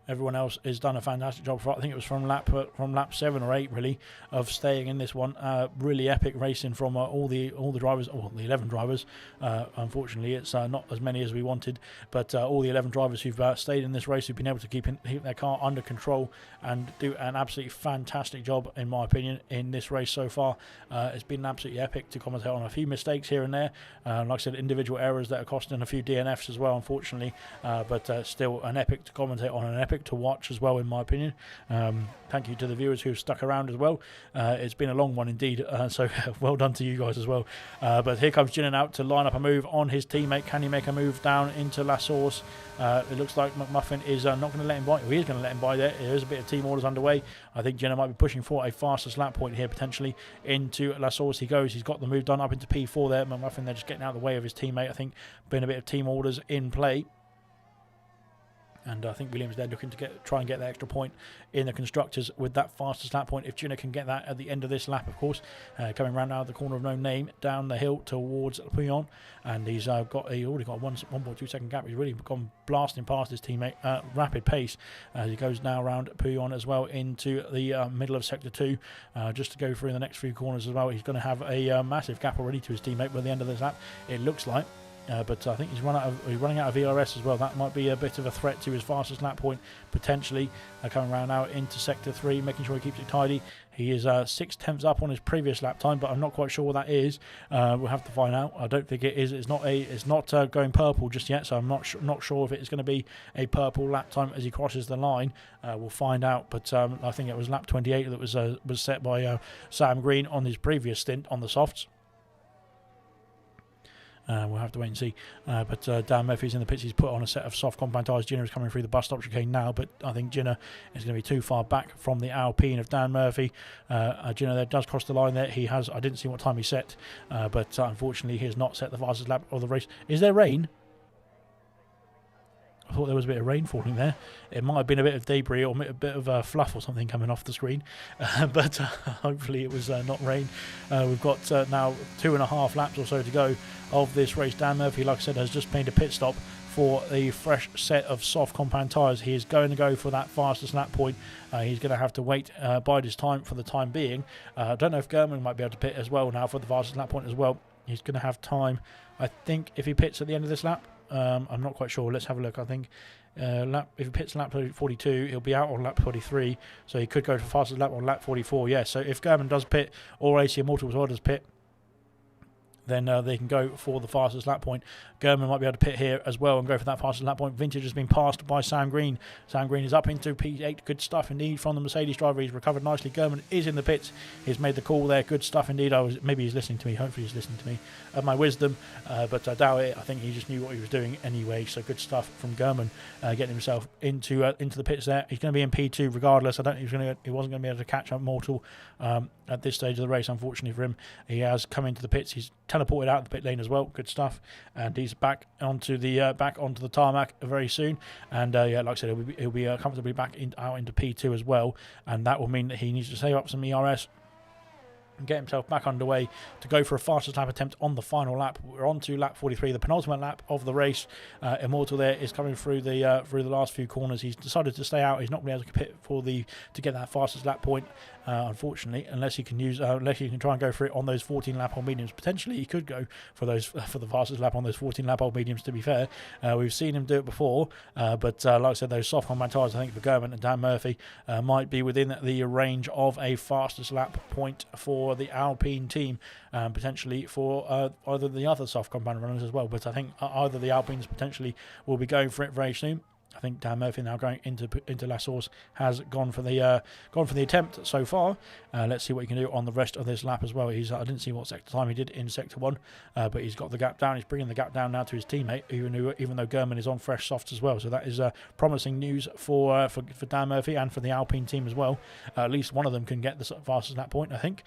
Everyone else has done a fantastic job. I think it was from lap 7 or 8 really, of staying in this one. Really epic racing from all the drivers, or the 11 drivers. Unfortunately, it's not as many as we wanted, but all the 11 drivers who've stayed in this race, who've been able to keep their car under control and do an absolutely fantastic job, in my opinion, in this race so far. It's been absolutely epic to commentate on. A few mistakes here and there, like I said, individual errors that are costing a few DNFs as well, unfortunately, but still an epic to commentate on, an epic to watch as well, in my opinion. Thank you to the viewers who've stuck around as well. It's been a long one indeed, so well done to you guys as well. But here comes Jinan out to line up a move on his teammate. Can he make a move down into La Source? It looks like McMuffin is not going to let him by. He is going to let him by there. There is a bit of team orders underway. I think Jinan might be pushing for a fastest lap point here, potentially. Into La Source he goes. He's got the move done up into P4 there. McMuffin, they're just getting out of the way of his teammate. I think been a bit of team orders in play. And I think Williams there looking to try and get that extra point in the constructors with that fastest lap point. If Gino can get that at the end of this lap, of course. Coming round out of the corner of No Name, down the hill towards Pouillon. And he's already got a 1.2 second gap. He's really gone blasting past his teammate at rapid pace. He goes now around Pouillon as well into the middle of Sector 2. Just to go through the next few corners as well. He's going to have a massive gap already to his teammate by the end of this lap, it looks like. But I think he's running out of ERS as well. That might be a bit of a threat to his fastest lap point, potentially. Coming around now into Sector 3, making sure he keeps it tidy. He is 6/10 up on his previous lap time, but I'm not quite sure what that is. We'll have to find out. I don't think it is. It's not going purple just yet, so I'm not sure if it's going to be a purple lap time as he crosses the line. We'll find out. But I think it was lap 28 that was set by Sam Green on his previous stint on the softs. We'll have to wait and see. But Dan Murphy's in the pits. He's put on a set of soft compound tyres. Ginner is coming through the bus stop chicane now, but I think Ginner is going to be too far back from the Alpine of Dan Murphy. Ginner there does cross the line there. He has, I didn't see what time he set, but unfortunately he has not set the fastest lap of the race. Is there rain? I thought there was a bit of rain falling there. It might have been a bit of debris or a bit of fluff or something coming off the screen, but hopefully it was not rain. We've got now 2.5 laps or so to go of this race. Dan Murphy, like I said, has just made a pit stop for a fresh set of soft compound tyres. He is going to go for that fastest lap point. He's going to have to wait, bide his time for the time being. I don't know if German might be able to pit as well now for the fastest lap point as well. He's going to have time, I think, if he pits at the end of this lap. I'm not quite sure. Let's have a look. I think if he pits lap 42, he'll be out on lap 43, so he could go for fastest lap on lap 44. Yeah, so if German does pit or AC Immortal as well does pit, then they can go for the fastest lap point. German might be able to pit here as well and go for that fastest lap point. Vintage has been passed by Sam Green. Sam Green is up into P8. Good stuff indeed from the Mercedes driver. He's recovered nicely. German is in the pits. He's made the call there. Good stuff indeed. Maybe he's listening to me. Hopefully he's listening to me. My wisdom, but I doubt it. I think he just knew what he was doing anyway. So good stuff from German, getting himself into the pits there. He's going to be in P2 regardless. I don't think he wasn't going to be able to catch up Mortal at this stage of the race, unfortunately for him. He has come into the pits. He's teleported out of the pit lane as well. Good stuff, and he's back onto the tarmac very soon. And yeah, like I said, he'll be comfortably out into P2 as well, and that will mean that he needs to save up some ERS and get himself back underway to go for a fastest lap attempt on the final lap. We're on to lap 43, the penultimate lap of the race. Immortal there is coming through the last few corners. He's decided to stay out. He's not going to be able to pit to get that fastest lap point, unfortunately, unless he can try and go for it on those 14 lap old mediums. Potentially he could go for the fastest lap on those 14 lap old mediums, to be fair. We've seen him do it before, but like I said, those soft compound tyres, I think, for German and Dan Murphy might be within the range of a fastest lap point for the Alpine team, potentially for either the other soft compound runners as well. But I think either the Alpines potentially will be going for it very soon. I think Dan Murphy, now going into La Source, has gone for the attempt so far. Let's see what he can do on the rest of this lap as well. I didn't see what sector time he did in sector 1, but he's got the gap down. He's bringing the gap down now to his teammate, even though German is on fresh softs as well. So that is promising news for Dan Murphy and for the Alpine team as well. At least one of them can get the fastest lap point, I think,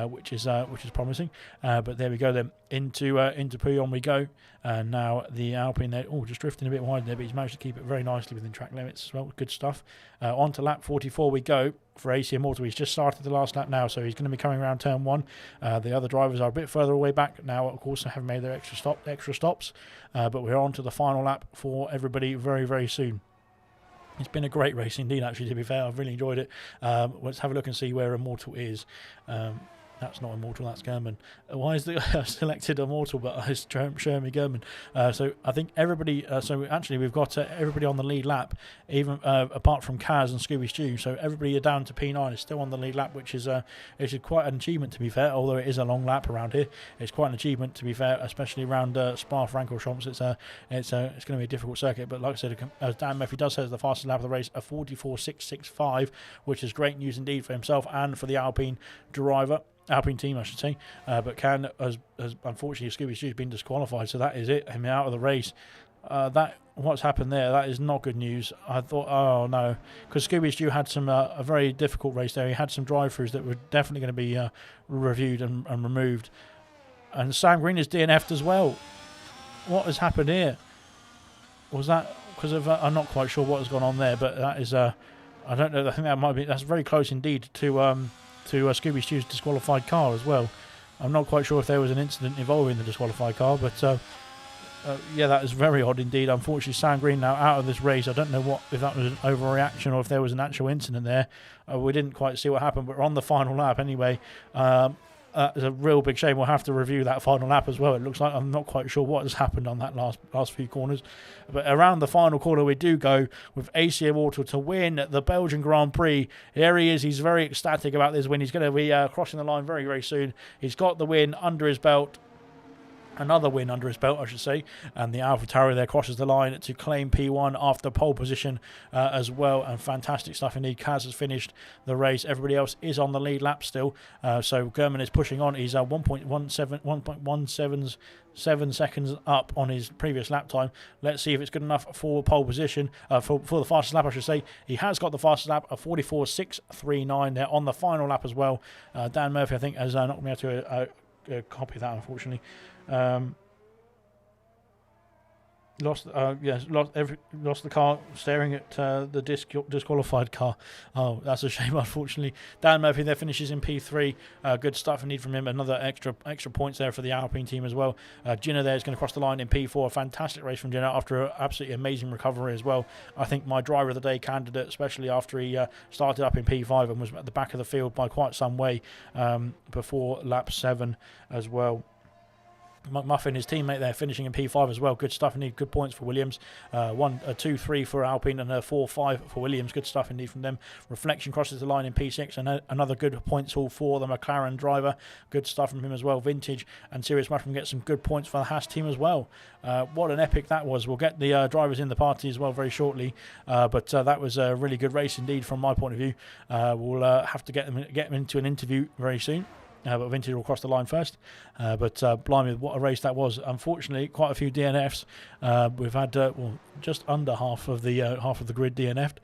which is promising. But there we go then. Into Pouillon we go. Now the Alpine there, just drifting a bit wide there, but he's managed to keep it very nicely within track limits as well. Good stuff. On to lap 44 we go for AC Immortal. He's just started the last lap now, so he's going to be coming around turn 1. The other drivers are a bit further away back now, of course, and have made their extra stops. But we're on to the final lap for everybody very, very soon. It's been a great race indeed, actually, to be fair. I've really enjoyed it. Let's have a look and see where Immortal is. That's not Immortal, that's German. Why is the selected Immortal, but it's Jeremy German? So I think everybody, so actually we've got everybody on the lead lap, even apart from Kaz and Scooby Stew. So everybody down to P9 is still on the lead lap, which is quite an achievement, to be fair. Although it is a long lap around here, it's quite an achievement, to be fair, especially around Spa-Francorchamps. It's going to be a difficult circuit, but like I said, as Dan Murphy does say, the fastest lap of the race, a 44.665, which is great news indeed for himself and for the Alpine team, I should say. But Can has unfortunately, Scooby Stew's been disqualified, so that is it. Him out of the race. What's happened there? That is not good news. I thought, oh no, because Scooby Stew had some a very difficult race there. He had some drive-throughs that were definitely going to be reviewed and removed. And Sam Green is DNF'd as well. What has happened here? Was that because of? I'm not quite sure what has gone on there, but that is I don't know. I think that might be. That's very close indeed to Scooby Stew's disqualified car as well. I'm not quite sure if there was an incident involving the disqualified car, but yeah, that is very odd indeed. Unfortunately, Sam Green now out of this race. I don't know if that was an overreaction or if there was an actual incident there. We didn't quite see what happened, but we're on the final lap anyway. It's a real big shame. We'll have to review that final lap as well. It looks like I'm not quite sure what has happened on that last few corners. But around the final corner we do go with AC Immortal to win the Belgian Grand Prix. Here he is. He's very ecstatic about this win. He's going to be crossing the line very, very soon. He's got the win under his belt. another win under his belt, I should say, and the AlphaTauri there crosses the line to claim P1 after pole position as well, and fantastic stuff indeed. Kaz has finished the race. Everybody else is on the lead lap still, so German is pushing on. He's 1.177 seconds up on his previous lap time. Let's see if it's good enough for pole position, for the fastest lap, I should say. He has got the fastest lap, a 44.639 there on the final lap as well. Dan Murphy, I think, has not been able to copy that, unfortunately. Lost the car, staring at the disqualified car. Oh, that's a shame, unfortunately. Dan Murphy there finishes in P3. Good stuff indeed from him. Another extra points there for the Alpine team as well. Gina there is going to cross the line in P4. A fantastic race from Gina after an absolutely amazing recovery as well. I think my driver of the day candidate, especially after he started up in P5 and was at the back of the field by quite some way before lap 7 as well. McMuffin, his teammate there, finishing in P5 as well. Good stuff indeed. Good points for Williams. 2-3 for Alpine and 4-5 for Williams. Good stuff indeed from them. Reflection crosses the line in P6 and another good points haul for the McLaren driver. Good stuff from him as well. Vintage and Sirius Mushroom get some good points for the Haas team as well. What an epic that was. We'll get the drivers in the party as well very shortly. But that was a really good race indeed from my point of view. We'll have to get them into an interview very soon. But Vintage will cross the line first. But blimey, what a race that was. Unfortunately, quite a few DNFs. We've had just under half of the grid DNF'd.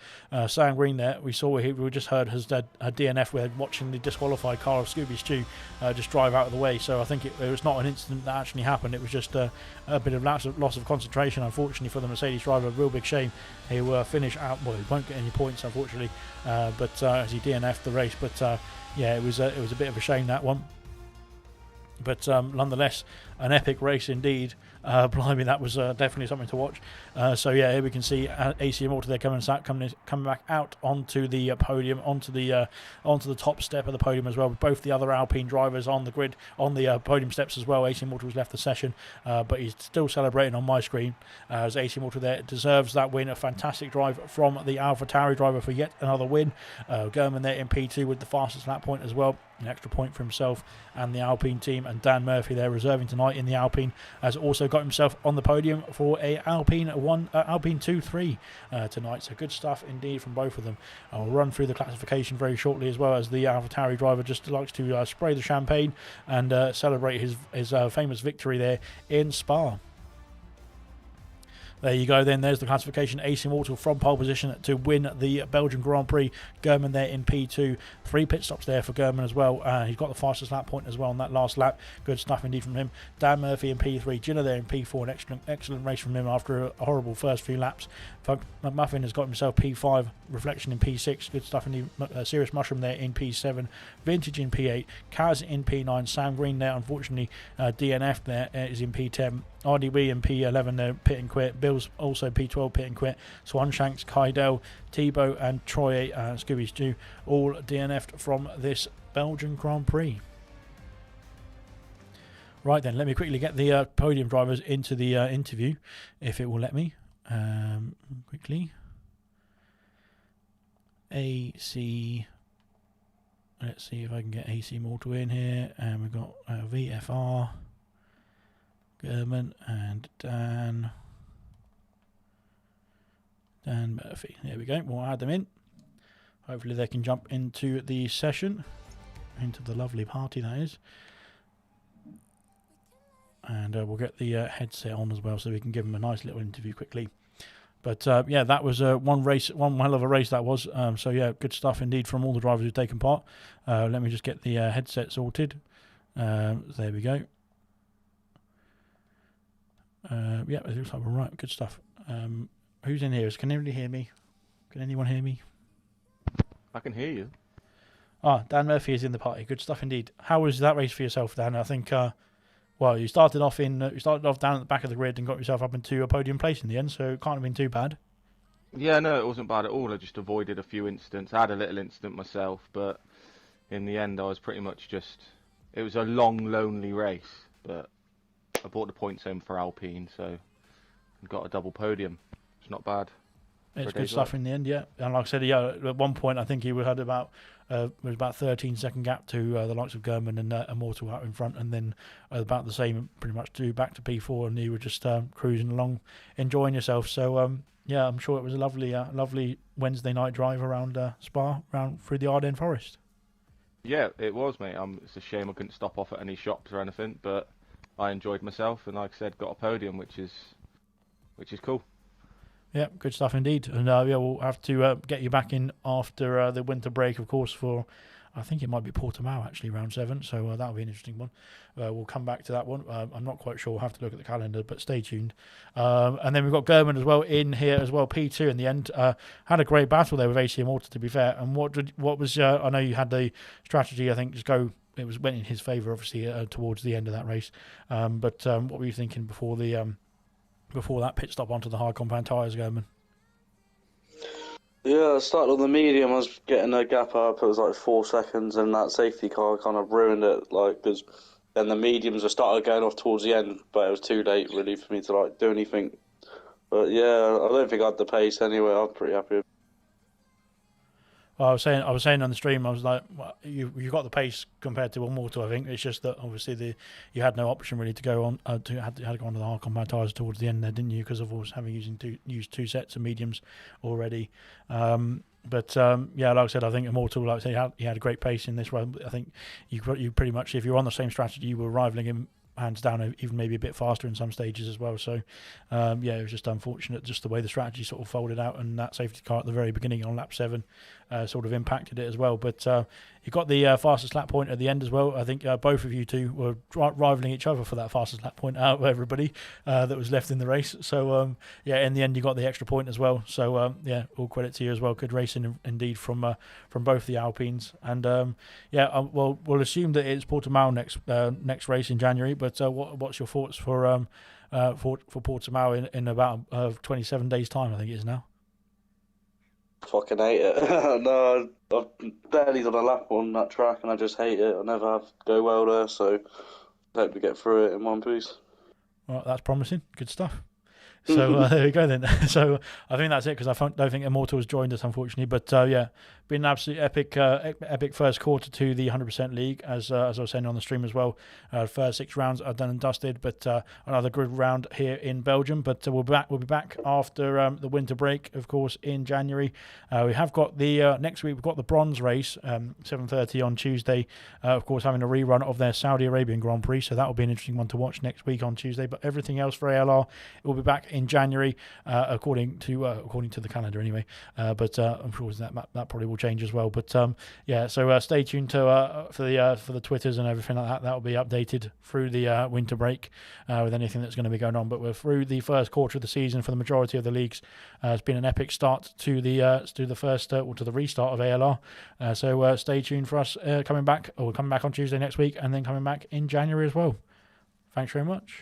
Sam Green there, we just heard has had a DNF. We're watching the disqualified car of Scooby Stew just drive out of the way. So I think it was not an incident that actually happened. It was just a bit of loss of concentration, unfortunately, for the Mercedes driver. A real big shame. He will finish out. Well, he won't get any points, unfortunately, but as he DNF'd the race. But yeah, it was a bit of a shame, that one. But nonetheless, an epic race indeed. Blimey, that was definitely something to watch. So yeah, here we can see AC Immortal there coming back out onto the podium, onto the top step of the podium as well. With both the other Alpine drivers on the grid, on the podium steps as well. AC Immortal has left the session, but he's still celebrating on my screen as AC Immortal there deserves that win. A fantastic drive from the AlphaTauri driver for yet another win. German there in P2 with the fastest lap point as well. An extra point for himself and the Alpine team. And Dan Murphy there reserving tonight in the Alpine has also got himself on the podium for a Alpine 2-3 tonight. So good stuff indeed from both of them. I'll run through the classification very shortly, as well as the AlphaTauri driver just likes to spray the champagne and celebrate his famous victory there in Spa. There you go then, there's the classification. AC Immortal from pole position to win the Belgian Grand Prix. German there in P2. 3 pit stops there for German as well. He's got the fastest lap point as well on that last lap. Good stuff indeed from him. Dan Murphy in P3. Gina there in P4. An excellent race from him after a horrible first few laps. McMuffin has got himself P5. Reflection in P6. Good stuff indeed. Sirius Mushroom there in P7. Vintage in P8. Kaz in P9. Sam Green there, unfortunately, DNF there is in P10. RDB in P11 there, pit and quit. Bill's also P12, pit and quit. Swanshanks, Kydell, Thibaut and Troy Scooby Stew all DNF'd from this Belgian Grand Prix. Right then, let me quickly get the podium drivers into the interview, if it will let me. Quickly. AC. Let's see if I can get AC Immortal in here. And we've got VFR. German and Dan Murphy. There we go. We'll add them in. Hopefully they can jump into the session, into the lovely party that is. And we'll get the headset on as well, so we can give them a nice little interview quickly. But yeah, that was one hell of a race that was. So yeah, good stuff indeed from all the drivers who've taken part. Let me just get the headset sorted. There we go. Yeah, it looks like we're right. Good stuff. Who's in here? Can anybody hear me? Can anyone hear me? I can hear you. Dan Murphy is in the party. Good stuff indeed. How was that race for yourself, Dan? I think, well, you started off down at the back of the grid and got yourself up into a podium place in the end, so it can't have been too bad. Yeah, no, it wasn't bad at all. I just avoided a few incidents. I had a little incident myself, but in the end, I was pretty much just. It was a long, lonely race, but I brought the points home for Alpine, so I got a double podium. It's not bad. It's good stuff in the end, yeah. And like I said, yeah, at one point I think he had about 13-second gap to the likes of German and Immortal out in front, and then about the same pretty much to back to P4, and you were just cruising along, enjoying yourself. So yeah, I'm sure it was a lovely Wednesday night drive around Spa, around through the Ardennes Forest. Yeah, it was, mate. It's a shame I couldn't stop off at any shops or anything, but I enjoyed myself, and like I said, got a podium, which is cool. Yeah, good stuff indeed. And yeah, we'll have to get you back in after the winter break, of course, for I think it might be Portimao actually, round 7. So that'll be an interesting one. We'll come back to that one. I'm not quite sure. We'll have to look at the calendar, but stay tuned. And then we've got German as well in here as well. P2 in the end. Had a great battle there with AC Immortal, to be fair. And what was I know you had the strategy, I think, just go. It went in his favour, obviously, towards the end of that race. But what were you thinking before that pit stop onto the hard compound tyres, German? Yeah, I started on the medium. I was getting a gap up. It was like 4 seconds, and that safety car kind of ruined it. Because then the mediums I started going off towards the end, but it was too late really for me to do anything. But yeah, I don't think I had the pace anyway. I'm pretty happy with it. Well, I was saying on the stream, I was like, well, you got the pace compared to Immortal. I think it's just that obviously you had no option really to go on had to go on to the hard compound tyres towards the end there, didn't you? Because of course having used 2 sets of mediums already. But yeah, like I said, I think Immortal, like I said, he had a great pace in this one. I think you pretty much, if you're on the same strategy, you were rivaling him hands down, even maybe a bit faster in some stages as well. So yeah, it was just unfortunate, just the way the strategy sort of folded out, and that safety car at the very beginning on lap 7 sort of impacted it as well. But you got the fastest lap point at the end as well. I think both of you two were rivaling each other for that fastest lap point out of everybody that was left in the race. So yeah, in the end you got the extra point as well. So yeah, all credit to you as well. Good racing indeed from both the Alpines. And yeah, well, we'll assume that it's Portimao next race in January. But what's your thoughts for Portimao in about 27 days' time? I think it is now. Fucking hate it. No, I've barely done a lap on that track, and I just hate it. I never have go well there, so I hope to get through it in one piece. Well, that's promising. Good stuff. So there we go then. So I think that's it, because I don't think Immortal has joined us, unfortunately. But yeah, been an absolute epic first quarter to the 100% league, as I was saying on the stream as well. First 6 rounds are done and dusted, but another good round here in Belgium. But we'll be back after the winter break, of course, in January. We have got the next week. We've got the bronze race, 7:30 on Tuesday. Of course, having a rerun of their Saudi Arabian Grand Prix, so that will be an interesting one to watch next week on Tuesday. But everything else for ALR, it will be back in January, according to the calendar anyway. But I'm sure that probably will change as well. But yeah, so stay tuned to for the Twitters and everything like that. That will be updated through the winter break with anything that's going to be going on. But we're through the first quarter of the season for the majority of the leagues. It's been an epic start to the first or to the restart of ALR. So stay tuned for us coming back on Tuesday next week, and then coming back in January as well. Thanks very much.